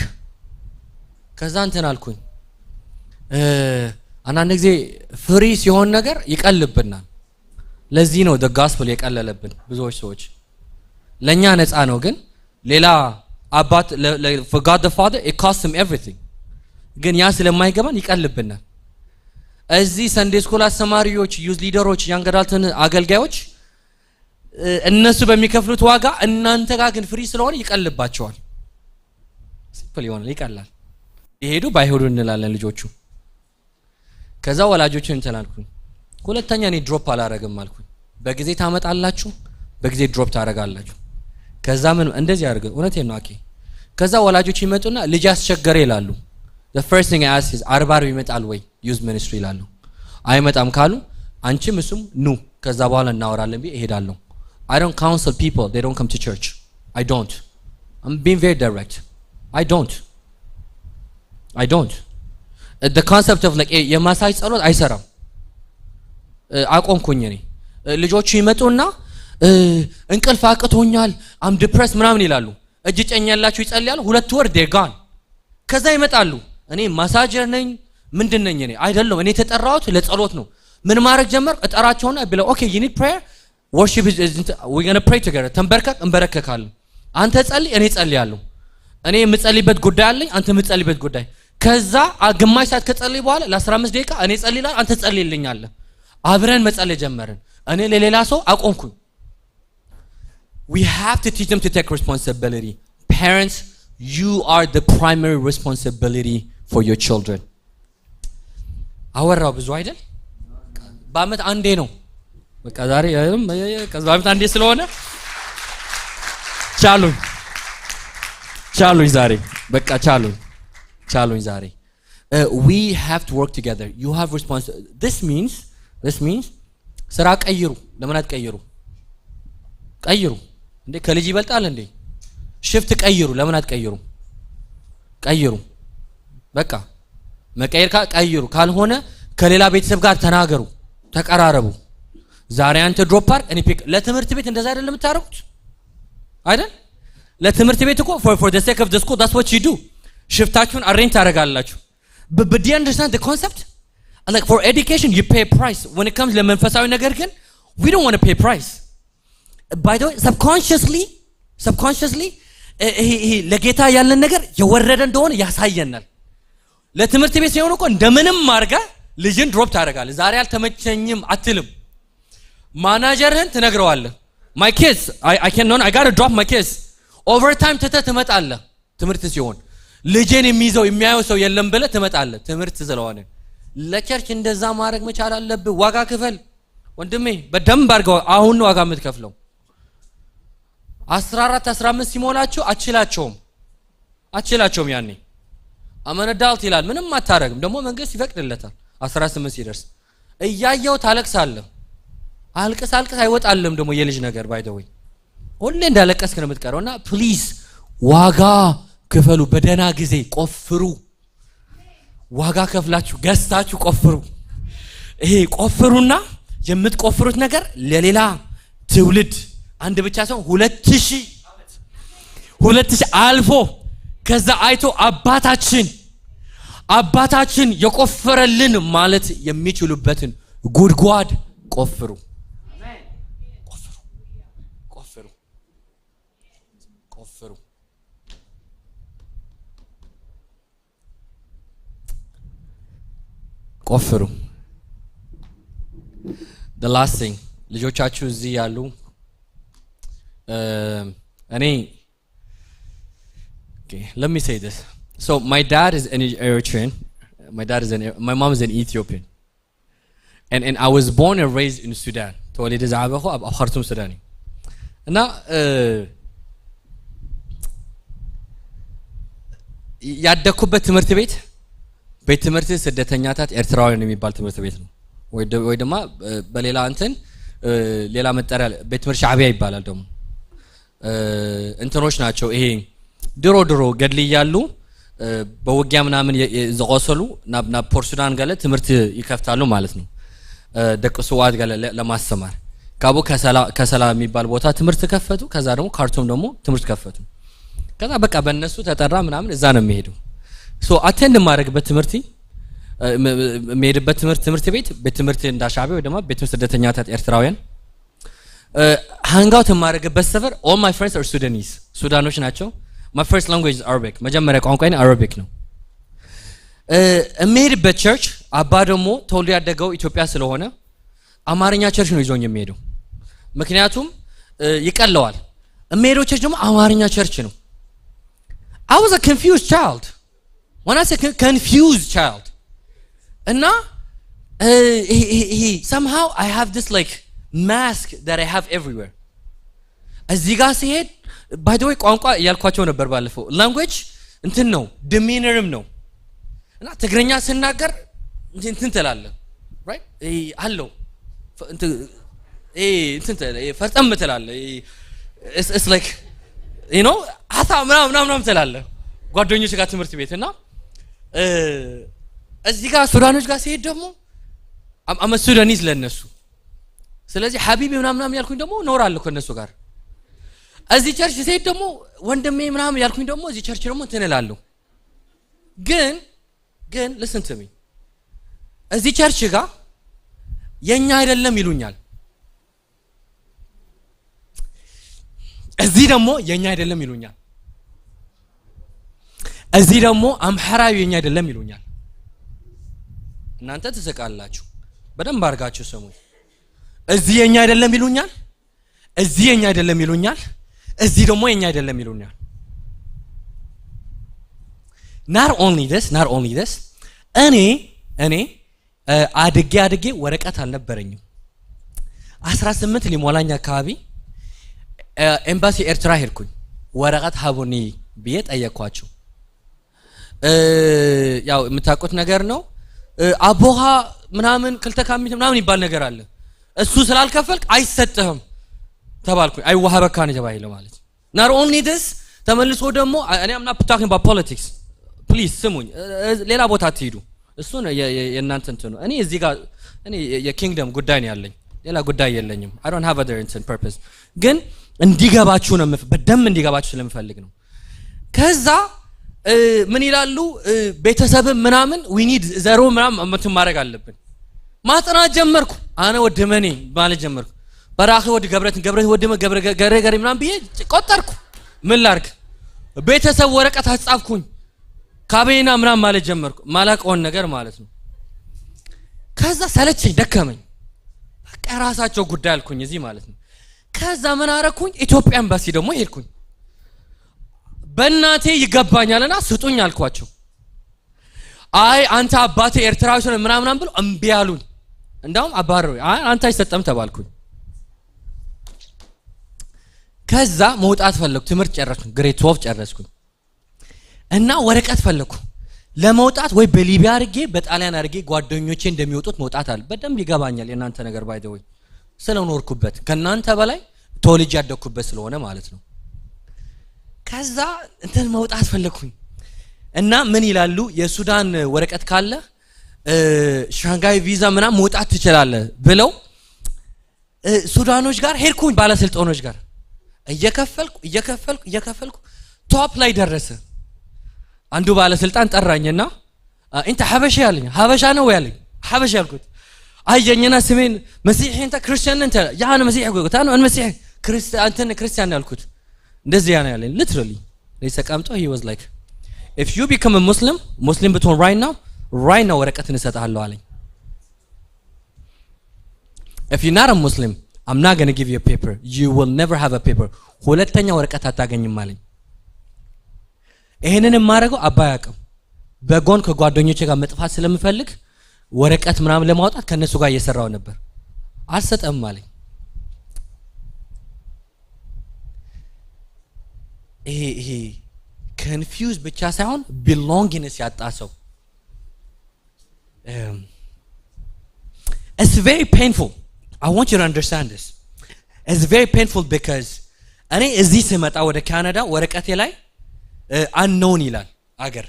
ከዛ እንትን አልኩኝ። አንዳንድ ጊዜ ፍሪ ሲሆን ነገር ይቀልብናል። ለዚህ ነው the gospel የቀለለብን ብዙዎች ሰዎች። ለኛ ነፃ ነው ግን ሌላ አባት for God the Father it costs him everything ግን ያ ስለማይገባን ይቀልብናል። እዚህ ሰንዴይ ስኩል አስተማሪዎች፣ ዩዝ ሊደሮች፣ ያንግ አዳልትን አገልጋዮች እነሱ በሚከፍሉት ዋጋ እናንተ ጋር ግን ፍሪ ስለሆነ ይቀልባቸዋል። ሲምፕል ይሆናል፣ ይቀላል። ይሄዱ ባይሄዱ እንላለን ልጆቹ። ከዛ ወላጆችን እንተላልኩኝ ሁለተኛ እኔ ድሮፕ አላረግም አልኩኝ። በጊዜ ታመጣላችሁ፣ በጊዜ ድሮፕ ታረጋላችሁ። ከዛ ምን እንደዚህ አድርገ እውነቴን ነው አኬ። ከዛ ወላጆች ይመጡና ልጅ አስቸገረ ይላሉ። the first thing I ask is አርባር ይመጣል ወይ ዩዝ ሚኒስትሪ ይላሉ። አይመጣም ካሉ አንቺም እሱም ኑ ከዛ በኋላ እናወራለን ብዬ እሄዳለሁ። I don't counsel people, they don't come to church. I don't. I'm being very direct. I don't. The concept of like የማሳይ ጸሎት አይሰራም። አቆምኩኝ እኔ። ልጆቹ ይመጡና እንቅልፍ አቅቶኛል አም ዲፕረስ ምናምን ይላሉ። እጅ ጨኛላችሁ ይጸልያሉ። 2 ወር ዴጋን ከዛ ይመጣሉ። እኔ ማሳጀር ነኝ ምንድን ነኝ እኔ አይደለም። እኔ ተጠራሁት ለጸሎት ነው። ምን ማድረግ ጀመር? እጠራቸውና ብለው ኦኬ you need prayer worship is we're going to pray together ተንበርከክ እንበረከካለን። አንተ ጸልይ እኔ ጸልያለሁ። እኔ የምጸልይበት ጉዳይ አለኝ አንተ የምጸልይበት ጉዳይ። ከዛ ግማሽ ሰዓት ከጸልይ በኋላ ለ15 ደቂቃ እኔ ጸልይላል አንተ ጸልይልኛለህ። አብረን መጸለይ ጀመርን። እኔ ለሌላ ሰው አቆምኩኝ። We have to teach them to take responsibility. Parents, you are the primary responsibility for your children. አወራው ብዙ አይደል? በአመት አንዴ ነው። በቃ ዛሬ ከዛ በአመት አንዴ ስለሆነ ቻሉኝ ዛሬ በቃ ቻሉኝ ዛሬ። We have to work together. You have responsibility. This means ስራ ቀይሩ። ለምን አትቀይሩ? ቀይሩ እንዴ ከልጅ ይበልጣል እንዴ? ሽፍት ቀይሩ። ለምን አትቀይሩ? ቀይሩ። በቃ መቀየር ቀይሩ። ካልሆነ ከሌላ ቤተሰብ ጋር ተናገሩ፣ ተቀራረቡ። ዛሬ አንተ ድሮፕ አድርግ እኔ ፒክ። ለትምህርት ቤት እንደዛ አይደለም የምታረጉት አይደል? ለትምህርት ቤት እኮ for the sake of the school that's what you do. ሽፍታችሁን አሬንጅ ታደርጋላችሁ። But do you understand the concept? Like for education you pay a price. When it comes ለመንፈሳዊ ነገር ግን we don't want to pay a price. By the way subconsciously ለጌታ ያለን ነገር የወረደ እንደሆነ ያሳየናል። ለትምህርት ቤት ሲሆን እኮ እንደምንም ማርጋ ልጅን ድሮፕ ታደርጋለህ። ዛሬ አልተመቸኝም አትልም። ማናጀርህን ትነግረዋለህ። my kids I got to drop my kids. overtime ትመጣለህ። ትምህርት ሲሆን ልጅን የሚይዘው የሚያየው ሰው የለም ብለህ ትመጣለህ። ትምህርት ስለሆነ ለቸርች እንደዛ ማድረግ መቻል አለብህ። ዋጋ ክፈል ወንድሜ፣ በደንብ አድርገው። አሁን ነው ዋጋ የምትከፍለው። 14 15 ሲሞላችሁ አችላቸውም ያኔ አመነዳልት ይላል። ምንም አታረግም። ደግሞ መንግስት ይፈቅድለታል። 18 ሲደርስ እያየው ታለቅሳለህ። አልቅስ አይወጣልም። ደግሞ የልጅ ነገር ባይ ዘ ወይ ሁሌ እንዳለቀስክ ነው የምትቀረውና ፕሊዝ ዋጋ ክፈሉ። በደና ጊዜ ቆፍሩ። ዋጋ ከፍላችሁ ገዝታችሁ ቆፍሩ። ይሄ ቆፍሩና የምትቆፍሩት ነገር ለሌላ ትውልድ አንድ ብቻ ሰው 2000 አልፎ ከዛ አይቶ አባታችን የቆፈረልን ማለት የሚችሉበትን ጉድጓድ ቆፍሩ። ቆፍሩ። the last thing ልጆቻችሁ እዚህ ያሉ okay, let me say this. So my dad is an Eritrean. My mom is an Ethiopian. And I was born and raised in Sudan. ተወልጄ ዛበኹ ኣብ ካርቱም ሱዳን እና ያደኩበት ትምህርት ቤት ትምህርት ስደተኛታት ኤርትራውያን የሚባል ትምህርት ቤት ነው። ወይ ደግሞ በሌላ ሌላ መጠሪያ ቤት ትምህርት ሻዕቢያ ይባላል። ደግሞ እንትኖች ናቸው። ይሄ ድሮ ገድል ያሉ በውጊያ ምናምን ዘቆሰሉ ናብ ፖርት ሱዳን ጋለ ትምህርት ይከፍታሉ ማለት ነው። ደቅሱዋት ጋለ ለማስተማር ካቦ ከሰላ የሚባል ቦታ ትምህርት ከፈቱ። ከዛ ደግሞ ካርቱም ደግሞ ትምህርት ከፈቱ። ከዛ በቃ በእነሱ ተጠራ ምናምን እዛ ነው የሚሄዱ። ሶ አቴንድ ማድረግበት ትምህርት የሚሄድበት ትምህርት ቤት በትምህርት እንዳሻበ ወይ ደግሞ ቤት ስደተኛታት ኤርትራውያን ሃንጋውት ማድረግበት ሰፈር all my friends are Sudanese ሱዳኖች ናቸው። my first language is Arabic መጀመሪያ ቋንቋዬ Arabic ነው። የሚሄድበት ቸርች አባ ደግሞ ተወልዶ ያደገው ኢትዮጵያ ስለሆነ አማርኛ ቸርች ነው ይዞኝ የሚሄደው። ምክንያቱም ይቀለዋል። የሚሄደው ቸርች ደግሞ አማርኛ ቸርች ነው። I was a confused child. when I say confused child and now somehow I have this like mask that I have everywhere እዚህ ጋር ሲሄድ by the way ቋንቋ ያልኳቸው ነበር ባለፈው language እንትን ነው demeanorም ነው እና ትግርኛ ስናገር እንትን ትላለህ right አለው እንትን ፈርጠም ትላለህ it's like you know አታ ምናምን ትላለህ ጓደኞች ጋር ትምህርት ቤት እና እዚህ ጋር ሱዳኖች ጋር ሲሄድ ደግሞ I'm a Sudanese ለነሱ ስለዚህ ሐቢቢ ምናምን ያልኩኝ ደግሞ ኖራለሁ ከነሱ ጋር እዚህ ቸርች ሲሄድ ደግሞ ወንድሜ ምናምን ያልኩኝ ደግሞ እዚህ ቸርች ደግሞ ትንላለሁ ግን listen to me እዚህ ቸርች ጋር የኛ አይደለም ይሉኛል እዚህ ደግሞ የኛ አይደለም ይሉኛል እዚህ ደግሞ አምሐራዊ የኛ አይደለም ይሉኛል እናንተ ትስቃላችሁ በደንብ አርጋችሁ ስሙ እዚህ የኛ አይደለም ይሉኛል እዚህ የኛ አይደለም ይሉኛል እዚህ ደግሞ የኛ አይደለም ይሉኛል not only this እኔ አድጌ ወረቀት አልነበረኝም 18 ሊሞላኝ አካባቢ ኤምባሲ ኤርትራ ሄድኩኝ ወረቀት ሀቡኒ ብዬ ጠየቅኳቸው ያው የምታውቁት ነገር ነው አቦሃ ምናምን ክልተካሚት ምናምን ይባል ነገር አለ እሱ ስላልከፈልክ አይሰጥህም ተባልኩኝ አይዋሃበካ ነው ተባይለ ማለት not only this ተመልሶ ደግሞ እኔ am not talking about politics please ስሙኝ ሌላ ቦታ አትሄዱ እሱ ነው የእናንተ እንትን ነው እኔ እዚህ ጋር እኔ የኪንግደም ጉዳይ ነው ያለኝ ሌላ ጉዳይ የለኝም I don't have other purpose ግን እንዲገባችሁ ነው በደም እንዲገባችሁ ስለምፈልግ ነው ከዛ ምን ይላሉ ቤተሰብ ምናምን we need ዘሮ ምናምን እንትን ማድረግ አለብን ማጥናት ጀመርኩ አነ ወደመኔ ማለት ጀመርኩ በራኸ ወደ ገብረት ወደመ ገረገሪ ምናምን ብዬ ቆጠርኩ ምን ላርክ ቤተሰብ ወረቀት አጻፍኩኝ ካቤና ምናምን ማለት ጀመርኩ ማላቀውን ነገር ማለት ነው ከዛ ሰለቸኝ ደከመኝ በቃ ራሳቸው ጉዳይ አልኩኝ እዚህ ማለት ነው ከዛ ምን አረኩኝ ኢትዮጵያ ኤምባሲ ደግሞ ሄድኩኝ በእናቴ ይገባኛልና ስጡኝ አልኳቸው አይ አንተ አባቴ ኤርትራዊ ነው ምናምን ብሎ እምቢ አሉኝ እንዳውም አባረው አይ አንተ አይሰጠም ተባልኩኝ ከዛ መውጣት ፈለኩ ትምህርት ጨረስኩኝ ግሬድ 12 ጨረስኩኝ እና ወረቀት ፈለኩ ለመውጣት ወይ በሊቢያ አርጌ በጣሊያን አርጌ ጓደኞቼ እንደሚወጡት መውጣት አለ በደንብ ይገባኛል የናንተ ነገር ባይ ዘ ወይ ስለኖርኩበት ከናንተ በላይ ቶሎጂ ያደኩበት ስለሆነ ማለት ነው ከዛ እንትን መውጣት ፈለኩኝ እና ምን ይላሉ የሱዳን ወረቀት ካለ ሻንጋይ ቪዛ ምናምን መውጣት ትችላለህ ብለው ሱዳኖች ጋር ሄድኩኝ ባለስልጣኖች ጋር እየከፈልኩ ቶፕ ላይ ደረሰ አንዱ ባለስልጣን ጠራኝና እንት ሐበሻ ያለኝ ሐበሻ ነው ያለኝ ሐበሻ ያልኩት አየኝና ስሜን መሲህ እንት ክርስቲያን እንት ያነ መሲህ ያልኩት አነ መሲህ ክርስቲያን ያልኩት እንደዚህ ያለኝ literally ለይሰቃምጦ he was like if you become a muslim between right now ወረቀት እንሰጣለሁ አለኝ if you're not a muslim I'm not going to give you a paper you will never have a paper ሁለተኛ ወረቀት አታገኝም አለኝ ይሄንን ማረገው አባያቀም በጎን ከጓደኞቼ ጋር መጥፋት ስለምፈልግ ወረቀት ምናምን ለማውጣት ከነሱ ጋር እየሰራው ነበር አልሰጠም አለኝ ይሄ confused ብቻ ሳይሆን belongingness ያጣ ሰው it's very painful I want you to understand this it's very painful because እኔ እዚህ ስመጣ ወደ ካናዳ ወረቀቴ ላይ unknown ይላል አገር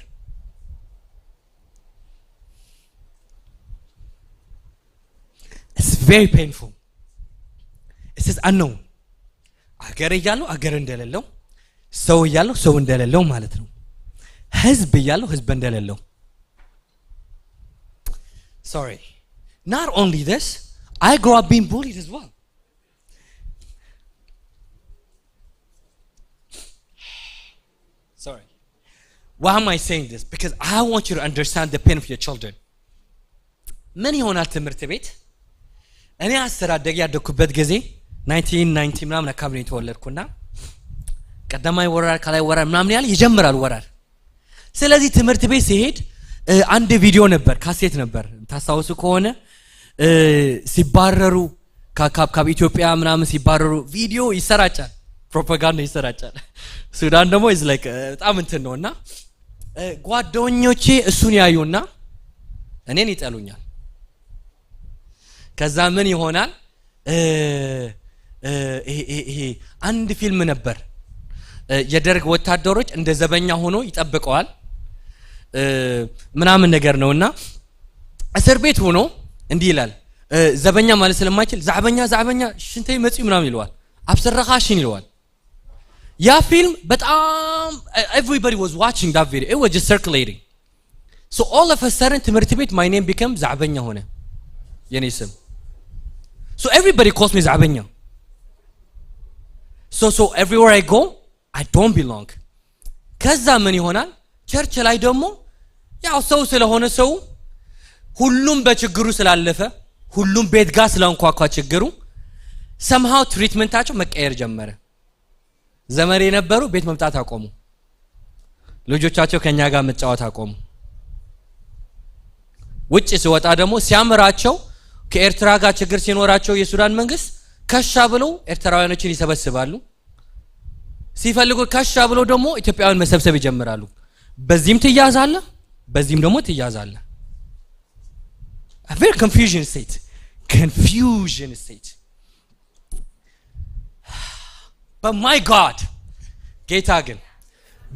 it's very painful it says unknown አገር እያለው አገር እንደሌለው ሰው እያለው ሰው እንደሌለው ማለት ነው ህዝብ እያለው ህዝብ እንደሌለው sorry not only this I grew up being bullied as well sorry why am I saying this because I want you to understand the pain of your children ምን ይሆናል ትምህርት ቤት እኔ አስተዳደግ ያደኩበት ጊዜ 1990 ምናምን አካባቢ ተወለድኩና ቀደማይ ወራር ከላይ ወራር ምናምን ያለ ይጀምራል ወራር ስለዚህ ትምህርት ቤት ሲሄድ አንድ ቪዲዮ ነበር ካሴት ነበር ታስታውሱ ከሆነ ሲባረሩ ከኢትዮጵያ ምናምን ሲባረሩ ቪዲዮ ይሰራጫል ፕሮፓጋንዳ ይሰራጫል ሱዳን ደግሞ is like በጣም እንትን ነውና ጓደኞቼ እሱን ያዩና እኔን ይጠሉኛል ከዛ ምን ይሆናል ይሄ አንድ ፊልም ነበር የደርግ ወታደሮች እንደ ዘበኛ ሆኖ ይጠብቀዋል ምናምን ነገር ነውና እስር ቤት ሆኖ እንዲህ ይላል ዘበኛ ማለት ስለማይችል ዛዕበኛ ሽንተይ መጽኡ ምናምን ይለዋል አብሰረኻሽን ይለዋል ያ ፊልም በጣም everybody was watching that video it was just circulating so all of a sudden ትምህርት ቤት my name became ዛዕበኛ ሆነ የኔ ስም so everybody calls me ዛዕበኛ so everywhere I go I don't belong ከዛ ምን ይሆናል ቸርች ላይ ደግሞ ያው ሰው ስለሆነ ሰው ሁሉም በችግሩ ስላለፈ ሁሉም ቤት ጋር ስለንኳኳ ችግሩ somehow ትሪትመንታቸው መቀየር ጀመረ ዘመሬ ነበሩ ቤት መምጣት አቆሙ ልጆቻቸው ከኛ ጋር መጫወት አቆሙ ውጪ ሲወጣ ደግሞ ሲያምራቸው ከኤርትራ ጋር ችግር ሲኖራቸው የሱዳን መንግስት ከሻ ብለው ኤርትራውያኖችን ይሰበስባሉ ሲፈልጉ ከሻ ብለው ደግሞ ኢትዮጵያውያን መሰብሰብ ይጀምራሉ በዚህም ትያዛለ በዚህም ደግሞ ትያዛለ a very confusion state but my God ጌታ ግን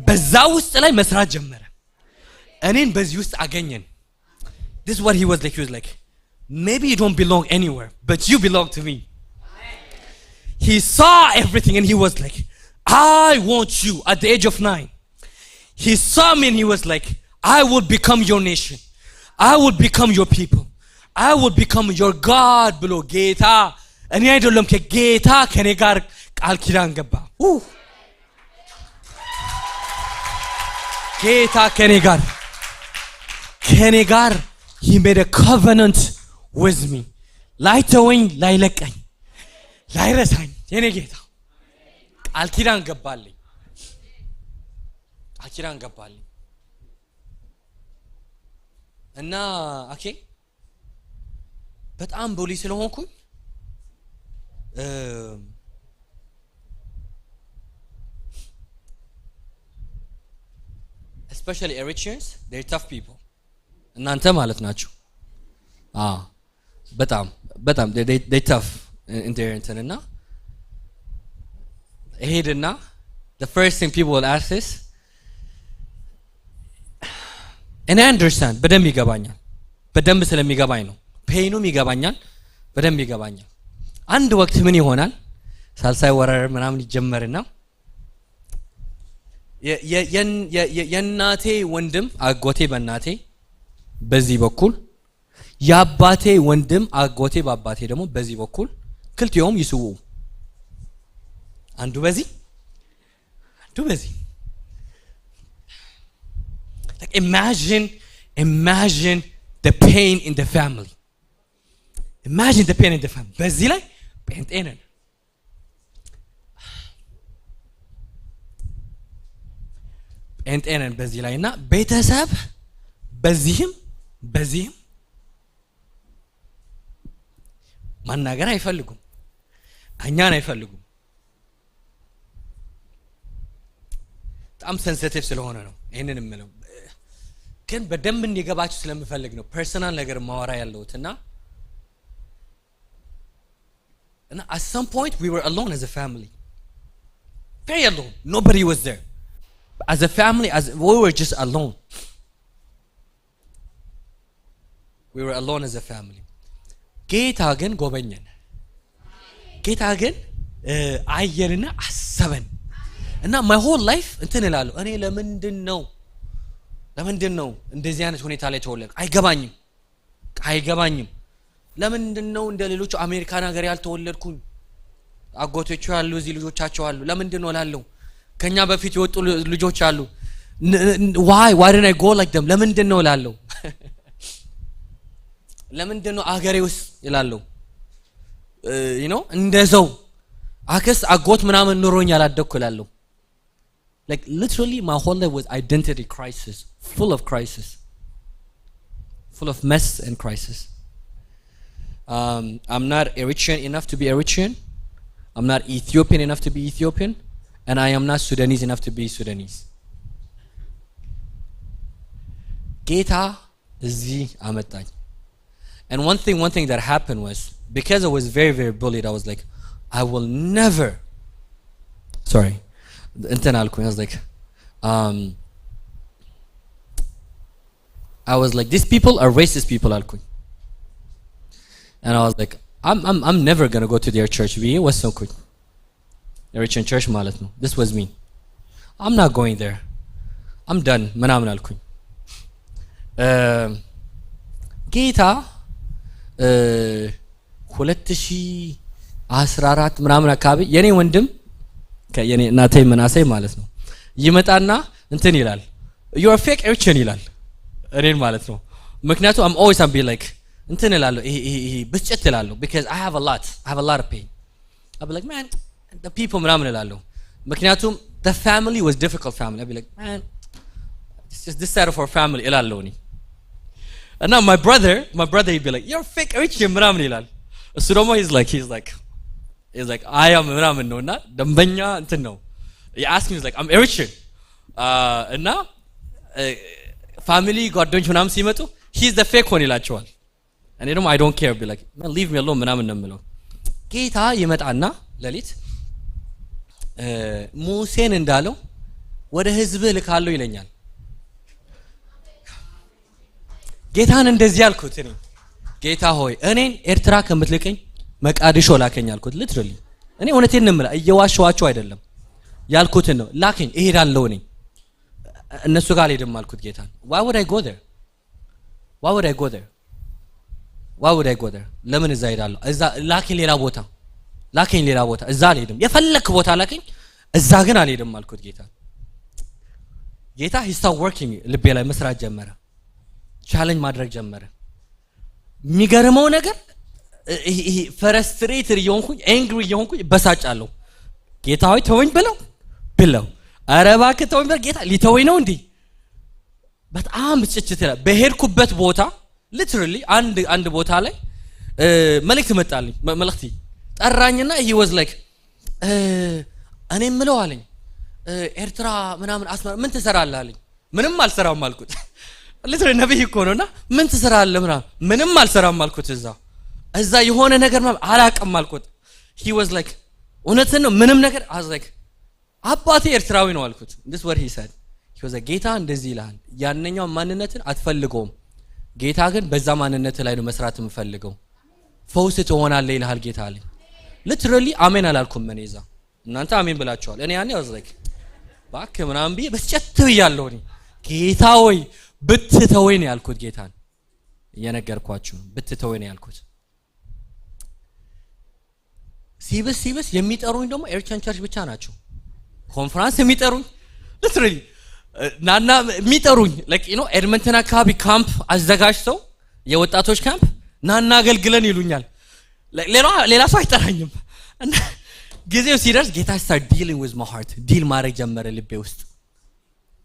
በዛ ውስጥ ላይ መስራት ጀመረ እኔን በዚህ ውስጥ አገኘን this is what he was like maybe you don't belong anywhere but you belong to me he saw everything and he was like I want you at the age of 9 he saw me and he was like I will become your nation I will become your people I will become your God ብሎ ጌታ እኔ አይደለም ከጌታ ከኔ ጋር ቃል ኪዳን ገባ ጌታ ከኔ ጋር he made a covenant with me ላይተወኝ ላይለቀኝ ላይረሳኝ የኔ ጌታ ቃል ኪዳን ገባልኝ እና ኦኬ በጣም ቦሊ ስለሆንኩኝ especially Eritreans they're tough people እናንተ ማለት ናችሁ በጣም they tough in their እንትንና ሄድና the first thing people will ask is and I understand በደንብ ይገባኛል በደንብ ስለሚገባኝ ነው ፔኑም ይገባኛል በደንብ ይገባኛል አንድ ወቅት ምን ይሆናል ሳልሳይ ወረር ምናምን ይጀመርና የናቴ ወንድም አጎቴ በእናቴ በዚህ በኩል ያባቴ ወንድም አጎቴ በአባቴ ደግሞ በዚህ በኩል ክልቲዮም ይስው አንዱ በዚህ like imagine the pain in the family በዚህ ላይ ጴንጤነን በዚህ ላይ እና ቤተሰብ በዚህም ማናገር አይፈልጉም እኛን አይፈልጉም በጣም ሴንሲቲቭ ስለሆነ ነው ይሄንን የምለው ግን በደንብ እንዲገባችሁ ስለምፈልግ ነው ፐርሰናል ነገር ማወራ ያለውትና and at some point we were alone as a family very alone nobody was there as a family we were just alone as a family ጌታ ግን ጎበኘን ጌታ ግን አየንና አሰበን እና my whole life እንትን እላለሁ እኔ ለምንድን ነው እንደዚህ አይነት ሁኔታ ላይ ተወለድኩ አይገባኝም ለምንድን ነው እንደ ሌሎች አሜሪካን ሀገር ያልተወለድኩኝ አጎቶቹ ያሉ እዚህ ልጆቻቸው አሉ ለምንድን ነው ላለው ከኛ በፊት የወጡ ልጆች አሉ why didn't I go like them ለምንድን ነው ላለው ለምንድን ነው አገሬ ውስጥ ይላለው እንደዛው አክስ አጎት ምናምን ኑሮኝ ያላደኩ ላለው Like literally my whole life was identity crisis, full of crisis, full of mess and crisis. I'm not Eritrean enough to be Eritrean. I'm not Ethiopian enough to be Ethiopian. And I am not Sudanese enough to be Sudanese. Geta zi ametai. And one thing that happened was, because I was very, very bullied, I was like, I will never, sorry, I was like, I was like, these people are racist people, alkuኝ. And I was like, I'm never gonna go to their church. We was so quick. Eritrean church ማለት ነው. This was me. I'm not going there. I'm done. ምናምን አልኩኝ። ጌታ 2014 ምናምን አካባቢ የኔ ወንድም ከየኔ እናቴ መናሴ ማለት ነው ይመጣና እንትን ይላል you are fake Eritrean ይላል እኔን ማለት ነው ምክንያቱም I'm always be like እንትን እላለሁ ይሄ ብስጭት እላለሁ because I have a lot of pain. I'll be like, man, the people ምናምን እላለሁ ምክንያቱም the family was difficult family. I'll be like, man, it's just this side of our family እላለሁ እኔ and now my brother he'd be like, you're fake Eritrean ምናምን ይላል እሱ ደግሞ he's like I am ምናምን ነውና ደንበኛ እንትን ነው he asked me, he's like, I'm Eritrean እና family ጓደኞች ምናምን ሲመጡ he's the fake one ይላቸዋል እኔ ደግሞ I don't care, be like, man, leave me alone ምናምን ነው የምለው ጌታ ይመጣና ሌሊት ሙሴን እንዳለው ወደ ህዝብ ልካለሁ ይለኛል ጌታን እንደዚህ አልኩት እኔ ጌታ ሆይ እኔን ኤርትራ ከምትልከኝ መቃዲሾ ላከኝ አልኩት literally እኔ እውነቴን ነው የምልህ እየዋሸዋቸው አይደለም ያልኩትን ነው ላከኝ እሄዳለሁ እኔ እነሱ ጋር አልሄድም አልኩት ጌታን why would I go there ለምን እዛ ሄዳለሁ እዛ ላከኝ ሌላ ቦታ እዛ አልሄድም የፈለክ ቦታ ላከኝ እዛ ግን አልሄድም አልኩት ጌታ he started working ልቤ ላይ መስራት ጀመረ ቻሌንጅ ማድረግ ጀመረ የሚገርመው ነገር ይሄ ፍረስትሬትድ እየሆንኩኝ ኤንግሪ እየሆንኩኝ በሳጫለሁ ጌታ ሆይ ተወኝ ብለው ኧረ እባክህ ተወኝ ብለው ጌታ ሊተወኝ ነው እንዴ በጣም ብስጭት ይላል በሄድኩበት ቦታ literally አንድ ቦታ ላይ መልእክት መጣልኝ መልእክት ጠራኝና he was like እኔ ምለው አለኝ ኤርትራ ምናምን አስመራ ምን ትሰራለህ አለኝ ምንም አልሰራም አልኩት literally ነብይ እኮ ነውና ምን ትሰራለህ ምንም አልሰራም አልኩት እዛ የሆነ ነገር አላቀም አልኩት he was like እውነትን ነው ምንም ነገር I was like አባቴ ኤርትራዊ ነው አልኩት this what he said he was like ጌታ እንደዚህ ይላል ያንኛው ማንነትን አትፈልገውም ጌታ ግን በዛ ማንነት ላይ ነው መስራት የምፈልገው ፈውስ ትሆናለህ ይልሃል ጌታ አለኝ literally አሜን አላልኩም እኔ እዛ እናንተ አሜን ብላችኋል እኔ ያኔ I was like ባክ ምናምን ብዬ በስጨት ብያለሁ እኔ ጌታ ሆይ ብትተወኝ ነው ያልኩት ጌታን እየነገርኳችሁ ብትተወኝ ነው ያልኩት ሲብስ የሚጠሩኝ ደግሞ ኤርቸን ቸርች ብቻ ናቸው ኮንፈረንስ የሚጠሩኝ literally ናና የሚጠሩኝ like you know ኤድመንተን አካባቢ ካምፕ አዘጋጅተው የወጣቶች ካምፕ ናና አገልግለን ይሉኛል ሌላ ሰው አይጠራኝም እና ጊዜው ሲደርስ ጌታ start dealing with my heart ዲል ማድረግ ጀመረ ልቤ ውስጥ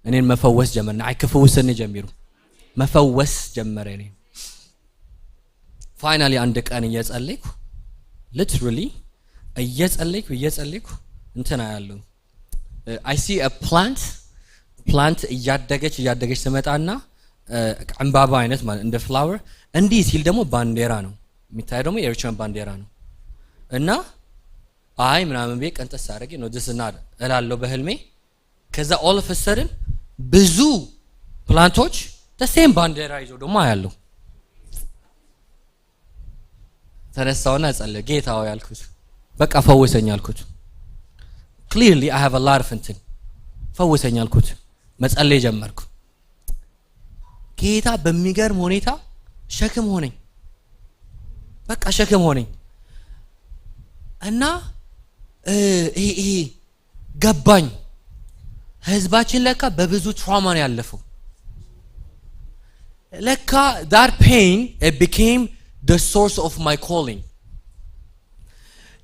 እኔን መፈወስ ጀመረ አይከፈውስን ጀምሩ መፈወስ ጀመረ እኔ ፋይናሊ አንድ ቀን እየጸለይኩ literally እየጸለይኩ እንትና ያለው I see a plant እያደገች ትመጣና ዕንባባ አይነት ማለት እንደ ፍላወር እንዲህ ሲል ደግሞ ባንዲራ ነው የሚታየው ደግሞ የኤርትራን ባንዲራ ነው እና አይ ምናምን ቤት ቀንጠስ አድርጌ ነው this not እላለሁ በህልሜ ከዛ all of a sudden ብዙ ፕላንቶች the same ባንዲራ ይዘው ደግሞ አያለሁ ተነሳውና ጸለየ ጌታ ሆይ አልኩት በቃ ፈውሰኝ አልኩት clearly I have a lot of እንትን ፈውሰኝ አልኩት መጸለይ ጀመርኩ ጌታ በሚገርም ሁኔታ ሸክም ሆነኝ በቃ ሸክም ሆነኝ እና ይሄ ገባኝ ህዝባችን ለካ በብዙ ትራውማ ነው ያለፈው ለካ that pain it became the source of my calling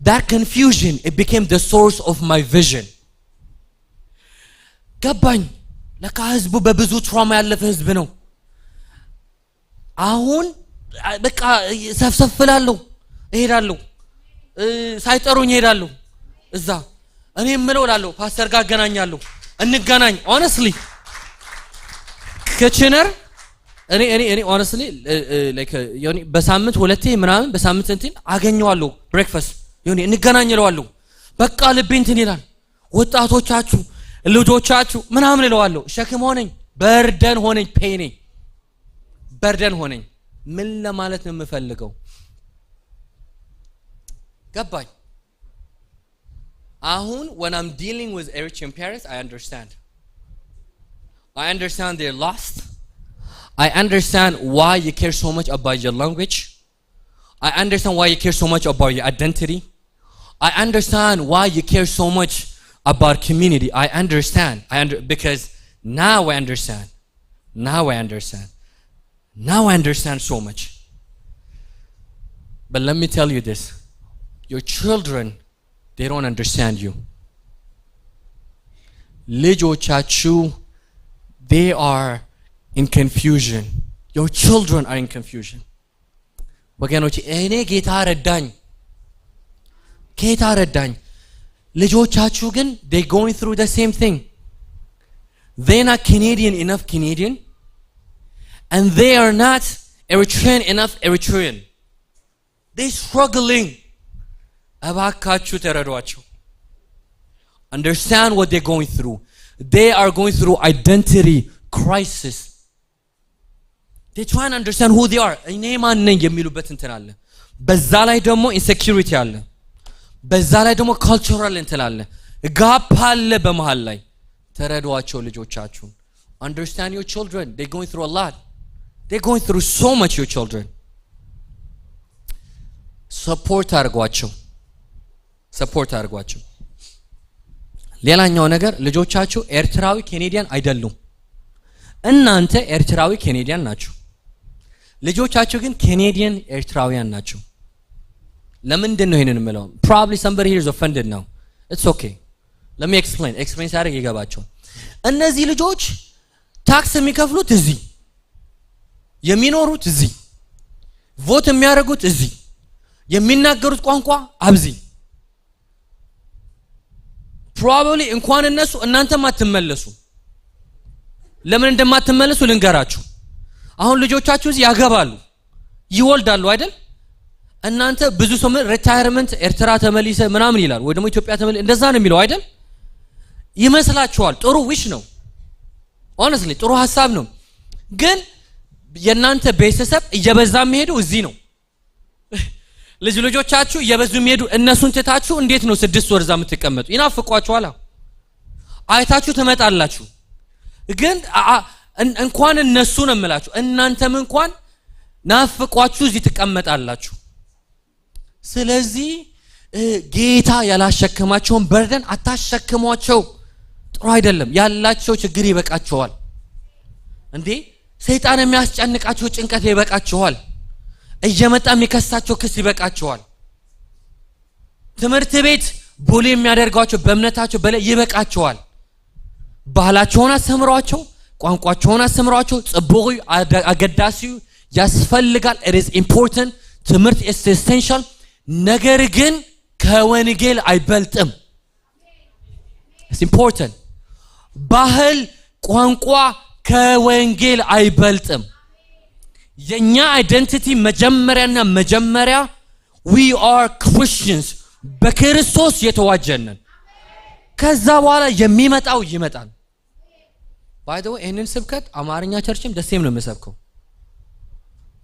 that confusion it became the source of my vision ገባኝ ለካ ህዝቡ በብዙ ትራማ ያለፈ ህዝብ ነው አሁን በቃ ሰፍሰፍላለሁ እሄዳለሁ ሳይጠሩኝ እሄዳለሁ እዛ እኔ ምለው ላለው ፓስተር ጋር አገናኛለሁ እንገናኝ honestly kitchener እኔ honestly like ዮኒ በሳምንት ሁለቴ ምናምን በሳምንት እንትን አገኘዋለሁ ብሬክፋስት ዮኒ እንገናኝለዋለሁ በቃ ልቤ እንትን ይላል ወጣቶቻችሁ ልጆቻችሁ ምናምን እለዋለሁ ሸክም ሆነኝ በርደን ሆነኝ ፔኔ በርደን ሆነኝ ምን ለማለት ነው የምፈልገው ገባኝ አሁን when I'm dealing with Eritrean parents I understand they're lost I understand why you care so much about your language I understand why you care so much about your identity I understand why you care so much about community I understand because now I understand so much but let me tell you this your children they don't understand you ልጆቻችሁ they are in confusion your children are in confusion ወገኖች እኔ ጌታ ረዳኝ ልጆቻችሁ ግን they going through the same thing they're not Canadian enough Canadian and they are not Eritrean enough Eritrean they struggling እባካችሁ ተረዷቸው understand what they're going through they are going through identity crisis they try to understand who they are እኔ ማን ነኝ የሚሉበት እንትን አለ በዛ ላይ ደግሞ insecurity አለ በዛ ላይ ደግሞ cultural እንትን አለ ጋፕ አለ በመሃል ላይ ተረዷቸው ልጆቻችሁን understand your children they're going through a lot they're going through so much your children support አድርጓቸው ሌላኛው ነገር ልጆቻችሁ ኤርትራዊ ካናዲያን አይደሉም እናንተ ኤርትራዊ ካናዲያን ናችሁ ልጆቻችሁ ግን ካናዲያን ኤርትራውያን ናቸው ለምንድን ነው ይሄንን የምለው probably somebody here is offended now it's okay let me explain ሳደርግ ይገባቸዋል እነዚህ ልጆች ታክስ የሚከፍሉት እዚህ የሚኖሩት እዚህ ቮት የሚያደርጉት እዚህ የሚናገሩት ቋንቋ አብዚ probably እንኳን እነሱ እናንተም አትመለሱ ለምን እንደማትመለሱ ልንገራችሁ አሁን ልጆቻችሁ እዚህ ያገባሉ ይወልዳሉ አይደል እናንተ ብዙ ሰው ሪታየርመንት ኤርትራ ተመልሰ ምናምን ይላል ወይ ደግሞ ኢትዮጵያ ተመልሰ እንደዛ ነው የሚለው አይደል ይመስላችኋል ጥሩ ዊሽ ነው honestly ጥሩ ሐሳብ ነው ግን የናንተ ቤተሰብ እየበዛ የሚሄዱ እዚህ ነው ልጆቻችሁ እየበዙ የሚሄዱ እነሱን ትታችሁ እንዴት ነው 6 ወር እዛ የምትቀመጡ ይናፍቋችኋል አይታችሁ ትመጣላችሁ ግን እንኳን እነሱ ነው የምላችሁ እናንተም እንኳን ናፍቋችሁ እዚህ ትቀመጣላችሁ ስለዚህ ጌታ ያላሸከማቸውን በርደን አታሸክሟቸው ጥሩ አይደለም ያላቸው ችግር ይበቃቸዋል እንዴ ሰይጣን የሚያስጨንቃቸው ጭንቀት ይበቃቸዋል እየመጣ የሚከሳቸው ክስ ይበቃቸዋል ትምህርት ቤት ቡሊ የሚያደርጓቸው በእምነታቸው በላይ ይበቃቸዋል ባህላቸውን አስተምሯቸው ቋንቋቸውን አስተምሯቸው ጽቡቅ አገዳሲው ያስፈልጋል it is important ትምህርት is essential ነገር ግን ከወንጌል አይበልጥም it's important ባህል ቋንቋ ከወንጌል አይበልጥም የኛ አይደንቲቲ መጀመሪያ we are Christians በክርስቶስ የተዋጀነን ከዛ በኋላ የሚመጣው ይመጣል by the way ይሄንን ስብከት አማርኛ ቸርችም ደሴም ነው የምሰብከው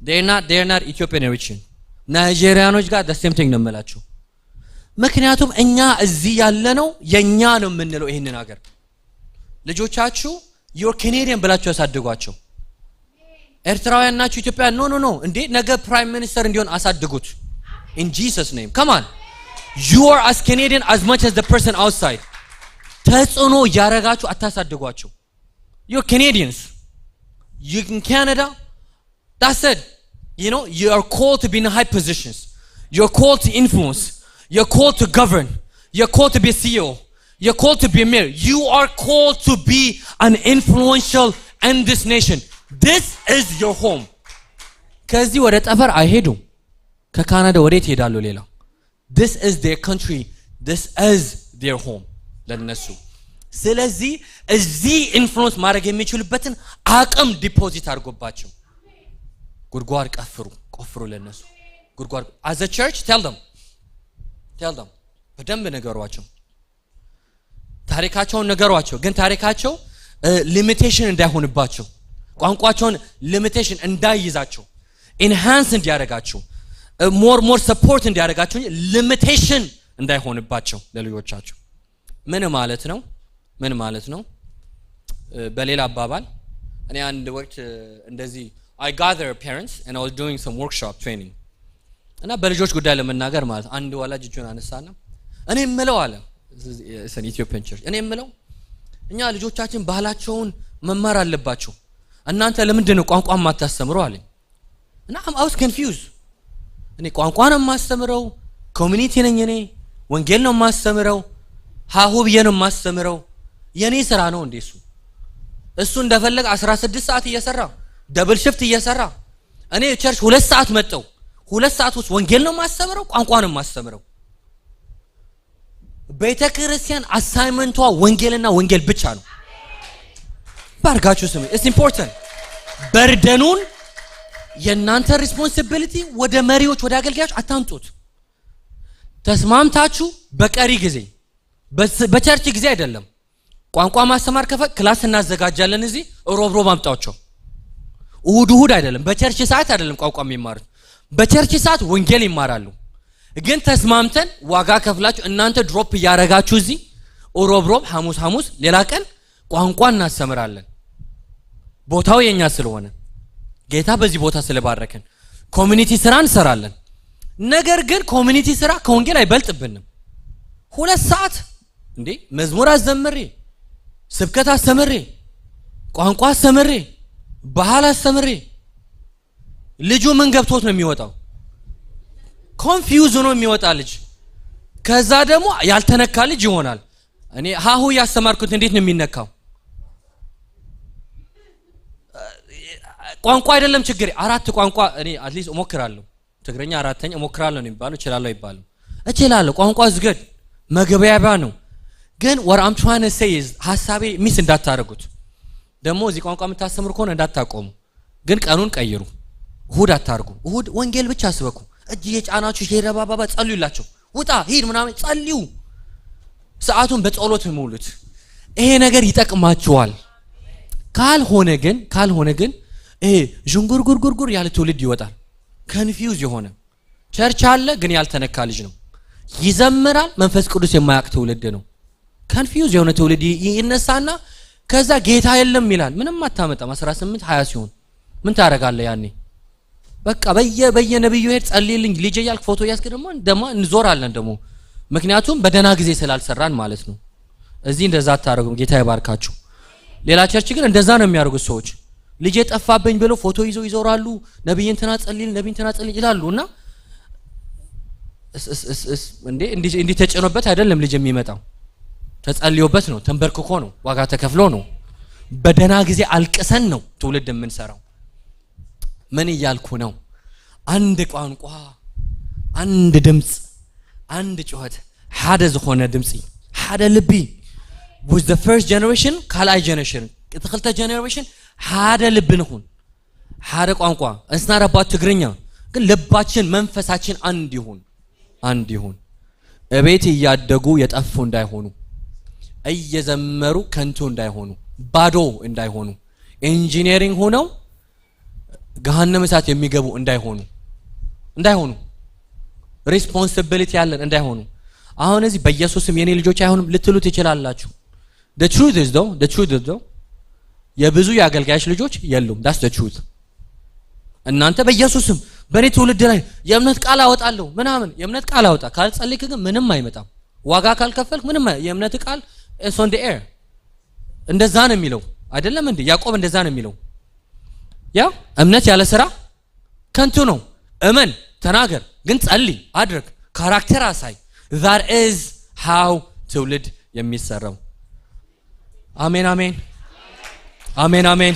they're not Ethiopian Eritrean ናይጄሪያኖች ጋር the same thing ነው የምላችሁ ምክንያቱም እኛ እዚህ ያለነው የኛ ነው የምንለው ይሄንን ሀገር ልጆቻችሁ you're Canadian ብላችሁ ያሳድጓቸው ኤርትራውያን ናችሁ ኢትዮጵያ ኖ እንዴ ነገ ፕራይም ሚኒስተር እንዲሆን አሳድጉት in Jesus name come on you are as Canadian as much as the person outside ተጽዕኖ ያረጋችሁ አታሳድጓቸው you're Canadians you in Canada that's it you know you are called to be in high positions you're called to influence you're called to govern you're called to be a CEO You're called to be a mayor. You are called to be an influential in this nation. This is your home. ከዚህ ወደ ጠፈር አይሄዱም። ከካናዳ ወዴት ይሄዳሉ ሌላ? This is their country. This is their home. ለነሱ ስለዚህ እዚህ ኢንፍሉዌንስ ማድረግ የሚችሉበትን አቅም ዲፖዚት አድርጎባቸው ጉድጓድ ቆፍሩ ለነሱ ጉድጓድ as a church tell them በደንብ ነገሯቸው። ታሪካቸውን ነገሯቸው። ግን ታሪካቸው ሊሚቴሽን እንዳይሆንባቸው ቋንቋቸውን ሊሚቴሽን እንዳይይዛቸው ኢንሃንስ እንዲያደርጋቸው ሞር ሰፖርት እንዲያደርጋቸው ሊሚቴሽን እንዳይሆንባቸው ለልጆቻቸው። ምን ማለት ነው? በሌላ አባባል እኔ አንድ ወቅት እንደዚህ I gather parents and I was doing some workshop training እና በልጆች ጉዳይ ለመናገር ማለት አንድ ወላጅ እጁን አነሳና እኔ የምለው አለ ኢትዮጵያን ቸርች እኔ የምለው እኛ ልጆቻችን ባህላቸውን መማር አለባቸው። እናንተ ለምንድን ነው ቋንቋ ማታስተምሩ አለኝ። እና I was confused። እኔ ቋንቋ ነው ማስተምረው፣ ኮሚኒቲ ነኝ እኔ፣ ወንጌል ነው ማስተምረው፣ ሃሁ ብዬ ነው ማስተምረው። የኔ ስራ ነው እንዴ እሱ እንደፈለገ 16 ሰዓት እየሰራ ደብል ሽፍት እየሰራ እኔ ቸርች 2 ሰዓት መጣው 2 ሰዓት ውስጥ ወንጌል ነው ማስተምረው፣ ቋንቋ ነው ማስተምረው። ቤተክርስቲያን አሳይመንቷ ወንጌልና ወንጌል ብቻ ነው። ባርጋችሁ ስሙ። it's important። በርደኑን የናንተ ሪስፖንሲቢሊቲ ወደ መሪዎች ወደ አገልጋዮች አታንጡት። ተስማምታችሁ በቀሪ ጊዜ በቸርች ጊዜ አይደለም ቋንቋ ማስተማር ክላስ እናዘጋጃለን። እዚህ ሮብ አምጣቸው። እሁድ አይደለም በቸርች ሰዓት አይደለም ቋንቋ የሚማሩት፣ በቸርች ሰዓት ወንጌል ይማራሉ። ግን ተስማምተን ዋጋ ከፍላችሁ እናንተ ድሮፕ ያረጋችሁ እዚህ ሮብ ሐሙስ ሌላ ቀን ቋንቋ እናስተምራለን። ቦታው የኛ ስለሆነ ጌታ በዚህ ቦታ ስለባረከን ኮሚኒቲ ስራ እንሰራለን። ነገር ግን ኮሚኒቲ ስራ ከወንጌል አይበልጥብንም። 2 ሰዓት እንዴ መዝሙር አዘምሬ ስብከት አስተምሬ ቋንቋ አስተምሬ ባህል አስተምሬ ልጁ ምን ገብቶት ነው የሚወጣው? ኮንፊውዝ ሆኖ የሚወጣ ልጅ። ከዛ ደግሞ ያልተነካ ልጅ ይሆናል። እኔ ሃሁ ያስተማርኩት እንዴት ነው የሚነካው? ቋንቋ አይደለም ችግር። 4 ቋንቋ እኔ አትሊስት እሞክራለሁ። ትግረኛ 4ኛ እሞክራለሁ ነው የሚባለው። እችላለሁ ቋንቋ ዝገድ መገበያያ ነው። ግን what I'm trying to say is ሐሳቤ ሚስ እንዳታረጉት። ደግሞ እዚህ ቋንቋ የምታስተምሩ ከሆነ እንዳታቆሙ። ግን ቀኑን ቀይሩ። እሁድ አታርጉ። እሁድ ወንጌል ብቻ አስበኩ። እጅ የጫናችሁ ሸረባባባ ጸልዩላችሁ። ውጣ ሂድ ምናምን ጸልዩ። ሰዓቱን በጸሎት ሙሉት። ይሄ ነገር ይጠቅማችኋል። ካልሆነ ግን ይሄ ዥንጉርጉርጉር ያለ ትውልድ ይወጣል። ኮንፊውዝ የሆነ ቸርች አለ ግን ያልተነካ ልጅ ነው። ይዘምራል መንፈስ ቅዱስ የማያውቅ ትውልድ ነው። ኮንፊውዝ የሆነ ትውልድ ይነሳና ከዛ ጌታ የለም ይላል። ምንም አታመጣም። 18 20 ሲሆን ምን ታረጋለህ ያኔ? በቃ በየነብዩ ሄድ ጸልይልኝ ልጅ ያልክ ፎቶ ያስቀደም ደማ እንዞራለን ደሞ ምክንያቱም በደና ጊዜ ስላልሰራን ማለት ነው። እዚህ እንደዛ አታረጉም። ጌታ ይባርካችሁ። ሌላ ቸርች ግን እንደዛ ነው የሚያደርጉት ሰዎች። ልጅ ጠፋብኝ ብለው ፎቶ ይዘው ይዞራሉ። ነብይን ተናጸልኝ ይላሉና እንዴ ተጨኖበት አይደለም ልጅ የሚመጣው ተጸልዮበት ነው። ተንበርክኮ ነው። ዋጋ ተከፍሎ ነው። በደና ጊዜ አልቅሰን ነው ትውልድ የምንሰራው። ምን እያልኩ ነው? አንድ ቋንቋ፣ አንድ ድምጽ፣ አንድ ጩኸት፣ ሓደ ዝኾነ ድምጽ፣ ሓደ ልቢ with the first generation ካልአይ generation ከተኸልተ generation ሓደ ልብ ንኹን፣ ሓደ ቋንቋ እንስናረባት ትግርኛ ግን ልባችን መንፈሳችን አንድ ይሁን። እቤት እያደጉ የጠፉ እንዳይሆኑ፣ እየዘመሩ ከንቱ እንዳይሆኑ፣ ባዶ እንዳይሆኑ፣ ኢንጂነሪንግ ሆነው ገሃነመ እሳት የሚገቡ እንዳይሆኑ ሪስፖንሲቢሊቲ ያለን እንዳይሆኑ። አሁን እዚህ በኢየሱስም የኔ ልጆች አይሆንም ልትሉት ይችላልላችሁ። the truth is though የብዙ የአገልጋዮች ልጆች የሉም። that's the truth። እናንተ በኢየሱስም በኔ ትውልድ ላይ የእምነት ቃል አወጣለሁ ምናምን የእምነት ቃል አወጣ ካልጸልይክ ግን ምንም አይመጣም። ዋጋ ካልከፈልክ ምንም የእምነት ቃል is on the air። እንደዛ ነው የሚለው አይደለም እንዴ? ያዕቆብ እንደዛ ነው የሚለው። ያ እምነት ያለ ስራ ከንቱ ነው። እመን፣ ተናገር፣ ግን ጸልይ፣ አድርግ፣ ካራክተር አሳይ። that is how ትውልድ የሚሰራው። አሜን አሜን አሜን አሜን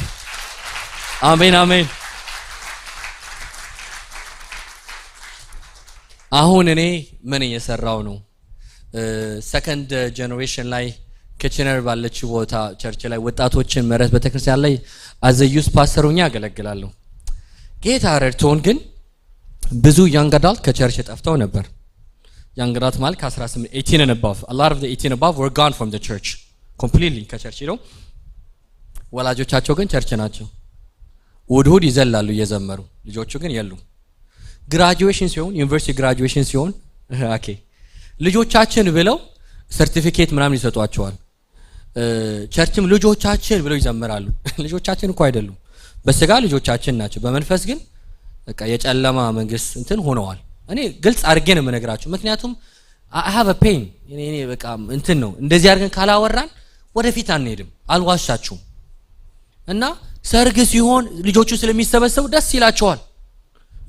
አሜን አሜን። አሁን እኔ ምን እየሰራው ነው? ሰከንድ ጀነሬሽን ላይ ኪችነር ባለችው ቦታ ቸርች ላይ ወጣቶችን ምህረት ቤተክርስቲያን ላይ አዘዩስ ፓስተር ሆኜ አገለግላለሁ። ጌታ ረድቶን ግን ብዙ young adult ከቸርች ጠፍተው ነበር። young adult ማለት ከ18 18 and above, a lot of the 18 above were gone from the church completely ከቸርች ነው። ወላጆቻቸው ግን ቸርች ናቸው። እሑድ ይዘላሉ እየዘመሩ፣ ልጆቹ ግን የሉም። ግራጁዌሽን ሲሆን ዩኒቨርሲቲ ግራጁዌሽን ሲሆን ኦኬ ልጆቻችን ብለው ሰርቲፊኬት ምናምን ይሰጧቸዋል። ቸርችም ልጆቻችን ብለው ይዘምራሉ። ልጆቻችን እኮ አይደሉም፣ በስጋ ልጆቻችን ናቸው፣ በመንፈስ ግን በቃ የጨለማ መንግስት እንትን ሆነዋል። እኔ ግልጽ አድርጌ ነው የምነግራችሁ፣ ምክንያቱም I have a pain እኔ በቃ እንትን ነው እንደዚህ አድርገን ካላወራን ወደፊት አንሄድም። አልዋሻችሁም። እና ሰርግ ሲሆን ልጆቹ ስለሚሰበሰቡ ደስ ይላቸዋል።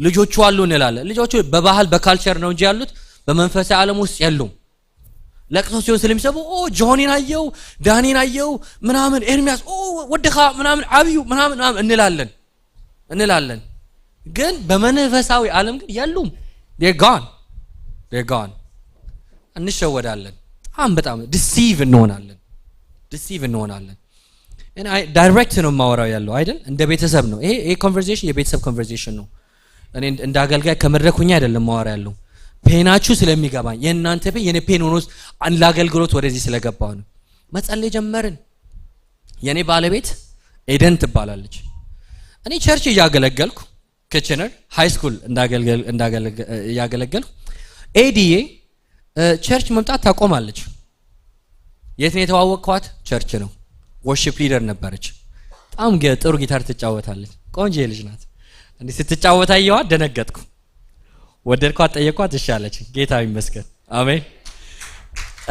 ልጆቹ አሉ እንላለን። ልጆቹ በባህል በካልቸር ነው እንጂ ያሉት በመንፈሳዊ ዓለም ውስጥ የሉም። ለቅሶ ሲሆን ስለሚሰቡ ጆኒን አየው ዳኒን አየው ምናምን ኤርሚያስ ወደኻ ምናምን አብዩ ምናምን እንላለን። ግን በመንፈሳዊ ዓለም ግን የሉም። they're gone እንሸወዳለን። በጣም ዲሲቭ እንሆናለን። እና ዳይሬክት ነው የማወራው ያለው አይደል? እንደ ቤተሰብ ነው ይሄ ኮንቨርሴሽን፣ የቤተሰብ ኮንቨርሴሽን ነው። እኔ እንደ አገልጋይ ከመድረኩኛ አይደለም ማወራ ያለው፣ ፔናችሁ ስለሚገባኝ የእናንተ ፔን የኔ ፔን ሆኖ ለአገልግሎት ወደዚህ ስለገባው ነው። መጸለይ ጀመርን። የኔ ባለቤት ኤደን ትባላለች። እኔ ቸርች እያገለገልኩ ኪችነር ሃይ ስኩል እያገለገልኩ ኤዲዬ ቸርች መምጣት ታቆማለች። የት ነው የተዋወቅኳት? ቸርች ነው። ወርሺፕ ሊደር ነበረች። በጣም ጥሩ ጊታር ትጫወታለች። ቆንጆ ልጅ ናት። እንዴ ስትጫወት አየኋት፣ ደነገጥኩ። ወደድኳት፣ ጠየቅኳት፣ እሺ አለች። ጌታ ይመስገን። አሜን።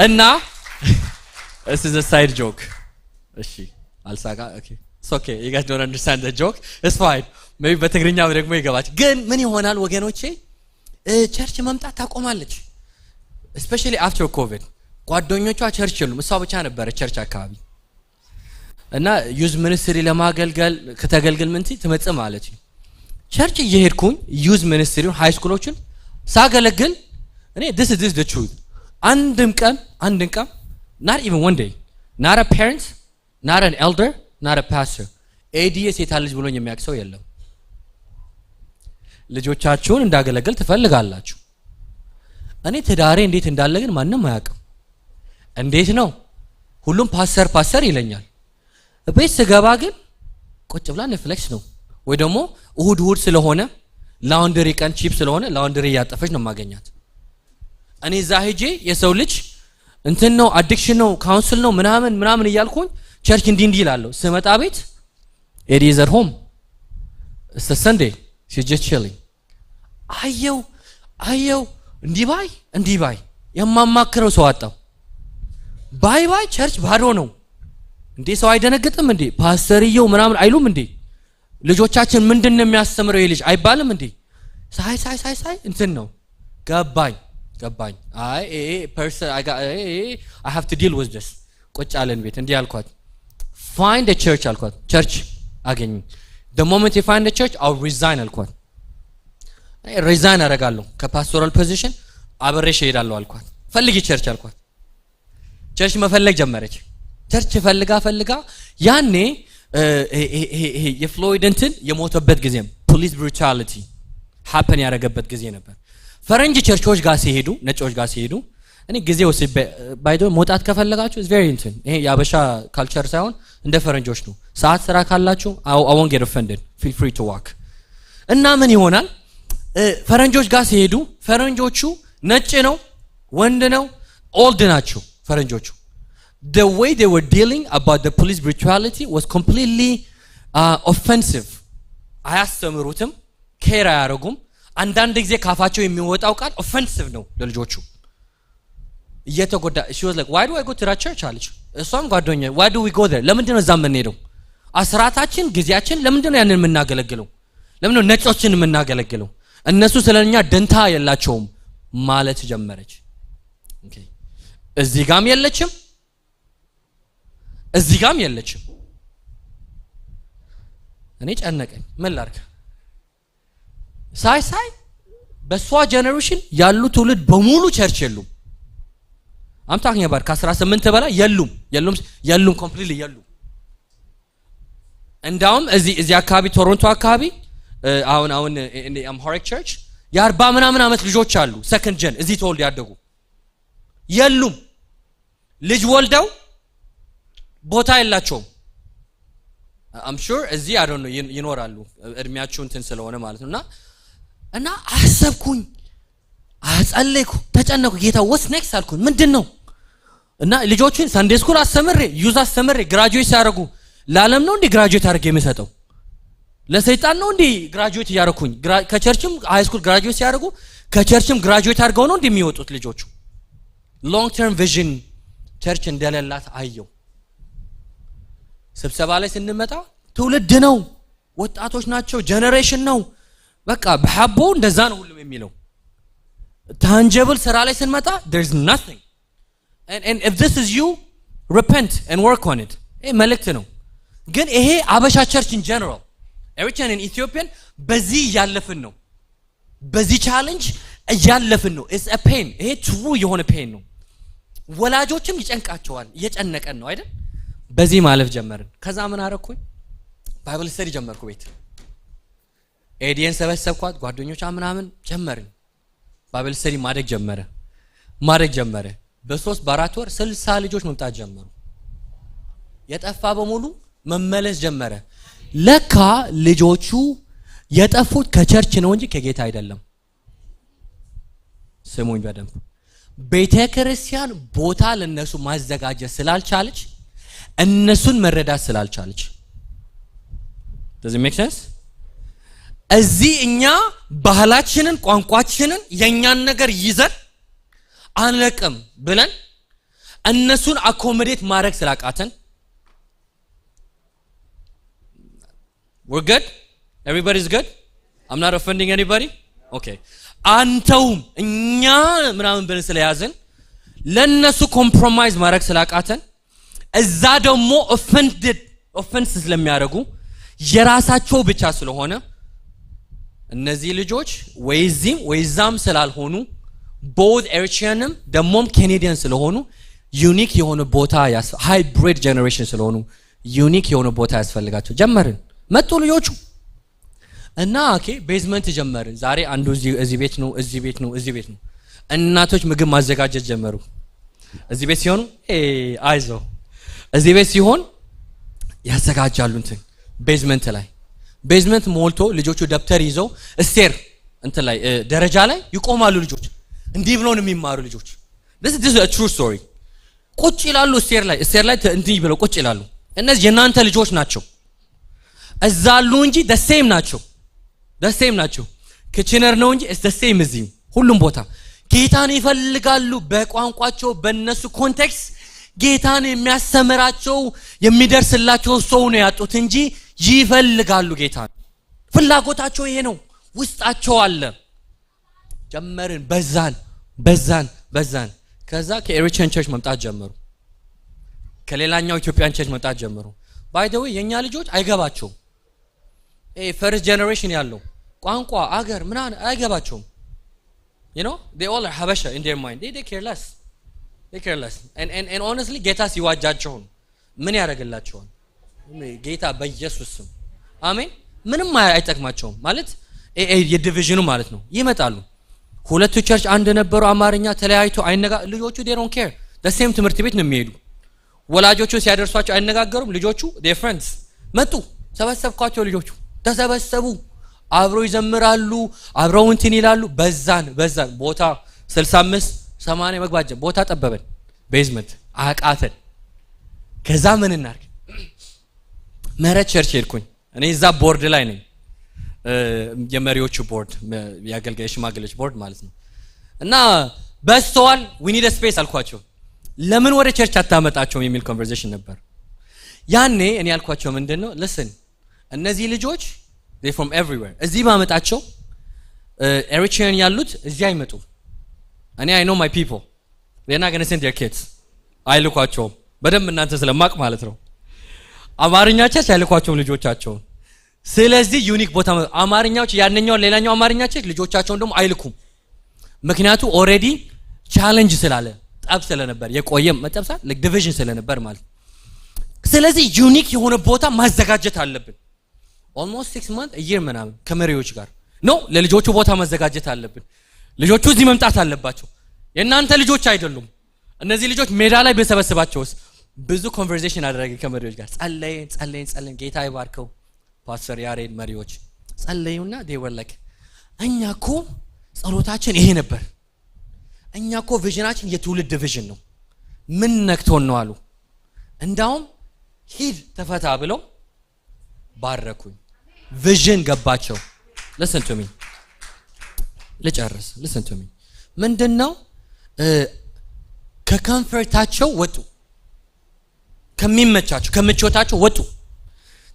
እና this is a side joke። እሺ አልሳቃ ኦኬ it's okay you guys don't understand the joke it's fine maybe በትግርኛ ደግሞ ይገባች። ግን ምን ይሆናል ወገኖቼ፣ ቸርች መምጣት ታቆማለች። especially after covid ጓደኞቿ ቸርች የሉም፣ እሷ ብቻ ነበረች ቸርች አካባቢ። እና ዩዝ ሚኒስትሪ ለማገልገል ከተገልገል ምንት ትመጽም አለች። ቸርች እየሄድኩኝ ዩዝ ሚኒስትሪውን ሃይ ስኩሎችን ሳገለግል እኔ this is the truth አንድም ቀን not even one day not a parent not an elder not a pastor ADS የታልጅ ብሎኝ የሚያክሰው የለም። ልጆቻችሁን እንዳገለግል ትፈልጋላችሁ። እኔ ትዳሬ እንዴት እንዳለ ግን ማንም አያውቅም። እንዴት ነው ሁሉም ፓስተር ይለኛል። ቤት ስገባ ግን ቁጭ ብላ ኔትፍሊክስ ነው፣ ወይ ደግሞ እሁድ ስለሆነ ላውንደሪ ቀን ቺፕ ስለሆነ ላውንደሪ ያጠፈች ነው ማገኛት። እኔ እዛ ሄጄ የሰው ልጅ እንትን ነው አዲክሽን ነው ካውንስል ነው ምናምን እያልኩኝ ቸርች እንዲህ ይላለሁ። ስመጣ ቤት it is at home it's a Sunday she's just chilling። አየው እንዲህ ባይ የማማክረው ሰው አጣው። ባይ ቸርች ባዶ ነው እንዴ? ሰው አይደነግጥም እንዴ? ፓስተርየው ምናምን አይሉም እንዴ? ልጆቻችን ምንድነው የሚያስተምረው ይልጅ አይባልም እንዴ? ሳይ እንትን ነው ገባኝ። person I have to deal with this። ቁጭ አለን ቤት እንዲህ አልኳት፣ find a church አልኳት። ቸርች አገኝ። the moment you find a church I'll resign አልኳት። ሪዛይን አደርጋለሁ ከፓስቶራል ፖዚሽን አብሬሽ እሄዳለሁ አልኳት። ፈልጊ ቸርች አልኳት። ቸርች መፈለግ ጀመረች። ቸርች ፈልጋ ያኔ የፍሎይድ እንትን የሞተበት ጊዜ ፖሊስ ብሩታሊቲ ሃፐን ያደረገበት ጊዜ ነበር። ፈረንጅ ቸርቾች ጋር ሲሄዱ ነጮች ጋር ሲሄዱ እኔ ጊዜ ወስጄ ባይዶ መውጣት ከፈለጋችሁ is very እንትን ይሄ ያበሻ ካልቸር ሳይሆን እንደ ፈረንጆች ነው። ሰዓት ስራ ካላችሁ I won't get offended feel free to walk። እና ምን ይሆናል ፈረንጆች ጋር ሲሄዱ ፈረንጆቹ ነጭ ነው ወንድ ነው ኦልድ ናቸው ፈረንጆቹ። The way they were dealing about the police brutality was completely offensive። አያስተምሩትም፣ ኬር አያደርጉም። አንዳንድ ጊዜ ካፋቸው የሚወጣው ቃል offensive ነው ለልጆቹ። እየተጎዳ she was like why do I go to that church አለች። እሷም ጓደኛ why do we go there ለምንድን ነው እዛ የምንሄደው? አስራታችን ጊዜያችን ለምንድን ነው ያንን የምናገለግለው? ለምን ነው ነጮችን የምናገለግለው? እነሱ ስለኛ ደንታ የላቸውም ማለት ጀመረች። ኦኬ እዚህ ጋም የለችም እዚህ ጋም የለችም። እኔ ጨነቀኝ። ምን ላድርግ? ሳይ በሷ ጀነሬሽን ያሉ ትውልድ በሙሉ ቸርች የሉም። አምታኛ ባር ከ18 በላይ የሉም ኮምፕሊትሊ የሉም። እንዳውም እዚህ አካባቢ ቶሮንቶ አካባቢ አሁን አምሃሪክ ቸርች የ40 ምናምን ዓመት ልጆች አሉ ሰከንድ ጀን እዚህ ተወልዶ ያደጉ የሉም። ልጅ ወልደው ቦታ የላቸውም። I'm sure እዚህ I don't know ይኖራሉ እድሜያቸው እንትን ስለሆነ ማለት ነውና እና አሰብኩኝ፣ አጸለይኩ፣ ተጨነኩ። ጌታ what's next አልኩኝ። ምንድነው? እና ልጆቹን ሳንዴ ስኩል አስተምሬ ዩዝ አስተምሬ ግራጁዌት ሲያደርጉ ለዓለም ነው እንዴ ግራጁዌት አድርጌ የምሰጠው? ለሰይጣን ነው እንዴ ግራጁዌት ያደረኩኝ? ከቸርችም ሃይ ስኩል ግራጁዌት ሲያደርጉ ከቸርችም ግራጁዌት አድርገው ነው እንዴ የሚወጡት ልጆቹ? ሎንግ ተርም ቪዥን ቸርች እንደሌላት አየው። ስብሰባ ላይ ስንመጣ ትውልድ ነው፣ ወጣቶች ናቸው፣ ጀነሬሽን ነው። በቃ በሐቦ እንደዛ ነው ሁሉም የሚለው። ታንጀብል ስራ ላይ ስንመጣ there's nothing and if this is you repent and work on it። መልእክት ነው። ግን ይሄ አበሻ ቸርች in general everyone in Ethiopian በዚህ ያለፍን ነው። በዚህ ቻሌንጅ ያለፍን ነው። it's a pain። ይሄ true የሆነ pain ነው። ወላጆችም ይጨንቃቸዋል። እየጨነቀን ነው አይደል? በዚህ ማለፍ ጀመርን። ከዛ ምን አረኩኝ? ባይብል ስተዲ ጀመርኩ። ቤት ኤዲየን ሰበሰብኳት፣ ጓደኞቿ ምናምን ጀመርን። ባይብል ስተዲ ማደግ ጀመረ። በ3 በ4 ወር 60 ልጆች መምጣት ጀመሩ። የጠፋ በሙሉ መመለስ ጀመረ። ለካ ልጆቹ የጠፉት ከቸርች ነው እንጂ ከጌታ አይደለም። ስሙኝ በደንብ። ቤተ ክርስቲያን ቦታ ለነሱ ማዘጋጀት ስላልቻለች፣ እነሱን መረዳት ስላልቻለች። does it make sense? እዚህ እኛ ባህላችንን ቋንቋችንን የኛን ነገር ይዘን አንለቅም ብለን እነሱን አኮሞዴት ማድረግ ስላቃተን we're good? Everybody's good? I'm not offending anybody? Okay. አንተውም እኛ ምናምን ብለን ስለያዝን ለነሱ ኮምፕሮማይዝ ማድረግ ስላቃተን እዛ ደግሞ ኦፌንስ ስለሚያደርጉ የራሳቸው ብቻ ስለሆነ እነዚህ ልጆች ወይዚም ወይዛም ስላልሆኑ both ኤሪትሪያንም ደሞም ካናዲያን ስለሆኑ ዩኒክ የሆነ ቦታ ሃይብሪድ ጀነሬሽን ስለሆኑ ዩኒክ የሆነ ቦታ ያስፈልጋቸው ጀመርን። መጡ ልጆቹ እና ኦኬ ቤዝመንት ጀመርን። ዛሬ አንዱ እዚህ ቤት ነው። እናቶች ምግብ ማዘጋጀት ጀመሩ። እዚህ ቤት ሲሆኑ አይዞ እዚህ ቤት ሲሆን ያዘጋጃሉ። እንትን ቤዝመንት ሞልቶ ልጆቹ ደብተር ይዘው ስቴር እንትን ላይ ደረጃ ላይ ይቆማሉ። ልጆች እንዲህ ብለው ነው የሚማሩ ልጆች። this is a true story። ቁጭ ይላሉ ስቴር ላይ እንዲህ ብለው ቁጭ ይላሉ። እነዚህ የናንተ ልጆች ናቸው። እዛ አሉ እንጂ the same ናቸው። ክችነር ነው እንጂ it's the same እዚህ ሁሉም ቦታ ጌታን ይፈልጋሉ። በቋንቋቸው በእነሱ ኮንቴክስት ጌታን የሚያስተምራቸው የሚደርስላቸው ሰው ነው ያጡት እንጂ ይፈልጋሉ ጌታን። ፍላጎታቸው ይሄ ነው፣ ውስጣቸው አለ። ጀመርን፣ በዛን። ከዛ ከኤሪትሪያን ቸርች መምጣት ጀመሩ። ከሌላኛው ኢትዮጵያን ቸርች መምጣት ጀመሩ። ባይ ዘ ዌይ የኛ ልጆች አይገባቸውም። ፈርስት ጀነሬሽን ያለው ቋንቋ አገር ምናምን አይገባቸውም። you know they all are habasha in their mind. they care less and honestly ጌታ ሲዋጃቸው ምን ያደርግላቸዋል? ጌታ በኢየሱስ ስም አሜን። ምንም አይጠቅማቸውም ማለት የዲቪዥኑ ማለት ነው። ይመጣሉ ሁለቱ ቸርች አንድ ነበሩ፣ አማርኛ ተለያይቶ ልጆቹ they don't care the same ትምህርት ቤት ነው የሚሄዱ። ወላጆቹ ሲያደርሷቸው አይነጋገሩም። ልጆቹ their friends መጡ፣ ሰበሰብኳቸው። ልጆቹ ተሰበሰቡ፣ አብረው ይዘምራሉ፣ አብረው እንትን ይላሉ። በዛን ቦታ 65 80 መግባት ቦታ ጠበበን፣ ቤዝመንት አቃተን። ከዛ ምን እናርግ? ምህረት ቸርች ሄድኩኝ። እኔ እዛ ቦርድ ላይ ነኝ፣ የመሪዎቹ ቦርድ፣ የአገልጋይ ሽማግሌዎች ቦርድ ማለት ነው። እና በስተዋል we need a space አልኳቸው። ለምን ወደ ቸርች አታመጣቸውም የሚል ኮንቨርሴሽን ነበር። ያኔ እኔ ያልኳቸው ምንድነው listen እነዚህ ልጆች they from everywhere እዚህ ባመጣቸው ኤሪትሪያን ያሉት እዚህ አይመጡ። እኔ I know my people they're not going to send their kids አይልኳቸውም። በደንብ እናንተ ስለማቅ ማለት ነው አማርኛ ቸርች አይልኳቸውም ልጆቻቸውን። ስለዚህ ዩኒክ ቦታ አማርኛዎች ያንኛው ሌላኛው አማርኛ ቸርች ልጆቻቸውን ደግሞ አይልኩም። ምክንያቱ ኦሬዲ ቻሌንጅ ስላለ ጠብ ስለነበር የቆየ መጠብሳ ዲቪዥን ስለነበር ማለት። ስለዚህ ዩኒክ የሆነ ቦታ ማዘጋጀት አለብን። ኦልሞስት 6 months a year ምናምን ከመሪዎች ጋር ነው ለልጆቹ ቦታ ማዘጋጀት አለብን። ልጆቹ እዚህ መምጣት አለባቸው። የእናንተ ልጆች አይደሉም። እነዚህ ልጆች ሜዳ ላይ በሰበሰባቸውስ ብዙ ኮንቨርሴሽን አደረገ ከመሪዎች ጋር ጸለይን ጌታ ይባርከው ፓስተር ያሬድ መሪዎች ጸለዩና they were like እኛ እኮ ጸሎታችን ይሄ ነበር። እኛ እኮ ቪዥናችን የትውልድ ቪዥን ነው። ምን ነክቶን ነው አሉ። እንዳውም ሂድ ተፈታ ብለው ባረኩኝ። ቪዥን ገባቸው። listen to me ልጨርስ listen to me ምንድነው ከኮምፎርታቸው ወጡ። ከሚመቻቸው ከምቾታቸው ወጡ።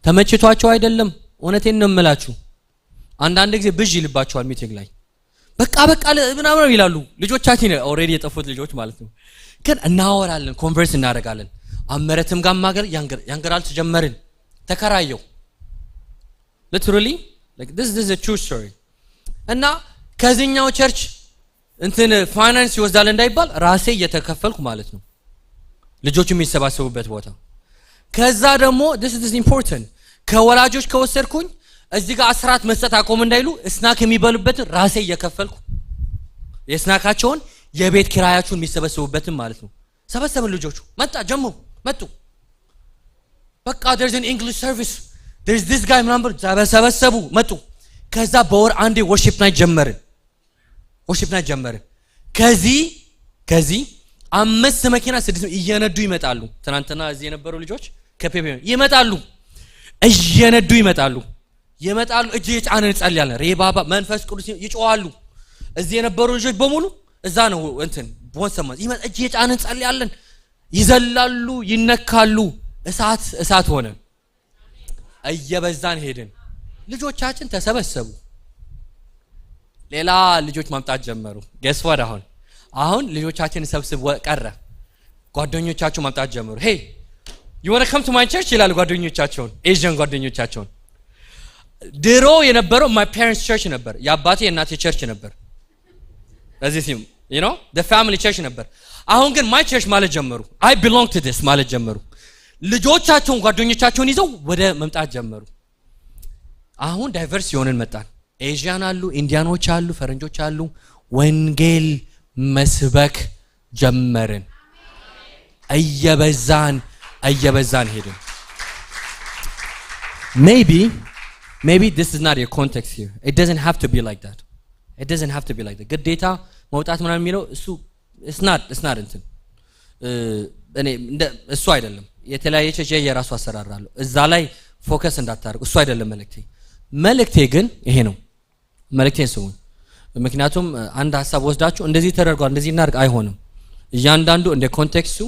ተመችቷቸው አይደለም። እውነቴን ነው የምላችሁ። አንዳንድ ጊዜ ብዥ ይልባቸዋል ሚቲንግ ላይ በቃ ምናምን ይላሉ። ልጆቻችን ኦሬዲ የጠፉት ልጆች ማለት ነው። ግን እናወራለን፣ ኮንቨርስ እናደርጋለን። አመረትም ጋር ማገር ያንገራል ተጀመርን። ተከራየው literally like this is a true story እና ከዚህኛው ቸርች እንትን ፋይናንስ ይወስዳል እንዳይባል ራሴ እየተከፈልኩ ማለት ነው ልጆቹ የሚሰባሰቡበት ቦታ። ከዛ ደግሞ this is important ከወላጆች ከወሰድኩኝ እዚህ ጋር አስራት መስጠት አቆም እንዳይሉ ስናክ የሚበሉበት ራሴ እየከፈልኩ የስናካቸውን የቤት ኪራያቸውን የሚሰበሰቡበትን ማለት ነው። ሰበሰብን። ልጆቹ መጡ። በቃ there's an English service there's this guy ምናምን ሰበሰቡ መጡ። ከዛ በወር አንዴ worship night ጀመርን። ከዚህ 5 መኪና 6 እየነዱ ይመጣሉ። ትናንትና እዚህ የነበሩ ልጆች ከፔፔ ይመጣሉ። እጅ የጫነን ጸልያለን። ሬባባ መንፈስ ቅዱስ ይጮዋሉ። እዚህ የነበሩ ልጆች በሙሉ እዛ ነው እንትን ቦንሰማ እጅ የጫነን ጸልያለን። ይዘላሉ፣ ይነካሉ። እሳት ሆነ። እየበዛን ሄድን። ልጆቻችን ተሰበሰቡ። ሌላ ልጆች ማምጣት ጀመሩ። guess what አሁን ልጆቻችን ሰብስብ ቀረ። ጓደኞቻቸው ማምጣት ጀመሩ። hey you want to come to my church ይላሉ ጓደኞቻቸውን፣ ኤዥያን ጓደኞቻቸውን። ድሮ የነበረው my parents church ነበር። የአባቴ የእናቴ ቸርች ነበር። ለዚህ ሲም you know the family church ነበር። አሁን ግን my church ማለት ጀመሩ። I belong to this ማለት ጀመሩ። ልጆቻቸውን ጓደኞቻቸውን ይዘው ወደ መምጣት ጀመሩ። አሁን ዳይቨርስ የሆነን መጣን። ኤዥያን አሉ፣ ኢንዲያኖች አሉ፣ ፈረንጆች አሉ። ወንጌል መስበክ ጀመርን። እየበዛን ሄድን። maybe this is not your context here. It doesn't have to be like that. ግዴታ መውጣት ምናምን የሚለው እሱ it's not እንትን እሱ አይደለም። የተለያየ ቸርች የራሱ አሰራር አለው። እዛ ላይ ፎከስ እንዳታደርጉ። እሱ አይደለም መልእክቴ ግን ይሄ ነው። መልእክቴን ስሙኝ። ምክንያቱም አንድ ሐሳብ ወስዳችሁ እንደዚህ ተደርጓል እንደዚህ እናርግ አይሆንም። እያንዳንዱ እንደ ኮንቴክስቱ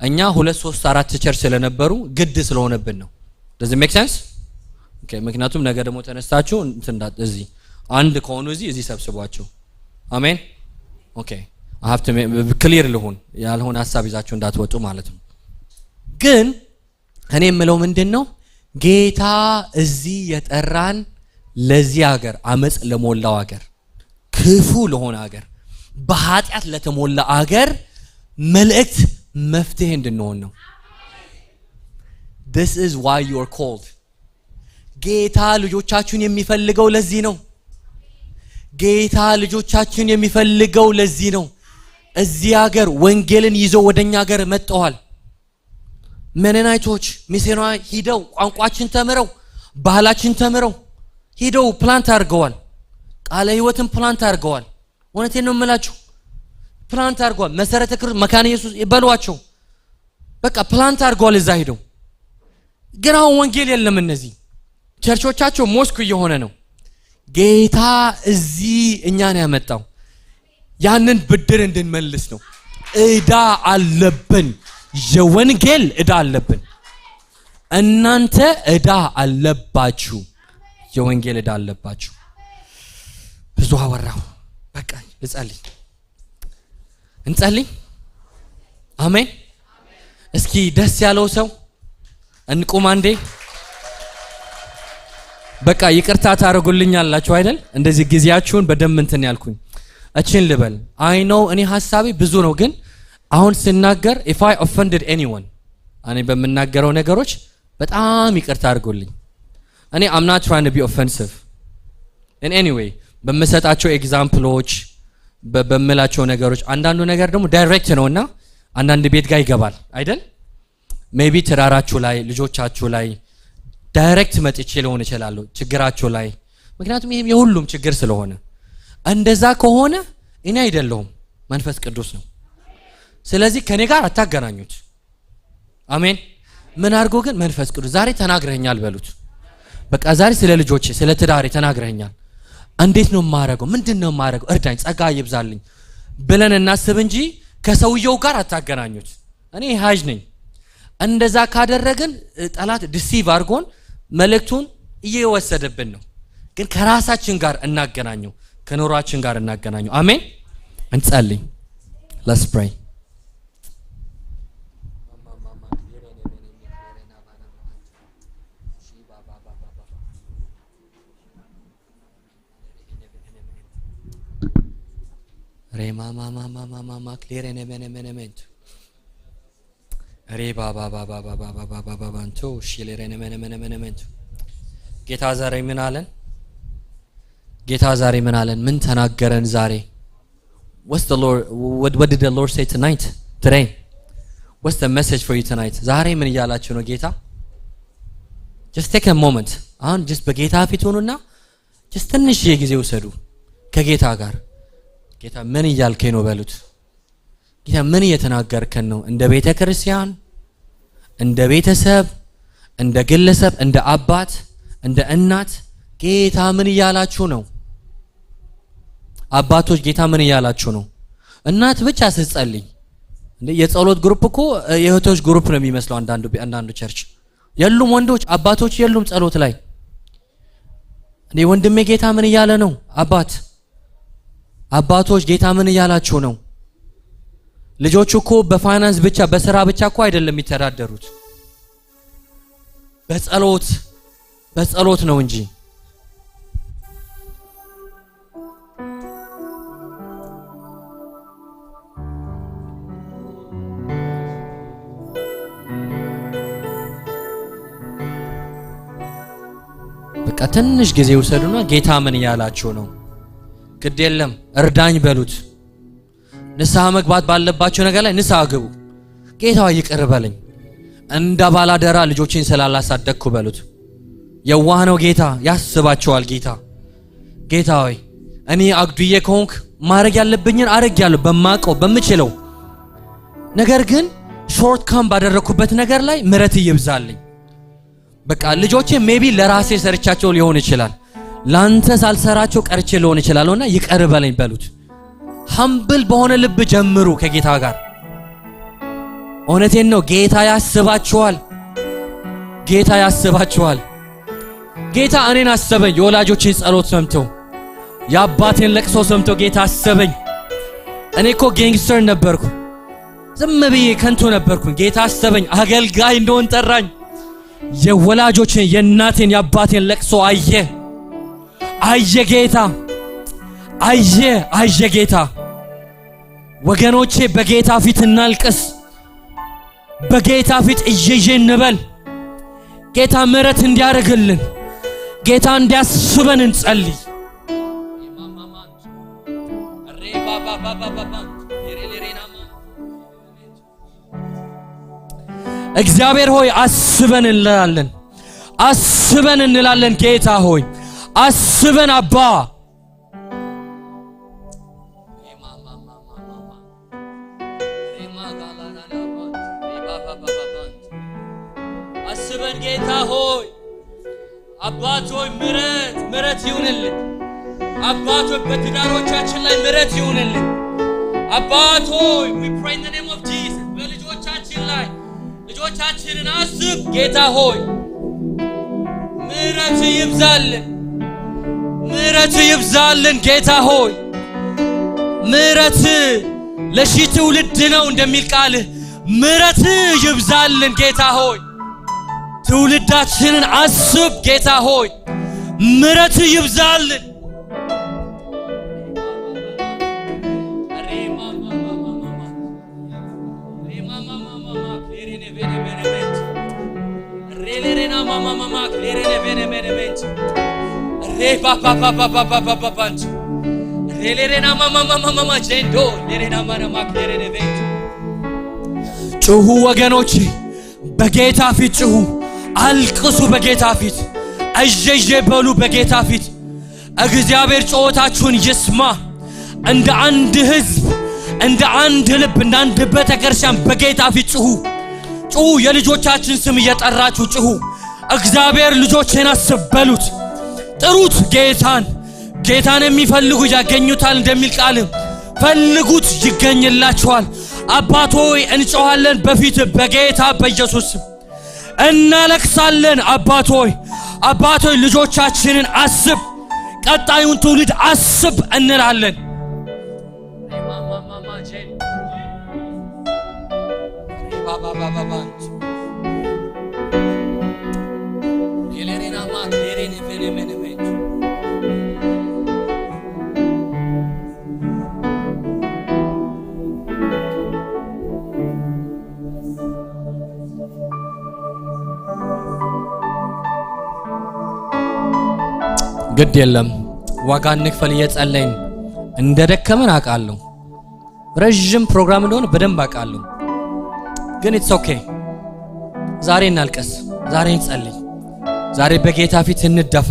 እኛ 2 3 4 ቸርች ስለነበሩ ግድ ስለሆነብን ነው። does it make sense? okay ምክንያቱም ነገ ደግሞ ተነስታችሁ እዚህ አንድ ከሆኑ እዚህ ሰብስቧቸው። አሜን። okay I have to clear ልሁን ያልሆነ ሐሳብ ይዛችሁ እንዳትወጡ ማለት ነው። ግን እኔ የምለው ምንድነው ጌታ እዚህ የጠራን ለዚህ ሀገር፣ አመጽ ለሞላው ሀገር፣ ክፉ ለሆነ ሀገር፣ በኃጢአት ለተሞላ ሀገር መልእክት መፍትሄ እንድንሆን ነው። this is why you are called ጌታ ልጆቻችሁን የሚፈልገው ለዚህ ነው። እዚህ ሀገር ወንጌልን ይዘው ወደኛ ሀገር መጥተዋል። መነናይቶች ሚስዮናዊ ሂደው ቋንቋችን ተምረው ባህላችን ተምረው ሂደው ፕላንት አድርገዋል። ቃለ ሕይወትን ፕላንት አድርገዋል። እውነቴን ነው የምላችሁ፣ ፕላንት አድርገዋል። መሰረተ ክርስቶስ መካነ ኢየሱስ ይበሏቸው በቃ ፕላንት አድርገዋል እዛ ሂደው። ግን አሁን ወንጌል የለም። እነዚህ ቸርቾቻቸው ሞስኩ እየሆነ ነው። ጌታ እዚህ እኛን ያመጣው ያንን ብድር እንድንመልስ ነው። ዕዳ አለብን። የወንጌል ዕዳ አለብን። እናንተ ዕዳ አለባችሁ። የወንጌል ዕዳ አለባችሁ። ብዙ አወራሁ። በቃ እንጸልይ። አሜን። እስኪ ደስ ያለው ሰው እንቁም አንዴ። በቃ ይቅርታ ታደርጉልኛላችሁ አይደል? እንደዚህ ጊዜያችሁን በደም እንትን ያልኩኝ እቺን ልበል። አይ ኖ እኔ ሐሳቤ ብዙ ነው፣ ግን አሁን ስናገር if I offended anyone እኔ በመናገረው ነገሮች በጣም ይቅርታ አድርጉልኝ። እኔ I'm not trying to be offensive in any way። በመሰጣቸው ኤግዛምፕሎች በመላቸው ነገሮች አንዳንዱ ነገር ደግሞ ዳይሬክት ነውና አንዳንድ ቤት ጋር ይገባል አይደል? ሜቢ ትዳራችሁ ላይ ልጆቻችሁ ላይ ዳይሬክት መጥቼ ሊሆን ይችላል ችግራችሁ ላይ፣ ምክንያቱም ይሄም የሁሉም ችግር ስለሆነ። እንደዛ ከሆነ እኔ አይደለሁም መንፈስ ቅዱስ ነው። ስለዚህ ከኔ ጋር አታገናኙት። አሜን። ምን አድርጎ ግን መንፈስ ቅዱስ ዛሬ ተናግረኛል በሉት። በቃ ዛሬ ስለ ልጆቼ ስለ ትዳሬ ተናግረኛል። እንዴት ነው ማረገው? ምንድነው ማረገው? እርዳኝ፣ ጸጋ ይብዛልኝ ብለን እናስብ እንጂ ከሰውየው ጋር አታገናኙት። እኔ ሃጅ ነኝ። እንደዛ ካደረግን ጠላት ዲሲቭ አድርጎን መልእክቱን እየወሰደብን ነው። ግን ከራሳችን ጋር እናገናኘው፣ ከኖራችን ጋር እናገናኘው። አሜን። እንጸልይ። let's pray። ሬማ ማማ ማማ ማማ ክሌሬነ መነመነመንት ሬባ ባባ ባባ ባባ ባባ ባባንቶ ሽሌሬነ መነመነመንት። ጌታ ዛሬ ምን አለን? ጌታ ዛሬ ምን አለን? ምን ተናገረን ዛሬ? What's the Lord what did the Lord say tonight? Today? What's the message for you tonight? ዛሬ ምን እያላችሁ ነው ጌታ? Just take a moment. አሁን just በጌታ ፊት ሆኑና just ትንሽ ጊዜ ውሰዱ ከጌታ ጋር። ጌታ ምን እያልከኝ ነው በሉት። ጌታ ምን እየተናገርከን ነው? እንደ ቤተ ክርስቲያን፣ እንደ ቤተሰብ፣ እንደ ግለሰብ፣ እንደ አባት፣ እንደ እናት ጌታ ምን እያላችሁ ነው? አባቶች ጌታ ምን እያላችሁ ነው? እናት ብቻ ስትጸልይ እንደ የጸሎት ግሩፕ እኮ የእህቶች ግሩፕ ነው የሚመስለው አንዳንዱ ቸርች። የሉም ወንዶች አባቶች የሉም ጸሎት ላይ። እንደ ወንድሜ ጌታ ምን እያለ ነው? አባቶች ጌታ ምን እያላችሁ ነው? ልጆቹ እኮ በፋይናንስ ብቻ በስራ ብቻ እኮ አይደለም የሚተዳደሩት፣ በጸሎት ነው እንጂ። በቃ ትንሽ ጊዜ ውሰዱና ጌታ ምን እያላችሁ ነው? ግድ የለም እርዳኝ በሉት። ንስሐ መግባት ባለባቸው ነገር ላይ ንስሐ ግቡ። ጌታ ይቅር በለኝ እንደ ባላደራ ልጆችን ስላላሳደግኩ በሉት። የዋህ ነው ጌታ፣ ያስባቸዋል ጌታ ሆይ እኔ አግዱዬ ከሆንክ ማድረግ ያለብኝን አድርጌያለሁ በማቀው በምችለው ነገር፣ ግን ሾርት ካም ባደረኩበት ነገር ላይ ምሕረት ይብዛልኝ። በቃ ልጆቼ ሜቢ ለራሴ ሰርቻቸው ሊሆን ይችላል፣ ላንተ ሳልሰራቸው ቀርቼ ሊሆን ይችላልና ይቅር በለኝ በሉት። ሀምብል በሆነ ልብ ጀምሩ ከጌታ ጋር። እውነቴን ነው። ጌታ ያስባችኋል። ጌታ እኔን አሰበኝ። የወላጆችን ጸሎት ሰምቶ የአባቴን ለቅሶ ሰምቶ ጌታ አሰበኝ። እኔ እኮ ጌንግስተር ነበርኩ፣ ዝም ብዬ ከንቱ ነበርኩኝ። ጌታ አሰበኝ፣ አገልጋይ እንደሆን ጠራኝ። የወላጆችን የእናቴን የአባቴን ለቅሶ አየ ጌታ አየ ጌታ። ወገኖቼ በጌታ ፊት እናልቅስ፣ በጌታ ፊት እየየ እንበል። ጌታ ምሕረት እንዲያደርግልን፣ ጌታ እንዲያስበን እንጸልይ። እግዚአብሔር ሆይ አስበን እንላለን። ጌታ ሆይ አስበን አባ። አስበን ጌታ ሆይ አባት ሆይ ምሕረት ይሁንልን። አባት ሆይ በትዳሮቻችን ላይ ምሕረት ይሁንልን። አባት ሆይ we pray in the name of Jesus በልጆቻችን ላይ ልጆቻችንን አስብ ጌታ ሆይ። ምሕረት ይብዛልን ጌታ ሆይ። ምሕረት ለሺህ ትውልድ ነው እንደሚል ቃልህ ምሕረት ይብዛልን ጌታ ሆይ። ትውልዳችንን አስብ ጌታ ሆይ ምሕረት ይብዛልን ጩሁ ወገኖች በጌታ ፊት ጩሁ አልቅሱ በጌታ ፊት እጀጀ በሉ በጌታ ፊት እግዚአብሔር ጩኸታችሁን ይስማ እንደ አንድ ህዝብ እንደ አንድ ልብ እንደ አንድ ቤተክርስቲያን በጌታ ፊት ጩሁ ጩሁ የልጆቻችን ስም እየጠራችሁ ጩሁ እግዚአብሔር ልጆቼን አስብ በሉት ጥሩት ጌታን የሚፈልጉ ያገኙታል እንደሚል ቃል ፈልጉት ይገኝላችኋል አባት ሆይ እንጮሃለን በፊት በጌታ በኢየሱስ እናለቅሳለን አባት ሆይ ልጆቻችንን አስብ ቀጣዩን ትውልድ አስብ እንላለን ግድ የለም ዋጋ እንክፈል እየጸለይን እንደደከመን አውቃለሁ ረጅም ፕሮግራም እንደሆነ በደንብ አውቃለሁ ግን ኢትስ ኦኬ ዛሬ እናልቀስ ዛሬ እንጸልይ ዛሬ በጌታ ፊት እንደፋ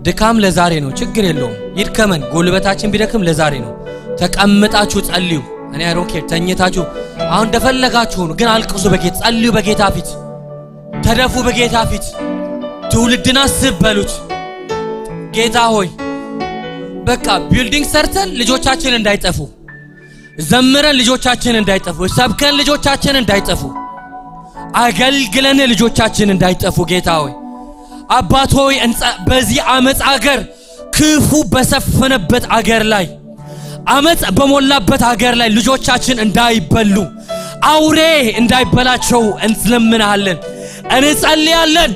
ድካም ለዛሬ ነው ችግር የለውም ይድከመን ጎልበታችን ቢደክም ለዛሬ ነው ተቀምጣችሁ ጸልዩ እኔ አይ ዶንት ኬር ተኝታችሁ አሁን እንደፈለጋችሁ ነው ግን አልቅሱ በጌታ ጸልዩ በጌታ ፊት ተደፉ በጌታ ፊት ትውልድን አስብ በሉት ጌታ ሆይ በቃ ቢልዲንግ ሰርተን ልጆቻችን እንዳይጠፉ ዘምረን ልጆቻችን እንዳይጠፉ ሰብከን ልጆቻችን እንዳይጠፉ አገልግለን ልጆቻችን እንዳይጠፉ ጌታ ሆይ አባት ሆይ በዚህ አመጽ አገር ክፉ በሰፈነበት አገር ላይ አመጽ በሞላበት አገር ላይ ልጆቻችን እንዳይበሉ አውሬ እንዳይበላቸው እንለምናለን እንጸልያለን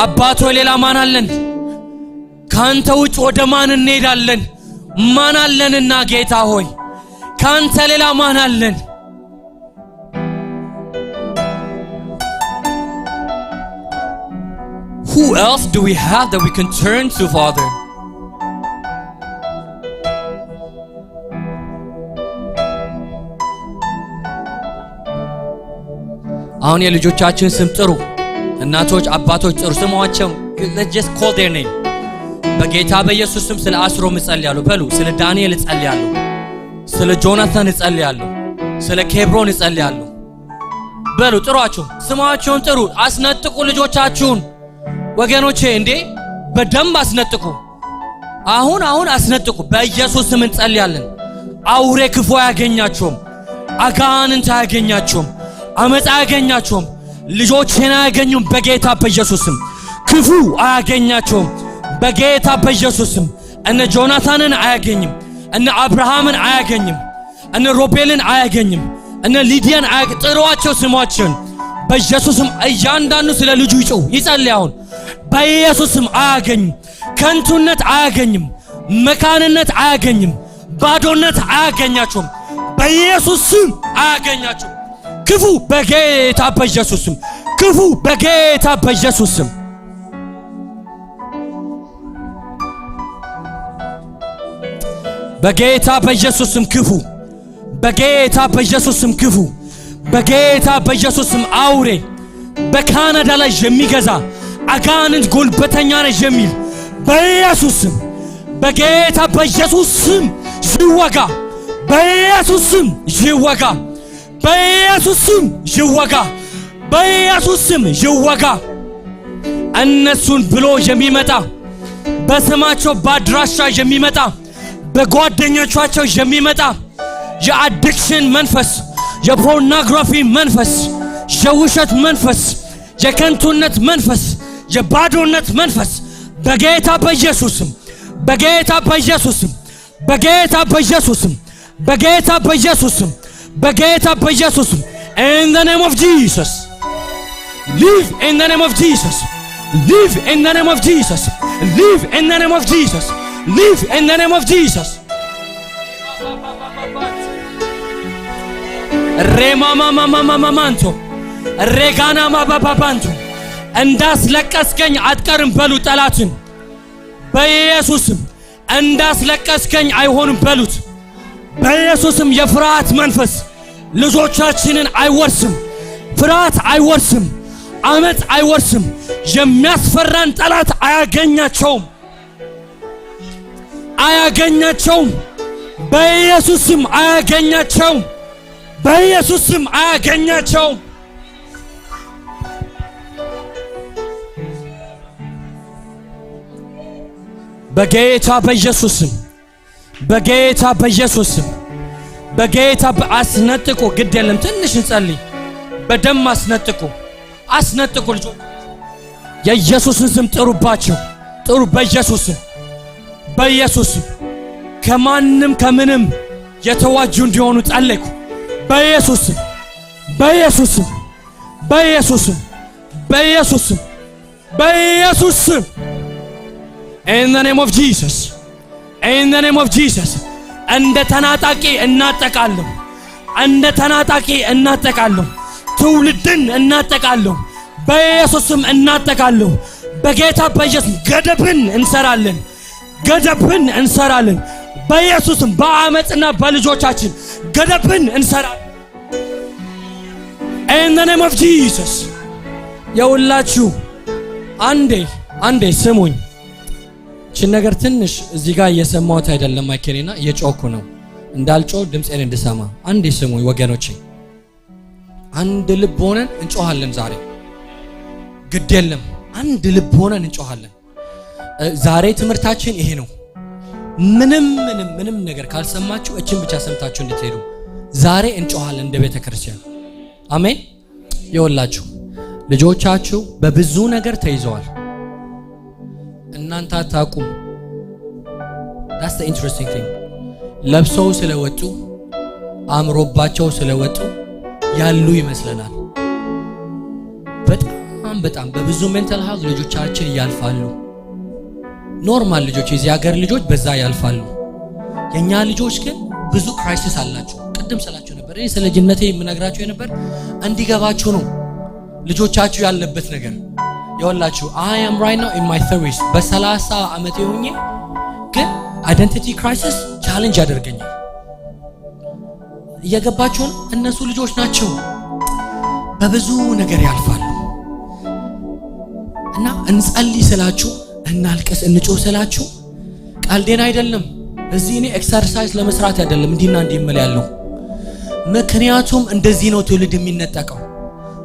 አባቶ ሌላ ማን አለን ካንተ ውጭ ወደ ማን እንሄዳለን ማን አለንና ጌታ ሆይ ካንተ ሌላ ማን አለን Who else do we have that we can turn to Father አሁን የልጆቻችን ስም ጥሩ እናቶች አባቶች ጥሩ ስሟቸው let's just call their name በጌታ በኢየሱስ ስም ስለ አስሮ እጸልያለሁ በሉ ስለ ዳንኤል እጸልያለሁ ስለ ጆናታን እጸልያለሁ ስለ ኬብሮን እጸልያለሁ በሉ ጥሯቸው ስማቸውን ጥሩ አስነጥቁ ልጆቻችሁን ወገኖቼ እንዴ በደንብ አስነጥቁ አሁን አስነጥቁ በኢየሱስ ስም እንጸልያለን አውሬ ክፉ አያገኛቸውም አጋንንት አያገኛቸውም አመጽ አያገኛቸውም ልጆቼን አያገኙም በጌታ በኢየሱስ ስም ክፉ አያገኛቸውም በጌታ በኢየሱስ ስም እነ ጆናታንን አያገኝም እነ አብርሃምን አያገኝም እነ ሮቤልን አያገኝም እነ ሊዲያን ጥሯቸው ስሟቸውን በኢየሱስ ስም እያንዳንዱ ስለ ልጁ ይጮህ ይጸልያውን በኢየሱስ ስም አያገኝም ከንቱነት አያገኝም መካንነት አያገኝም ባዶነት አያገኛቸውም በኢየሱስ ስም አያገኛቸውም ክፉ በጌታ በኢየሱስ ስም ክፉ በጌታ በኢየሱስ ስም በጌታ በኢየሱስ ስም ክፉ በጌታ በኢየሱስ ስም ክፉ በጌታ በኢየሱስ ስም አውሬ በካናዳ ላይ የሚገዛ አጋንንት ጉልበተኛ ነኝ የሚል በኢየሱስ ስም በጌታ በኢየሱስ ስም ይወጋ በኢየሱስ ስም ይወጋ በኢየሱስ ስም ይወጋ በኢየሱስ ስም ይወጋ እነሱን ብሎ የሚመጣ በስማቸው ባድራሻ የሚመጣ በጓደኞቻቸው የሚመጣ የአዲክሽን መንፈስ የፖርኖግራፊ መንፈስ የውሸት መንፈስ የከንቱነት መንፈስ የባዶነት መንፈስ በጌታ በኢየሱስም በጌታ በኢየሱስም በጌታ በኢየሱስም በጌታ በኢየሱስም በጌታ በኢየሱስ in the name of Jesus live in the name of Jesus live in the name of Jesus live in the name of Jesus live in the name of Jesus ሬማማማማማማንቶ ሬጋና ማባባባንቶ እንዳስለቀስከኝ አትቀርም በሉ ጠላትን በኢየሱስም እንዳስለቀስከኝ አይሆንም በሉት በኢየሱስም የፍርሃት መንፈስ ልጆቻችንን አይወርስም ፍርሃት አይወርስም አመት አይወርስም የሚያስፈራን ጠላት አያገኛቸውም በኢየሱስም አያገኛቸውም በኢየሱስም አያገኛቸውም በጌታ በኢየሱስም በጌታ በኢየሱስም በጌታ አስነጥቁ ግድ የለም ትንሽ እንጸልይ በደም አስነጥቁ ልጆች የኢየሱስን ስም ጥሩባቸው ጥሩ በኢየሱስም ከማንም ከምንም የተዋጁ እንዲሆኑ ጸለይኩ በኢየሱስም in the name of Jesus እንደ ተናጣቂ እናጠቃለሁ ትውልድን እናጠቃለሁ በኢየሱስም እናጠቃለሁ በጌታ በኢየሱስ ገደብን እንሰራለን በኢየሱስም በአመጽና በልጆቻችን ገደብን እንሰራለን in the name of Jesus የውላችሁ አንዴ ስሙኝ እቺ ነገር ትንሽ እዚህ ጋር እየሰማሁት አይደለም ማይኬሪና እየጮኩ ነው እንዳልጮህ ድምጼን እንድሰማ አንዴ ስሙኝ ወገኖቼ አንድ ልብ ሆነን እንጮሃለን ዛሬ ግድ የለም አንድ ልብ ሆነን እንጮሃለን ዛሬ ትምህርታችን ይሄ ነው ምንም ነገር ካልሰማችሁ እቺን ብቻ ሰምታችሁ እንድትሄዱ ዛሬ እንጮሃለን እንደ ቤተ ክርስቲያን አሜን ይወላችሁ ልጆቻችሁ በብዙ ነገር ተይዘዋል እናንተ አታውቁም that's the interesting thing ለብሰው ስለወጡ አምሮባቸው ስለወጡ ያሉ ይመስለናል በጣም በብዙ ሜንታል ሄልዝ ልጆቻችን ያልፋሉ ኖርማል ልጆች የዚህ ሀገር ልጆች በዛ ያልፋሉ የኛ ልጆች ግን ብዙ ክራይሲስ አላቸው ቅድም ስላችሁ ነበር እኔ ስለ ጅነቴ የምነግራችሁ ነበር እንዲገባችሁ ነው ልጆቻችሁ ያለበት ነገር ይወላችሁ I am right now in my 30s በ30 አመቴ ሆኜ ግን identity crisis challenge ያደርገኛል እየገባችሁ እነሱ ልጆች ናቸው በብዙ ነገር ያልፋሉ እና እንጸልይ ስላችሁ እናልቀስ እንጮህ ስላችሁ ቃልዴን አይደለም እዚህ እኔ ኤክሰርሳይዝ ለመስራት አይደለም እንዲና እንዲመለ ያለው ምክንያቱም እንደዚህ ነው ትውልድ የሚነጠቀው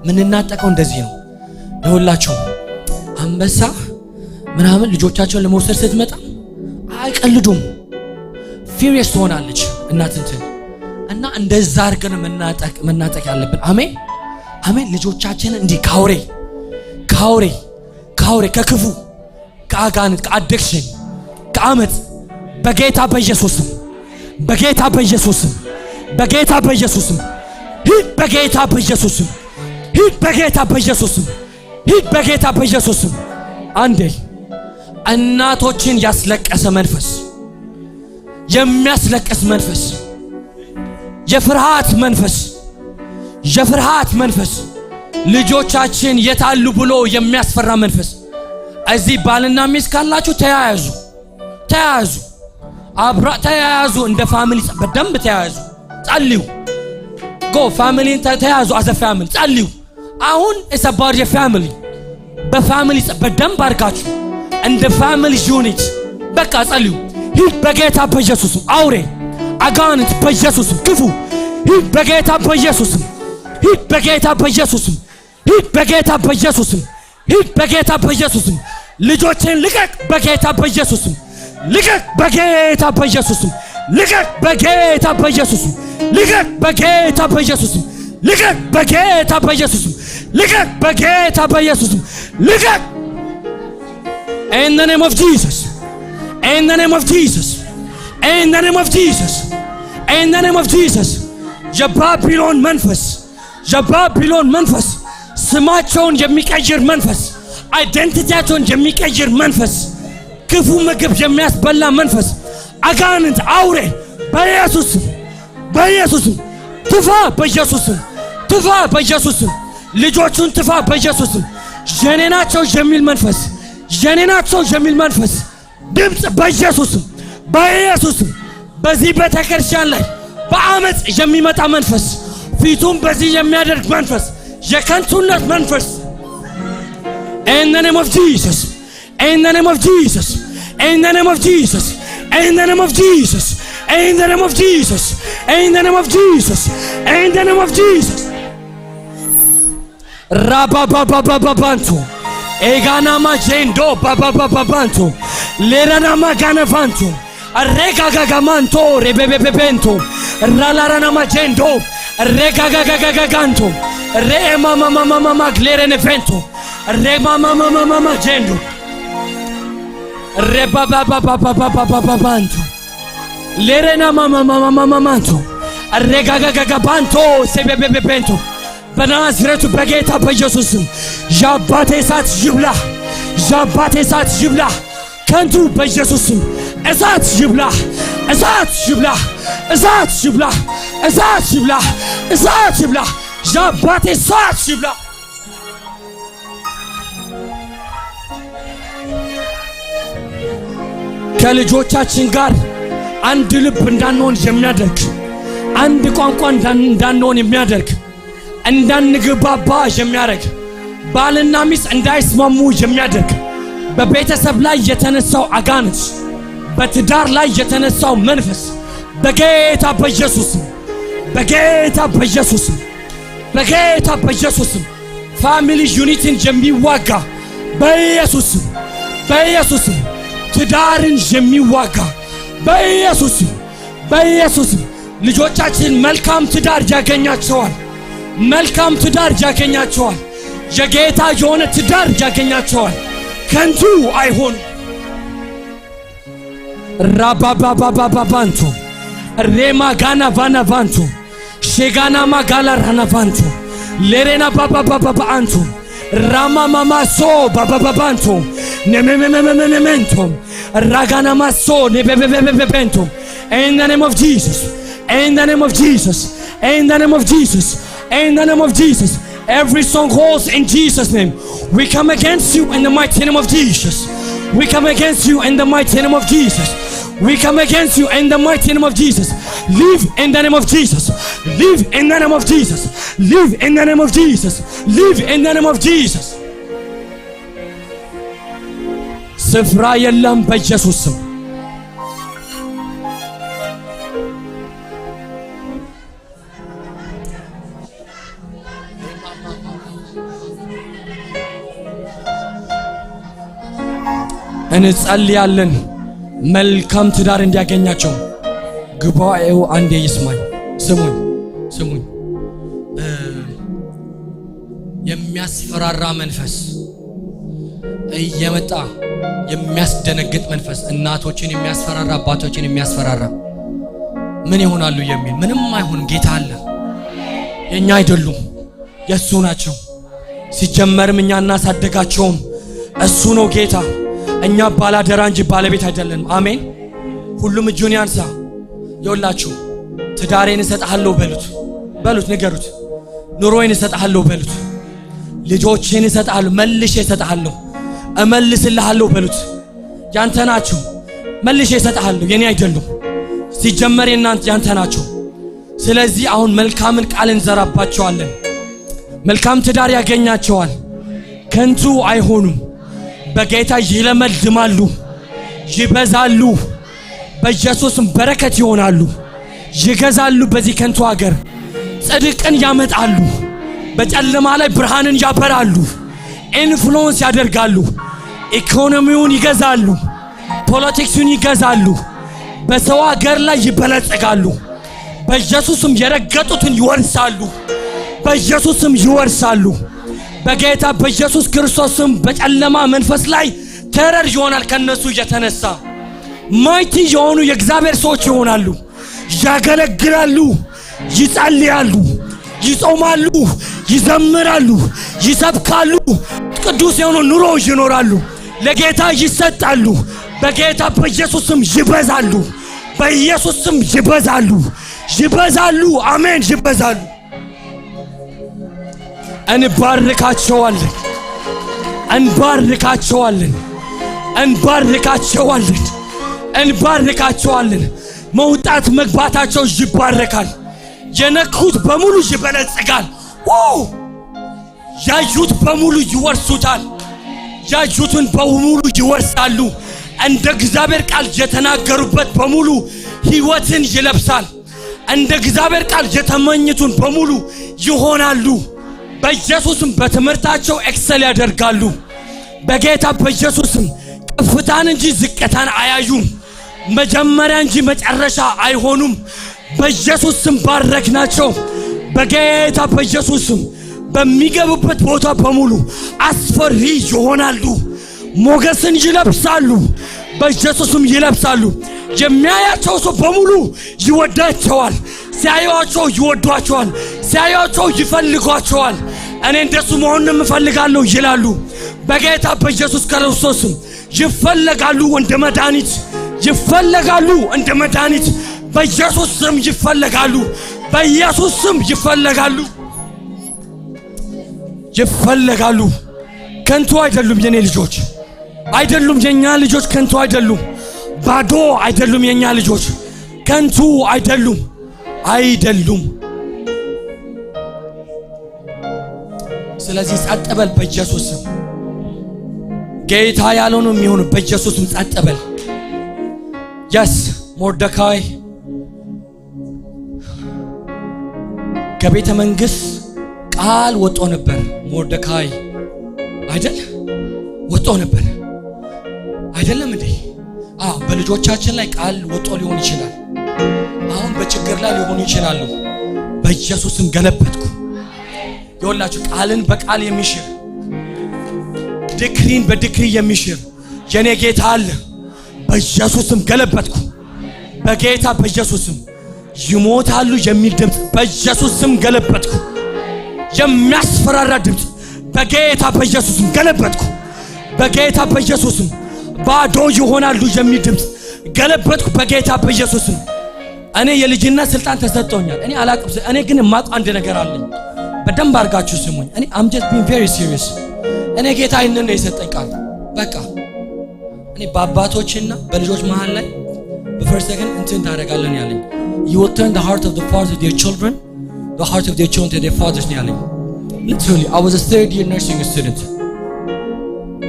ምንናጠቀው እንደዚህ ነው ይኸውላችሁ አንበሳ ምናምን ልጆቻቸውን ለመውሰድ ስትመጣ አይቀልዱም ፊሪየስ ትሆናለች እናትንትን እና እንደዛ አድርገን መናጠቅ ያለብን አሜን ልጆቻችንን እንዲህ ካውሬ ከክፉ ከአጋንንት ከአዲክሽን ከአመት በጌታ በኢየሱስም ሂድ በጌታ በኢየሱስም አንዴ እናቶችን ያስለቀሰ መንፈስ የሚያስለቀስ መንፈስ የፍርሃት መንፈስ ልጆቻችን የታሉ ብሎ የሚያስፈራ መንፈስ እዚህ ባልና ሚስት ካላችሁ ተያያዙ እንደ ፋሚሊ በደንብ ተያያዙ ጸልዩ ፋሚሊን ተያያዙ as a family ጸልዩ አሁን it's about your family በፋሚሊ በደንብ አድርጋችሁ እንደ ፋሚሊ ዩኒት በቃ ጸልዩ ሂድ በጌታ በኢየሱስ አውሬ አጋንንት በኢየሱስ ክፉ ሂድ በጌታ በኢየሱስ ልጆችን ልቀቅ በጌታ በኢየሱስ ልቀቅ በጌታ በኢየሱስ ልቀቅ በጌታ በኢየሱስ ልቀቅ በጌታ በኢየሱስ ልቀቅ በጌታ በኢየሱስ ልቀቅ በጌታ በኢየሱስ ልቀቅ in the name of Jesus የባቢሎን መንፈስ የባቢሎን መንፈስ ስማቸውን የሚቀይር መንፈስ አይደንቲቲያቸውን የሚቀይር መንፈስ ክፉ ምግብ የሚያስበላ መንፈስ አጋንንት አውሬ በኢየሱስም ትፋ በኢየሱስም ትፋ በኢየሱስም ልጆቹን ትፋ በኢየሱስም የኔናቸው የሚል መንፈስ የኔናቸው የሚል መንፈስ ድምጽ በኢየሱስም በዚህ ቤተክርስቲያን ላይ በአመጽ የሚመጣ መንፈስ ፊቱን በዚህ የሚያደርግ መንፈስ የከንቱነት መንፈስ in the name of Jesus in the name of Jesus in the name of Jesus in the name of Jesus in the name of Jesus in the name of Jesus in the name of Jesus Rababababantu egana majendo babababantu lerana magana vantu arregagamanto rebebebento ralarana majendo regagagaganto re mama maglere nevento re mama majendo re babababantu lerena mama manto arregagaganto sebebebento በናዝሬቱ በጌታ በኢየሱስም ያባቴ እሳት ይብላ ያባቴ እሳት ይብላ ከንቱ በኢየሱስም እሳት ይብላ እሳት ይብላ እሳት ይብላ እሳት ይብላ እሳት ይብላ ያባቴ እሳት ይብላ ከልጆቻችን ጋር አንድ ልብ እንዳንሆን የሚያደርግ አንድ ቋንቋ እንዳንሆን የሚያደርግ እንዳንግባባ የሚያደርግ ባልና ሚስት እንዳይስማሙ የሚያደርግ በቤተሰብ ላይ የተነሳው አጋንንት በትዳር ላይ የተነሳው መንፈስ በጌታ በኢየሱስ ፋሚሊ ዩኒቲን የሚዋጋ በኢየሱስ ትዳርን የሚዋጋ በኢየሱስ ልጆቻችን መልካም ትዳር ያገኛቸዋል መልካም ትዳር ያገኛቸዋል የጌታ የሆነ ትዳር ያገኛቸዋል ከንቱ አይሆኑ ራባባባባባንቱ ሬማ ጋና ቫና ቫንቱ ሼጋና ማጋላ ራና ቫንቱ ሌሬና ባባባባንቱ ራማ ማማሶ ባባባባንቱ ነመመመመመመንቱ ራጋና ማሶ ነበበበበንቱ in the name of Jesus in the name of Jesus in the name of Jesus in the name of Jesus every stronghold in Jesus name we come against you in the mighty name of Jesus we come against you in the mighty name of Jesus we come against you in the mighty name of Jesus live in the name of Jesus live in the name of Jesus live in the name of Jesus live in the name of Jesus ስፍራ የለም በኢየሱስ ስም እንጸልያለን መልካም ትዳር እንዲያገኛቸው ጉባኤው አንዴ ይስማኝ ስሙኝ የሚያስፈራራ መንፈስ እየመጣ የሚያስደነግጥ መንፈስ እናቶችን የሚያስፈራራ አባቶችን የሚያስፈራራ ምን ይሆናሉ የሚል ምንም አይሆንም ጌታ አለ የኛ አይደሉም የሱ ናቸው ሲጀመርም እኛ እናሳደጋቸውም እሱ ነው ጌታ እኛ ባላደራ እንጂ ባለቤት አይደለንም አሜን ሁሉም እጁን ያንሳ ይወላችሁ ትዳሬን እሰጣለሁ በሉት ንገሩት ኑሮዬን እሰጣለሁ በሉት ልጆቼን እሰጣለሁ መልሼ እሰጣለሁ እመልስልሃለሁ በሉት ያንተ ናቸው መልሼ እሰጣለሁ የኔ አይደሉም ሲጀመር ያንተ ናቸው ስለዚህ አሁን መልካምን ቃል እንዘራባቸዋለን መልካም ትዳር ያገኛቸዋል ከንቱ አይሆኑም በጌታ ይለመልማሉ ይበዛሉ በኢየሱስም በረከት ይሆናሉ ይገዛሉ በዚህ ከንቱ ሀገር ጽድቅን ያመጣሉ በጨለማ ላይ ብርሃንን ያበራሉ ኢንፍሉዌንስ ያደርጋሉ ኢኮኖሚውን ይገዛሉ ፖለቲክሱን ይገዛሉ በሰው ሀገር ላይ ይበለጽጋሉ በኢየሱስም የረገጡትን ይወርሳሉ በኢየሱስም ይወርሳሉ በጌታ በኢየሱስ ክርስቶስም በጨለማ መንፈስ ላይ ተረር ይሆናል ከነሱ የተነሳ ማይቲ የሆኑ የእግዚአብሔር ሰዎች ይሆናሉ ያገለግላሉ ይጸልያሉ፣ ይጾማሉ፣ ይዘምራሉ፣ ይሰብካሉ፣ ቅዱስ የሆነ ኑሮ ይኖራሉ፣ ለጌታ ይሰጣሉ። በጌታ በኢየሱስ ስም ይበዛሉ፣ በኢየሱስ ስም ይበዛሉ፣ ይበዛሉ። አሜን፣ ይበዛሉ። እንባርካቸዋለን፣ እንባርካቸዋለን፣ እንባርካቸዋለን፣ እንባርካቸዋለን። መውጣት መግባታቸው ይባረካል። የነኩት በሙሉ ይበለጽጋል። ያዩት በሙሉ ይወርሱታል። ያዩትን በሙሉ ይወርሳሉ። እንደ እግዚአብሔር ቃል የተናገሩበት በሙሉ ሕይወትን ይለብሳል። እንደ እግዚአብሔር ቃል የተመኙትን በሙሉ ይሆናሉ። በኢየሱስም በትምህርታቸው ኤክሰል ያደርጋሉ። በጌታ በኢየሱስም ከፍታን እንጂ ዝቅታን አያዩም። መጀመሪያ እንጂ መጨረሻ አይሆኑም። በኢየሱስ ስም ባረክናቸው። በጌታ በኢየሱስ ስም በሚገቡበት ቦታ በሙሉ አስፈሪ ይሆናሉ። ሞገስን ይለብሳሉ። በኢየሱስም ይለብሳሉ። የሚያያቸው ሰው በሙሉ ይወዳቸዋል። ሲያዩአቸው ይወዷቸዋል። ሲያዩአቸው ይፈልጓቸዋል። እኔ እንደሱ መሆን እፈልጋለሁ ይላሉ። በጌታ በኢየሱስ ክርስቶስ ስም ይፈለጋሉ። እንደ መድኃኒት ይፈለጋሉ። እንደ መድኃኒት በኢየሱስ ስም ይፈለጋሉ። በኢየሱስ ስም ይፈለጋሉ። ይፈለጋሉ። ከንቱ አይደሉም። የኔ ልጆች አይደሉም። የኛ ልጆች ከንቱ አይደሉም። ባዶ አይደሉም። የኛ ልጆች ከንቱ አይደሉም። አይደሉም። ስለዚህ ጸጥ በል በኢየሱስ ስም። ጌታ ያለው ነው የሚሆነው። በኢየሱስ ስም ጸጥ በል። ያስ ሞርደካይ ከቤተ መንግሥት ቃል ወጦ ነበር። ሞርደካይ አይደል ወጦ ነበር አይደለም እንዴ? በልጆቻችን ላይ ቃል ወጦ ሊሆን ይችላል። አሁን በችግር ላይ ሊሆኑ ይችላሉ። በኢየሱስም ገለበጥኩ። ይኸውላችሁ ቃልን በቃል የሚሽር ድክሪን በድክሪ የሚሽር የኔ ጌታ አለ። በኢየሱስም ገለበጥኩ። በጌታ በኢየሱስም ይሞታሉ የሚል ድምፅ በኢየሱስም ገለበጥኩ። የሚያስፈራራ ድምፅ በጌታ በኢየሱስም ገለበጥኩ። በጌታ በኢየሱስም ባዶ ይሆናሉ የሚል ድምፅ ገለበጥኩ። በጌታ በኢየሱስም እኔ የልጅነት ስልጣን ተሰጥቶኛል። እኔ አላቅም። እኔ ግን የማውቀው አንድ ነገር አለኝ። በደንብ አድርጋችሁ ስሙኝ። እኔ I'm just being very serious። እኔ ጌታ ይህንን ነው የሰጠኝ ቃል። በቃ እኔ በአባቶችና በልጆች መሃል ላይ በፈርስት ሰከንድ እንትን ታደርጋለን ያለኝ you will turn the heart of the fathers to their children, the heart of their children to their fathers ነው ያለኝ። literally I was a third year nursing student።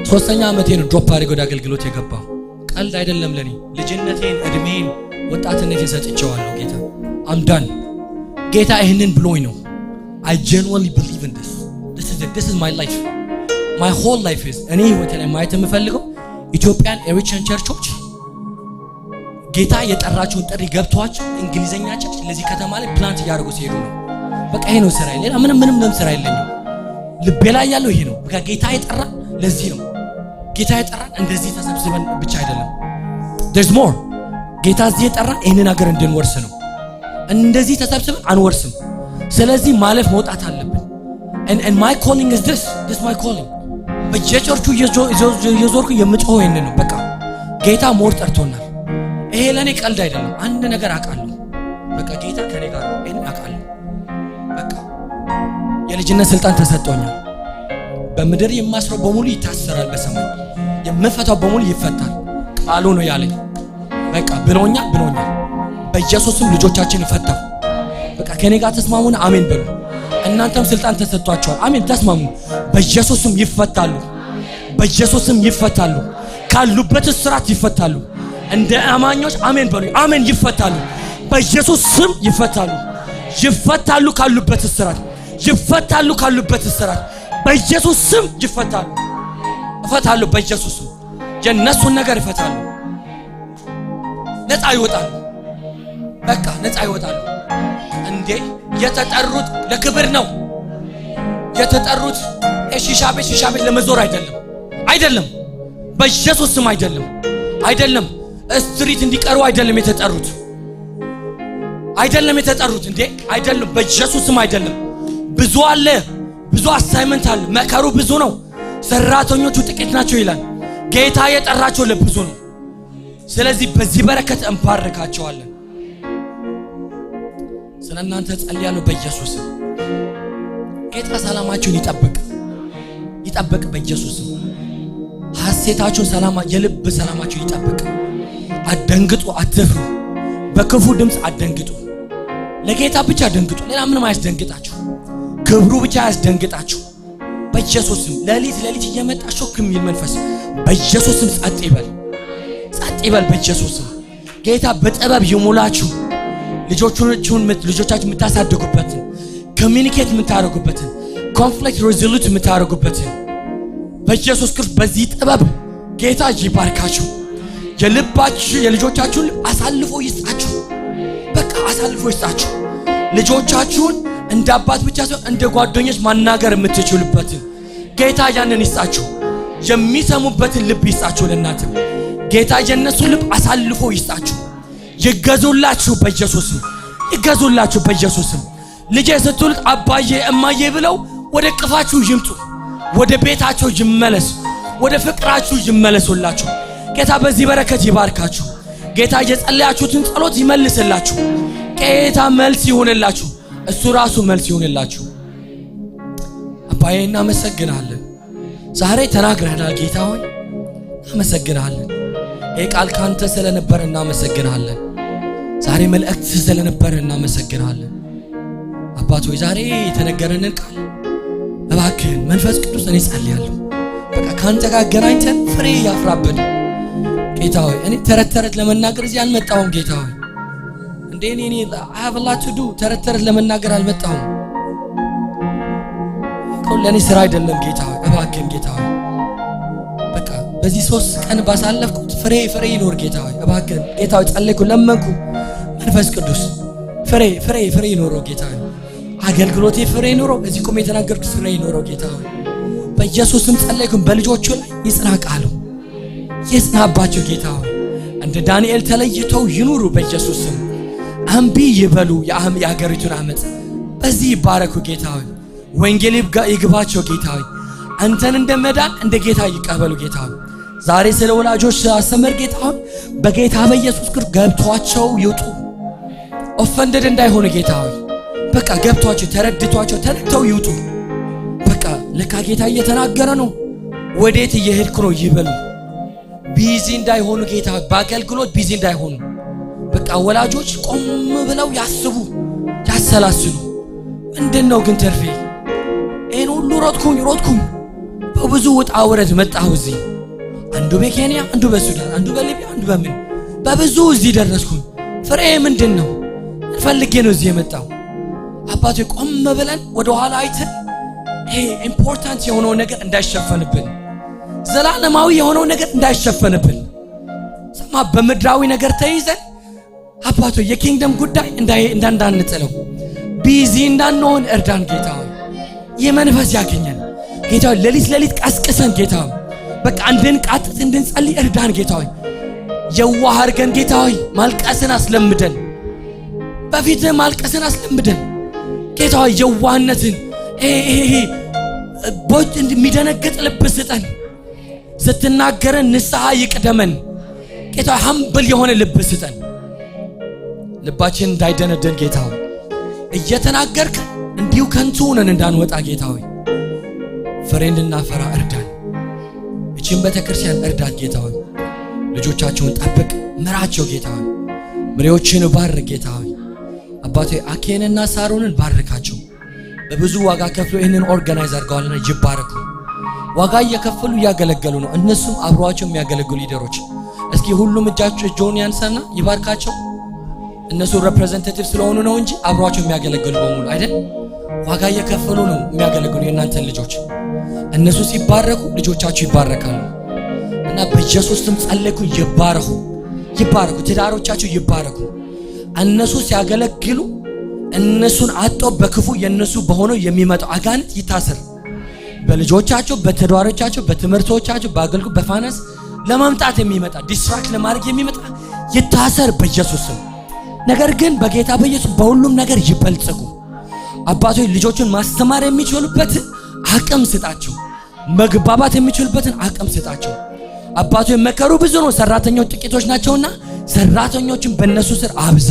ሶስተኛ ዓመቴ ነው ድሮፕ አድርጌ ወደ አገልግሎት የገባው። ቀልድ አይደለም ለኔ። ልጅነቴን፣ እድሜን፣ ወጣትነቴን ሰጥቼዋለሁ ጌታ። I'm done። ጌታ ይህንን ብሎኝ ነው። I genuinely believe in this. This is my life. My whole life is እኔ ህይወቴ ላይ ማየት የምፈልገው ኢትዮጵያን ኤሪቸን ቸርቾች ጌታ የጠራቸውን ጥሪ ገብቷቸው እንግሊዘኛ ቸርች ለዚህ ከተማ ላይ ፕላንት እያደረጉ ሲሄዱ ነው። በቃ ይሄ ነው ስራዬ። ሌላ ምንም ስራ የለኝም። ልቤ ላይ ያለው ይሄ ነው። በቃ ጌታ የጠራ ለዚህ ነው። ጌታ የጠራን እንደዚህ ተሰብስበን ብቻ አይደለም። there's more። ጌታ እዚህ የጠራን ይሄንን ሀገር እንድንወርስ ነው። እንደዚህ ተሰብስበን አንወርስም። ስለዚህ ማለፍ መውጣት አለብን። and my calling is this my calling። በየቸርቹ የዞርኩ የምጮኸው ይሄንን ነው። በቃ ጌታ ሞር ጠርቶናል። ይሄ ለኔ ቀልድ አይደለም። አንድ ነገር አውቃለሁ። በቃ ጌታ ከኔ ጋር ነው። ይሄን አውቃለሁ። በቃ የልጅነት ስልጣን ተሰጥቶኛል። በምድር የማስረው በሙሉ ይታሰራል፣ በሰማይ የምፈታው በሙሉ ይፈታል። ቃሉ ነው ያለኝ። በቃ ብሎኛል። በኢየሱስም ልጆቻችን ይፈታል። በቃ ከኔ ጋር ተስማሙና አሜን በሉ። እናንተም ስልጣን ተሰጥቷቸዋል። አሜን ተስማሙ። በኢየሱስም ይፈታሉ። በኢየሱስም ይፈታሉ። ካሉበት እስራት ይፈታሉ። እንደ አማኞች አሜን በሉ። አሜን ይፈታሉ። በኢየሱስ ስም ይፈታሉ። ይፈታሉ ካሉበት እስራት ይፈታሉ። ካሉበት እስራት በኢየሱስ ስም ይፈታሉ። ይፈታሉ። በኢየሱስ ስም የነሱን ነገር ይፈታሉ። ነፃ ይወጣሉ። በቃ ነፃ ይወጣሉ። እንዴ የተጠሩት ለክብር ነው። የተጠሩት ሺሻ ቤት ለመዞር አይደለም። በኢየሱስ ስም አይደለም። ስትሪት እንዲቀሩ አይደለም የተጠሩት። አይደለም የተጠሩት እንዴ አይደለም በኢየሱስም አይደለም ብዙ አለ ብዙ አሳይመንት አለ መከሩ ብዙ ነው ሰራተኞቹ ጥቂት ናቸው ይላል ጌታ የጠራቸው ለብዙ ነው ስለዚህ በዚህ በረከት እንባረካቸዋለን ስለናንተ ጸልያለሁ በኢየሱስ ጌታ ሰላማችሁን ይጠብቅ በኢየሱስ ሐሴታችሁን ሰላም የልብ ሰላማችሁ ይጠብቅ አትደንግጡ አትፍሩ በክፉ ድምጽ አትደንግጡ ለጌታ ብቻ ደንግጡ ሌላ ምንም አያስደንግጣችሁ ክብሩ ብቻ ያስደንግጣችሁ በኢየሱስም ለሊት እየመጣ ሾክም ይል መንፈስ በኢየሱስም ጸጥ ይበል በኢየሱስም ጌታ በጥበብ ይሙላችሁ ልጆቻችሁን የምታሳድጉበትን ኮሚኒኬት የምታደርጉበትን ኮንፍሊክት ሪዞሉት የምታደርጉበትን በኢየሱስ ክርስቶስ በዚህ ጥበብ ጌታ ይባርካችሁ የልጆቻችሁን አሳልፎ ይስጣችሁ በቃ አሳልፎ ይስጣችሁ ልጆቻችሁን እንደ አባት ብቻ ሳይሆን እንደ ጓደኞች ማናገር የምትችሉበትን ጌታ ያንን ይስጣችሁ የሚሰሙበትን ልብ ይስጣችሁ ለእናንተ ጌታ የነሱ ልብ አሳልፎ ይስጣችሁ ይገዙላችሁ በኢየሱስም ልጄ ስትሉት አባዬ እማዬ ብለው ወደ ቅፋችሁ ይምጡ ወደ ቤታቸው ይመለሱ ወደ ፍቅራችሁ ይመለሱላችሁ ጌታ በዚህ በረከት ይባርካችሁ ጌታ የጸለያችሁትን ጸሎት ይመልስላችሁ ጌታ መልስ ይሆንላችሁ እሱ ራሱ መልስ ይሆንላችሁ አባዬ እናመሰግናለን ዛሬ ተናግረናል ጌታ ሆይ እናመሰግናለን ይህ ቃል ካንተ ስለነበረ እናመሰግናለን ዛሬ መልእክት ስለነበረ እናመሰግናለን አባት ሆይ ዛሬ የተነገረንን ቃል እባክህን መንፈስ ቅዱስ እኔ ጸልያለሁ በቃ ካንተ ጋር ገናኝተን ፍሬ ያፍራብን ጌታ ሆይ እኔ ተረት ለመናገር እዚህ አልመጣሁም ጌታ ሆይ እንዴ እኔ I have a lot to do ተረት ለመናገር አልመጣሁም ለኔ ስራ አይደለም ጌታ ሆይ እባክህን ጌታ ሆይ በቃ በዚህ 3 ቀን ባሳለፍኩት ፍሬ ይኖር ጌታ ሆይ እባክህን ጌታ ሆይ ጸለይኩ ለመንኩ መንፈስ ቅዱስ ፍሬ ይኖረው ጌታ ሆይ አገልግሎቴ ፍሬ ይኖረው እዚህ ቆሜ የተናገርኩት ፍሬ ይኖረው ጌታ ሆይ በኢየሱስም ጸለይኩ በልጆቹ ላይ ይጽና ቃሉ ይጽናባቸው ጌታ ሆይ እንደ ዳንኤል ተለይተው ይኑሩ በኢየሱስም አንቢ ይበሉ የሀገሪቱን አመጽ በዚህ ይባረኩ ጌታ ሆይ ወንጌል ይግባቸው ጌታ ሆይ አንተን እንደመዳን እንደ ጌታ ይቀበሉ ጌታ ሆይ ዛሬ ስለ ወላጆች አስተምር ጌታ ሆይ በጌታ በኢየሱስ ክርስቶስ ገብቷቸው ይውጡ ኦፈንደድ እንዳይሆኑ ጌታ ሆይ በቃ ገብቷቸው ተረድቷቸው ይውጡ በቃ ለካ ጌታ እየተናገረ ነው ወዴት እየሄድኩ ነው ይበሉ ቢዚ እንዳይሆኑ ጌታ በአገልግሎት ቢዚ እንዳይሆኑ በቃ ወላጆች ቆም ብለው ያሰላስሉ ምንድነው ግን ተርፌ እኔ ሁሉ ሮጥኩኝ በብዙ ውጣ ውረድ መጣሁ እዚህ አንዱ በኬንያ አንዱ በሱዳን አንዱ በሊቢያ አንዱ በምን በብዙ እዚህ ደረስኩኝ ፍሬ ምንድነው ፈልጌ ነው እዚህ የመጣው አባቴ ቆም ብለን ወደ ኋላ አይተን ይሄ ኢምፖርታንት የሆነው ነገር እንዳይሸፈንብን ዘላለማዊ የሆነው ነገር እንዳይሸፈንብን ሰማ በምድራዊ ነገር ተይዘን አባቴ የኪንግደም ጉዳይ እንዳንጥለው ቢዚ እንዳንሆን እርዳን ጌታ የመንፈስ ያገኘን ጌታ ለሊት ቀስቅሰን ጌታ በቃ እንድንቃጥት እንድንጸልይ እርዳን ጌታ የዋህ አድርገን ጌታ ማልቀስን አስለምደን በፊት ማልቀስን አስለምደን ጌታ የዋህነትን ቦት እንደሚደነግጥ ልብ ስጠን ስትናገረን ንስሐ ይቅደመን ጌታ ሀምብል የሆነ ልብ ስጠን ልባችን እንዳይደነደን ጌታ እየተናገርክ እንዲሁ ከንቱ ሆነን እንዳንወጣ ጌታ ፍሬ እንድናፈራ እርዳን እቺን ቤተክርስቲያን እርዳት ጌታ ልጆቻቸውን ጠብቅ ምራቸው ጌታ ምሪዎችን ባርክ ጌታ አባቴ አኬንና ሳሮንን ባርካቸው በብዙ ዋጋ ከፍለው ይሄንን ኦርጋናይዝ አድርገዋልና ይባረኩ ዋጋ እየከፈሉ ያገለገሉ ነው እነሱም አብሯቸው የሚያገለግሉ ሊደሮች እስኪ ሁሉም እጆን ያንሳና ይባርካቸው እነሱ ሪፕሬዘንታቲቭ ስለሆኑ ነው እንጂ አብሯቸው የሚያገለግሉ በሙሉ አይደል ዋጋ እየከፈሉ ነው የሚያገለግሉ የእናንተ ልጆች እነሱ ሲባረኩ ልጆቻቸው ይባረካሉ እና በኢየሱስ ስም ጸልኩ ይባረኩ ትዳሮቻቸው ይባረኩ እነሱ ሲያገለግሉ እነሱን አጥተው በክፉ የነሱ በሆነው የሚመጣው አጋንንት ይታሰር በልጆቻቸው በትዳሮቻቸው በትምህርቶቻቸው በአገልግሎት በፋይናንስ ለማምጣት የሚመጣ ዲስትራክት ለማድረግ የሚመጣ ይታሰር በኢየሱስ ስም ነገር ግን በጌታ በኢየሱስ በሁሉም ነገር ይበልጽጉ። አባቶች ልጆቹን ማስተማር የሚችሉበት አቅም ስጣቸው። መግባባት የሚችሉበትን አቅም ስጣቸው። አባቶች መከሩ ብዙ ነው፣ ሰራተኞች ጥቂቶች ናቸውና ሰራተኞችን በእነሱ ስር አብዛ።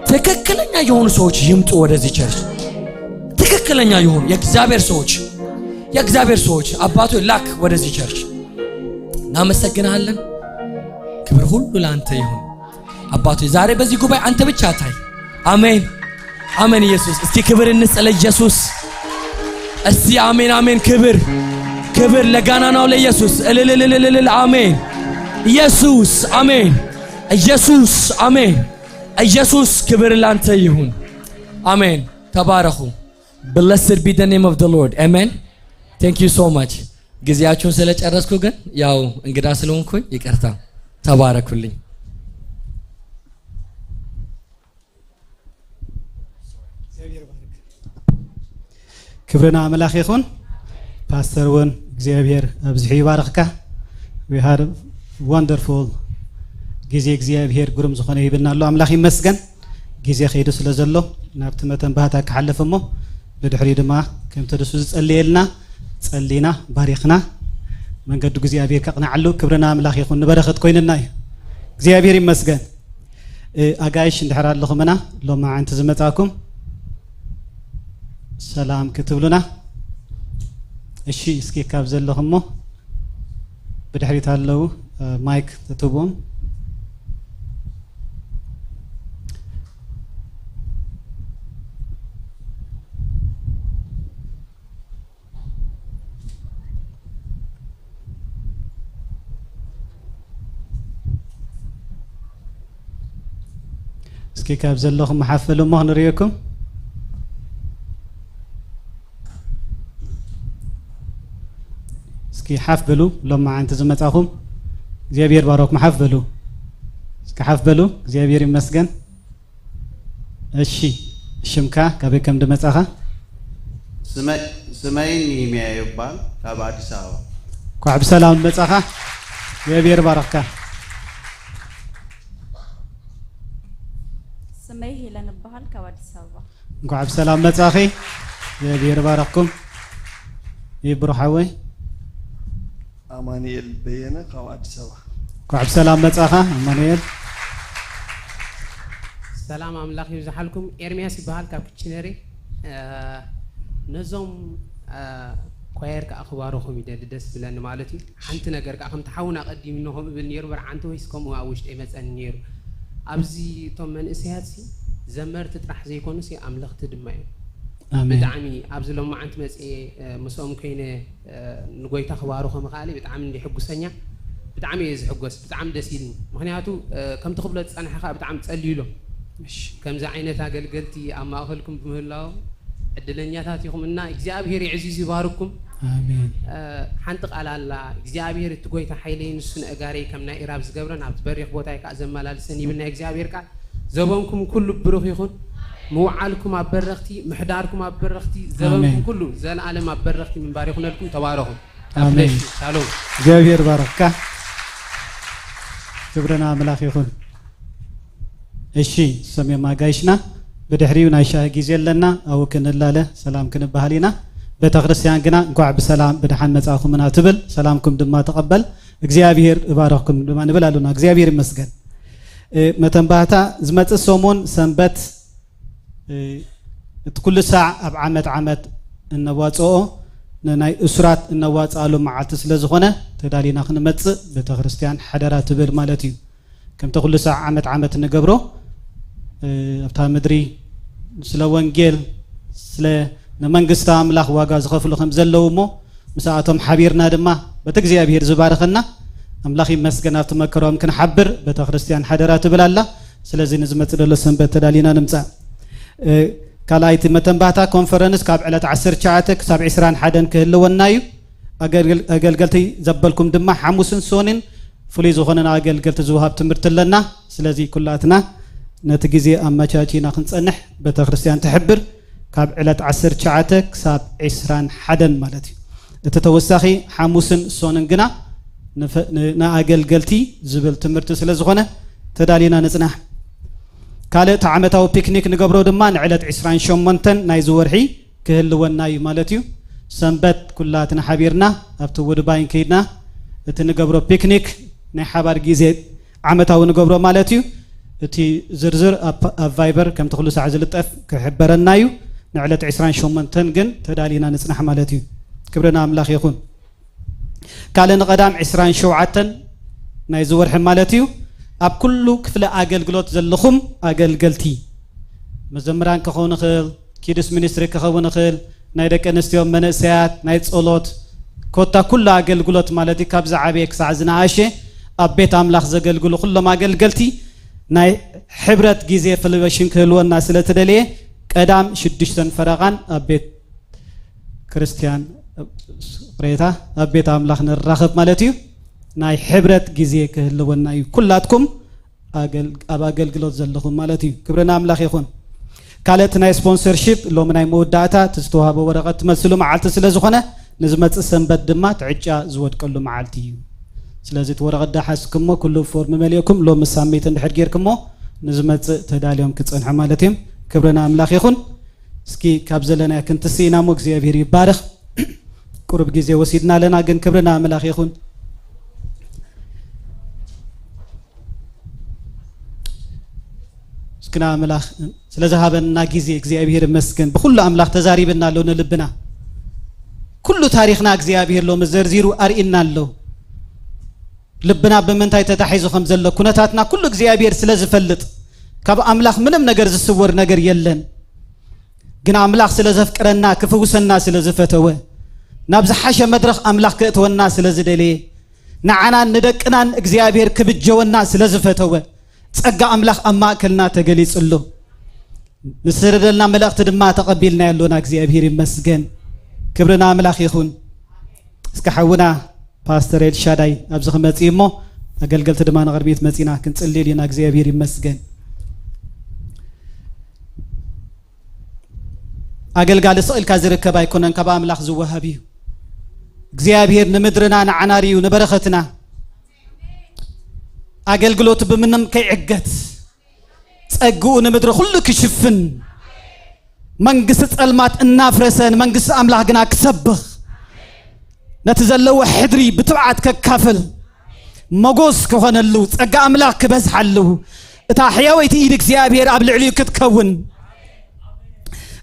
ትክክለኛ የሆኑ ሰዎች ይምጡ ወደዚህ ቸርች። ትክክለኛ የሆኑ የእግዚአብሔር ሰዎች አባቶች ላክ ወደዚህ ቸርች። እናመሰግናለን። ክብር ሁሉ ለአንተ ይሁን አባቶች። ዛሬ በዚህ ጉባኤ አንተ ብቻ ታይ። አሜን አሜን። ኢየሱስ እስቲ ክብር እንስጥ ለኢየሱስ። እስቲ አሜን አሜን። ክብር ለጋናናው ለኢየሱስ። እልልልልልል አሜን። ኢየሱስ አሜን። ኢየሱስ አሜን። ኢየሱስ ክብር ላንተ ይሁን። አሜን። ተባረኩ። Blessed be the name of the Lord. Amen. Thank you so much. ጊዜያችሁን ስለጨረስኩ ግን ያው እንግዳ ስለሆንኩኝ ይቅርታ። ተባረኩልኝ። ክብርና አምላኽ ይኹን። ፓስተር ወን እግዚአብሔር አብዝሒ ይባርኽካ። we had wonderful ጊዜ እግዚአብሔር ግሩም ዝኾነ ይብልና ኣሎ። አምላኽ ይመስገን። ጊዜ ኸይዱ ስለ ዘሎ ናብቲ መተንባህታ ክሓልፍ እሞ ብድሕሪ ድማ ከም ተደሱ ዝጸልየልና ጸሊና ባሪኽና መንገዱ እግዚአብሔር ከቕናዓሉ። ክብርና አምላኽ ይኹን። ንበረኸት ኮይንና እዩ። እግዚአብሔር ይመስገን። አጋይሽ እንድሕር ኣለኹምና ሎማዓንቲ ዝመጻኩም ሰላም ክትብሉና። እሺ እስኪ ካብ ዘለኹሞ ብድሕሪት ኣለዉ ማይክ ተትቦም። እስኪ ካብ ዘለኹም መሓፈሉ እሞ ክንሪአኩም። እስኪ ሓፍ በሉ ሎማ ዓንቲ ዝመጻኹም እግዚአብሔር ባሮኩም። ሓፍ በሉ እስኪ ሓፍ በሉ። እግዚአብሔር ይመስገን። እሺ ሽምካ ካበይ ከም ድመጻኻ? ስመይ ኒህምያ ይባል ካብ አዲስ አበባ። ኳዕ ብሰላም መጻኻ። እግዚአብሔር ባረክካ። ስመይ ሄለን ይባል ካብ አዲስ አበባ። ኳዕ ብሰላም መጻኺ። እግዚአብሔር ባረክኩም። ይብሩሓወይ አማኑኤል በየነ ካብ አዲስ አበባ። ኳዕ ብሰላም መጻኻ አማኑኤል። ሰላም አምላኽ ይብዛሓልኩም። ኤርሚያስ ይባሃል ካብ ክችነሪ። ነዞም ኳየር ከዓ ክባረኹም ይደሊ ደስ ብለኒ ማለት እዩ። ሓንቲ ነገር ከዓ ከምቲ ሓውና ቀዲምኖም እብል ነይሩ በርዓንቲ ወይስ ከምኡ ኣብ ውሽጢ መፀኒ ነይሩ። ኣብዚ እቶም መንእሰያት ዘመርቲ ጥራሕ ዘይኮኑ ኣምለኽቲ ድማ እዮም። ብጣዕሚ ኣብዚ ሎማዓንቲ መፅአ ምስኦም ኮይነ ንጎይታ ክባርኹ ምኽኣለ ብጣዕሚ እንዲሕጉሰኛ ብጣዕሚ እየ ዝሕጎስ። ብጣዕሚ ደስ ኢልኒ። ምክንያቱ ከምቲ ክብሎ ዝፀንሐኻ ብጣዕሚ ፀሊዩሎም ከምዚ ዓይነት ኣገልገልቲ ኣብ ማእኸልኩም ብምህላው ዕድለኛታት ኢኹምና እግዚአብሔር ይዕዚዝ ይባርኩም። አሜን። ሓንቲ ቃል ኣላ እግዚአብሔር እቲ ጎይታ ሓይለይ ንሱ ንእጋረይ ከም ናይ ኢራብ ዝገብረን ኣብቲ በሪኽ ቦታ ከዓ ዘመላልሰን ይብል ናይ እግዚአብሔር ቃል። ዘበንኩም ኩሉ ብሩኽ ይኹን። ምውዓልኩም ኣብ በረኽቲ፣ ምሕዳርኩም ኣብ በረኽቲ፣ ዘበንኩም ኩሉ ዘለዓለም ኣብ በረኽቲ ምንባር ይኹነልኩም። ተባረኹ። አሜን። ሻሎም። እግዚአብሔር ባረክካ። ክብርና አምላኽ ይኹን። እሺ ሰሜማ ጋይሽና بدحريو نايشا جيزيلنا أو كنلاله سلام كنبهالينا بتخرسيان جنا قاع بسلام بدحن متأخو منا تبل سلامكم دم ما تقبل إجزابير بارككم دم ما نبلا لنا إجزابير مسجد متنبهتا زمت السومون سنبت كل ساعة عمت النوات أو ناي أسرات النوات قالوا مع تسلزخونه تدالينا خن متس بتخرسيان حدرات تبل مالتي كم تقول ساعة عمت نجبره أبتها مدري سلا وانجيل سلا نمانجست أملاخ واجا زخفلو خمزة لومو مساعتهم حبيرنا دما بتجزي أبير زبارخنا أملاخي مسجنا تمكروا يمكن حبر بتخرستيان حدرات بلالا سلا زين زمت للسن بتدالينا نمسا كلايت متن بعتا كونفرنس كاب على 10 شعاتك 7 حدن كهلو النايو أجل قلتي زبلكم دما حموسن سونين فليزو خننا أجل قلت زوهاب تمرت لنا سلا زي كلاتنا نتجزي أما شاچينا خنصنح بتخرستيان تحبر كاب علت 10 شعاتك ساب 20 حدن مالتي تتوسخي حموسن سونن جنا نا أجل قلتي زبل تمرت سلازغنا تدالينا نصنح ካልእ ዓመታዊ ፒክኒክ ንገብሮ ድማ ንዕለት 28 ናይ ዝወርሒ ክህልወና እዩ ማለት እዩ ሰንበት ኩላትና ሓቢርና ኣብቲ ውድባይን ከይድና እቲ ንገብሮ ፒክኒክ ናይ ሓባር ግዜ ዓመታዊ ንገብሮ ማለት እዩ እቲ ዝርዝር ኣብ ቫይበር ከም ትኽሉ ሰዓት ዝልጠፍ ክሕበረና እዩ ንዕለት 28 ግን ተዳሊና ንጽናሕ ማለት እዩ ክብረና ኣምላኽ ይኹን ካልእ ንቐዳም 27 ናይ ዝወርሒ ማለት እዩ ኣብ ኩሉ ክፍለ ኣገልግሎት ዘለኹም ኣገልገልቲ መዘምራን ክኸውን ይኽእል ኪድስ ሚኒስትሪ ክኸውን ይኽእል ናይ ደቂ ኣንስትዮ መንእሰያት ናይ ጸሎት ኮታ ኩሉ ኣገልግሎት ማለት እዩ ካብ ዝዓበየ ክሳዕ ዝነኣሸ ኣብ ቤት ኣምላኽ ዘገልግሉ ኩሎም ኣገልገልቲ ናይ ሕብረት ግዜ ፌሎሺፕ ክህልወና ስለተደልየ ቀዳም 6 ፈረቓን ኣብ ቤት ክርስቲያን ሬታ ኣብ ቤት ኣምላኽ ንራኸብ ማለት እዩ ናይ ሕብረት ግዜ ክህልወና እዩ ኩላትኩም ኣብ ኣገልግሎት ዘለኹም ማለት እዩ ክብረና ኣምላኽ ይኹን ካልእቲ ናይ ስፖንሰርሺፕ ሎሚ ናይ መወዳእታ ዝተዋህበ ወረቐት ትመስሉ መዓልቲ ስለ ዝኾነ ንዝመፅእ ሰንበት ድማ ትዕጫ ዝወድቀሉ መዓልቲ እዩ ስለዚ እቲ ወረቐት ዳሓስኩሞ ኩሉ ፎርም መሊእኩም ሎሚ ሳሚት እንድሕር ጌርኩሞ ንዝመፅእ ተዳልዮም ክፀንሑ ማለት እዮም ክብረና ኣምላኽ ይኹን እስኪ ካብ ዘለና ክንትስኢና ሞ እግዚኣብሔር ይባርኽ ቁርብ ግዜ ወሲድና ኣለና ግን ክብረና ኣምላኽ ይኹን እስክና ኣምላኽ ስለዝሃበና ግዜ እግዚኣብሔር ይመስገን ብኩሉ ኣምላኽ ተዛሪብና ኣሎ ንልብና ኩሉ ታሪኽና እግዚኣብሔር ሎ መዘርዚሩ ኣርኢና ኣሎ ልብና ብምንታይ ተታሒዙ ከም ዘሎ ኩነታትና ኩሉ እግዚኣብሔር ስለ ዝፈልጥ ካብ ኣምላኽ ምንም ነገር ዝስወር ነገር የለን ግን ኣምላኽ ስለ ዘፍቅረና ክፍውሰና ስለ ዝፈተወ ናብ ዝሓሸ መድረኽ ኣምላኽ ክእትወና ስለ ዝደለየ ንዓናን ንደቅናን እግዚኣብሔር ክብጀወና ስለ ዝፈተወ ጸጋ ኣምላኽ ኣብ ማእከልና ተገሊጽሎ ንስረደልና መልእኽቲ ድማ ተቐቢልና ያለና እግዚአብሔር ይመስገን ክብርና ኣምላኽ ይኹን እስከ ሓውና ፓስተር ኤልሻዳይ ኣብዚ ክመጽእ እሞ ኣገልገልቲ ድማ ንቕድሚት መጺና ክንጽልይ ኢና እግዚአብሔር ይመስገን ኣገልጋሊ ስቕልካ ዝርከብ ኣይኮነን ካብ ኣምላኽ ዝወሃብ እዩ እግዚአብሔር ንምድርና ንዓናርዩ ንበረኸትና ኣገልግሎት ብምንም ከይዕገት ጸጉኡ ንምድሪ ኩሉ ክሽፍን መንግስቲ ጸልማት እናፍረሰን መንግስቲ ኣምላኽ ግና ክሰብኽ ነቲ ዘለዎ ሕድሪ ብትብዓት ከካፍል መጎስ ክኾነሉ ጸጋ ኣምላኽ ክበዝሓሉ እታ ሕያወይቲ ኢድ እግዚአብሔር ኣብ ልዕሊኡ ክትከውን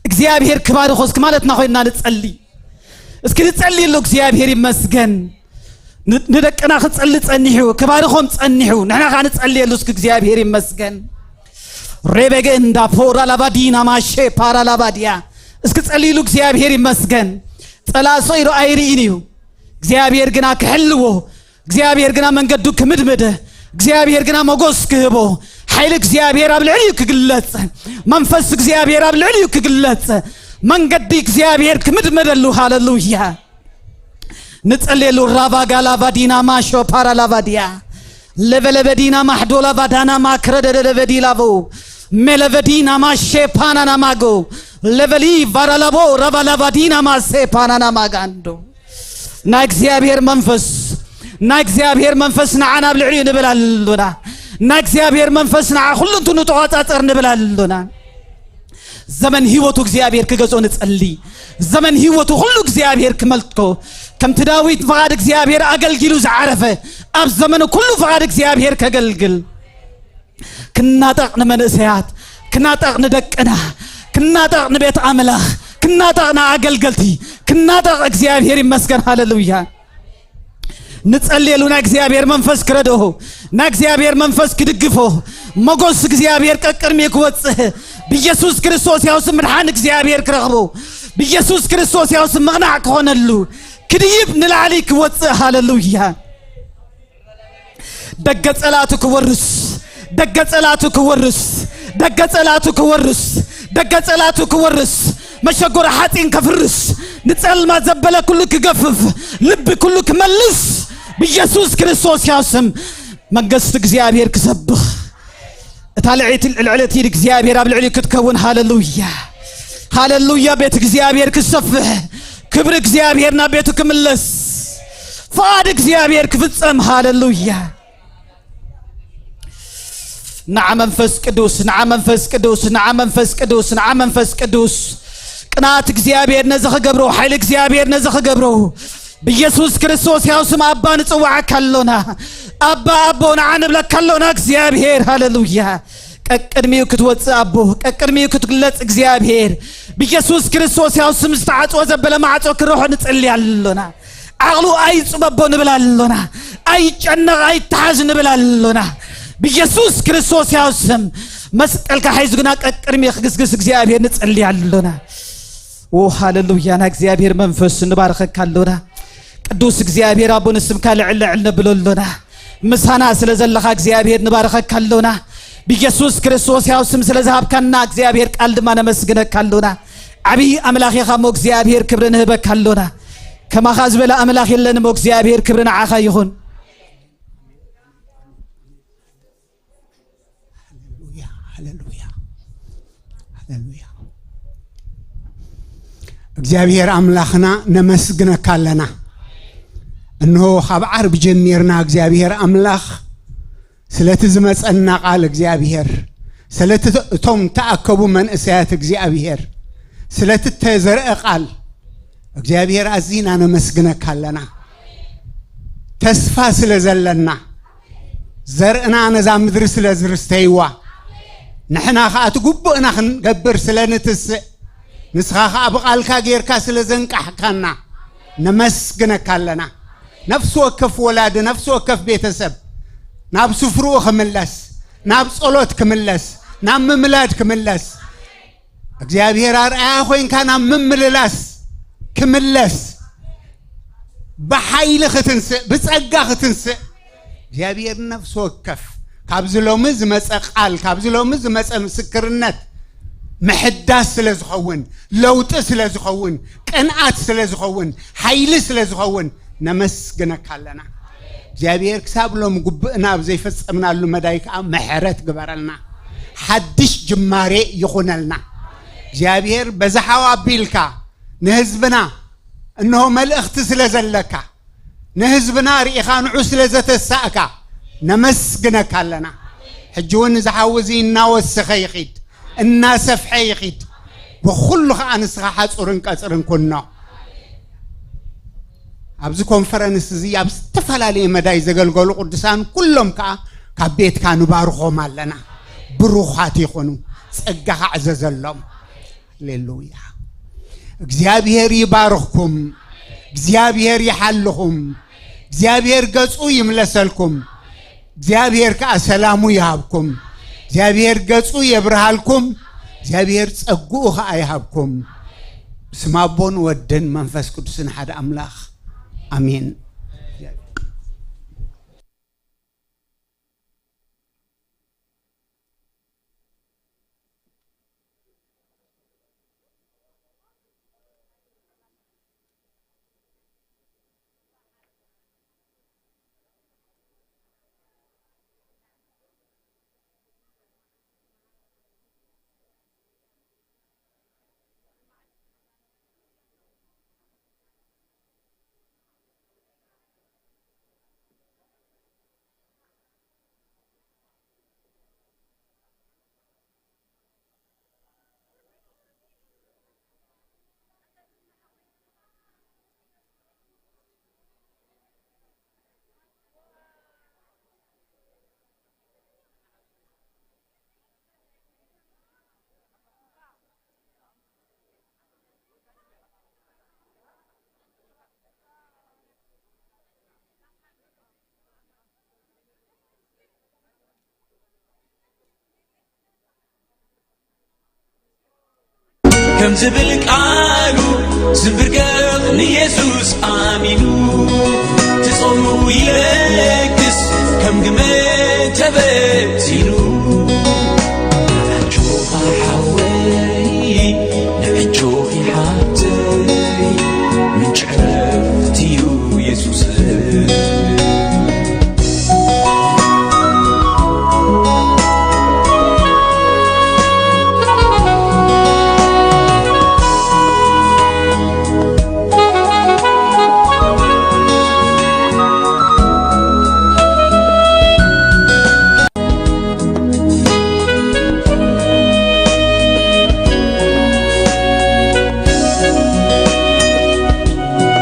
እግዚአብሔር ክባርኾስ ማለትና ኮይና ንጸልይ እስኪ ንጸልይሉ እግዚአብሔር ይመስገን ንደቅና ክጸልይ ጸኒሑ ክባርኾም ጸኒሑ ንሕና ካ ንጸልየሉ እስኪ እግዚአብሔር ይመስገን ሬቤገ እንዳ ፖራ ላባዲና ማሼ ፓራ ላባዲያ እስኪ ጸልይሉ እግዚአብሔር ይመስገን ጸላሶ ኢሮ ኣይርኢን እዩ እግዚአብሔር ግና ክሕልዎ እግዚአብሔር ግና መንገዱ ክምድምደ እግዚአብሔር ግና መጎስ ክህቦ ኃይል እግዚአብሔር ኣብ ልዕሊኡ ክግለጽ መንፈስ እግዚአብሔር ኣብ ልዕሊኡ ክግለጽ መንገዲ እግዚአብሔር ክምድምደሉ ሃሌሉያ ንጸልየሉ ራባ ጋላባዲና ማሾ ፓራ ላባዲያ ለበለበዲና ማሕዶላ ባዳና ማክረደ ለበዲላቦ መለበዲና ማሼ ፓናና ማጎ ለበሊ ቫራላቦ ረባላባዲና ማሴ ፓናና ማጋንዶ ና እግዚአብሔር መንፈስ ና እግዚአብሔር መንፈስ ንዓና ኣብ ልዕሊኡ ንብላሉና ና እግዚአብሔር መንፈስ ንዓ ኩሉ እንቱ ንተዋጻጸር ንብላሉና ዘመን ህይወቱ እግዚአብሔር ክገጾ ንጸልይ ዘመን ህይወቱ ሁሉ እግዚአብሔር ክመልጥኮ ከም ትዳዊት ፈቃድ እግዚአብሔር አገልግሉ ዝዓረፈ ኣብ ዘመኑ ኩሉ ፈቃድ እግዚአብሔር ከገልግል ክናጠቅ ንመንእሰያት ክናጠቅ ንደቅና ክናጠቅ ንቤት ኣምላኽ ክናጠቅና አገልገልቲ ክናጠቅ እግዚአብሔር ይመስገን ሃሌሉያ ንጸልየሉ ና እግዚአብሔር መንፈስ ክረድኦ ና እግዚአብሔር መንፈስ ክድግፎ መጎስ እግዚአብሔር ቀቅርሚ ክወጽእ በኢየሱስ ክርስቶስ ያውስ ምድሓን እግዚአብሔር ክረኽቦ በኢየሱስ ክርስቶስ ያውስ መቕናዕ ክኾነሉ ክድይብ ንላዕሊ ክወጽእ ሃሌሉያ ደገ ጸላቱ ክወርስ ደገ ጸላቱ ክወርስ ደገ ጸላቱ ክወርስ ደገ ጸላቱ ክወርስ መሸጎር ሓጢን ከፍርስ ንጸልማ ዘበለ ኩሉ ክገፍፍ ልብ ኩሉ ክመልስ በኢየሱስ ክርስቶስ ያውስም መንግስት እግዚአብሔር ክሰብኽ እታ ልዕልቲ እግዚአብሔር ኣብ ልዕሊኡ ክትከውን ሃሌሉያ ሃሌሉያ ቤት እግዚአብሔር ክሰፍሕ ክብር እግዚአብሔር ናብ ቤቱ ክምለስ ፈቃድ እግዚአብሔር ክፍጸም ሃሌሉያ نعم منفس قدوس نعم منفس قدوس نعم منفس قدوس نعم منفس قدوس قنات እግዚአብሔር ነዘኸ ገብሮ ኃይል እግዚአብሔር ነዘኸ ገብሮ በኢየሱስ ክርስቶስ ያው ስም አባ ንጽዋዕካ አለና አባ አቦና አንብለካ አለና እግዚአብሔር ሃሌሉያ ቀቅድሚው ክትወጽእ አቦ ቀቅድሚው ክትግለጽ እግዚአብሔር በኢየሱስ ክርስቶስ ያው ስም ዝተዓጽወ ዘበለ ማዕጾ ክሮሕ ንጽልያለና አቅሉ አይጽበቦ ንብላለና አይጨነቅ አይተሐዝ ንብላለና በኢየሱስ ክርስቶስ ያው ስም መስቀልካ ሐይዝግና ቀቅድሚው ክግስግስ እግዚአብሔር ንጽልያለና ኦ ሃሌሉያ ና እግዚአብሔር መንፈስ ንባርከካ አለና ቅዱስ እግዚአብሔር አቦን ስምካ ልዕልዕል ነብለሎና ምሳና ስለዘለኻ እግዚአብሔር ንባርከካ አለና በኢየሱስ ክርስቶስ ያው ስም ስለዛብካና እግዚአብሔር ቃል ድማ ነመስግነካ አለና አቢ አምላኽ ይኻሞ እግዚአብሔር ክብርን ህበካ አለና ከማኻዝ በላ አምላኽ የለንም እግዚአብሔር ክብርን ዓኻ ይኹን ሃሌሉያ ሃሌሉያ እግዚአብሔር አምላኽና ነመስግነካ አለና እንሆ ካብ ዓርብ ጀሚርና እግዚአብሔር አምላኽ ስለቲ ዝመጸና ቃል እግዚአብሔር ስለቲ እቶም ተአከቡ መንእሰያት እግዚአብሔር ስለቲ ተዘርአ ቃል እግዚአብሔር አዚና ነመስግነካ አለና ተስፋ ስለዘለና ዘርአና ነዛ ምድሪ ስለዝርስተይዋ ንሕና ከዓ ትጉቡእና ክንገብር ስለንትስእ ንስኻ በቃልካ ጌርካ ስለዘንቃሕካና ነመስግነካ አለና ነፍስ ወከፍ ወላድ ነፍስ ወከፍ ቤተሰብ ናብ ስፍሩኡ ክምለስ ናብ ጸሎት ክምለስ ናብ ምምላድ ክምለስ እግዚአብሔር አርአያ ኮይንካ ናብ ምምልላስ ክምለስ በኃይል ክትንስእ ብጸጋ ክትንስእ እግዚአብሔር ነፍስ ወከፍ ካብዝ ሎሚ ዝመጸ ቃል ካብዝ ሎሚ ዝመጸ ምስክርነት محداس ስለዝኸውን ለውጥ ስለዝኸውን ቅንዓት ስለዝኸውን ኃይል ስለዝኸውን ነመስግነካ አለና እግዚአብሔር ክሳብሎም ጉብእና ዘይፈጸምናሉ መዳይካ ምሕረት ግበረልና ሓድሽ ጅማሬ ይኹነልና እግዚአብሔር በዛሓዋ ቢልካ ንህዝብና እነሆ መልእኽቲ ስለዘለካ ንህዝብና ርኢኻ ንዑ ስለዘተሳእካ ነመስግነካ አለና ሕጂውን ዝሓውዚ እናወስኸ ይኺድ الناسفح يخيد وخلها عن الصحة صورن كسرن كنا أبز كونفرنس زي أبز تفعلي مداي زغل قولو قدسان كلهم كبيت كانوا بارخو مالنا بروخاتي خنو سأجها عزز اللهم هللويا እግዚአብሔር ይባርክኩም እግዚአብሔር ይሐልኩም እግዚአብሔር ገጹ ይምለሰልኩም እግዚአብሔር ከሰላሙ ይሃብኩም እግዚአብሔር ገጹ ይብርሃልኩም እግዚአብሔር ጸጉኡ አይሃብኩም ስማቦን ወደን መንፈስ ቅዱስን ሓደ አምላኽ አሜን كم زبل قالوا زبرقل ليسوس آمينو تصوموا يلكس كم قمت تبتينو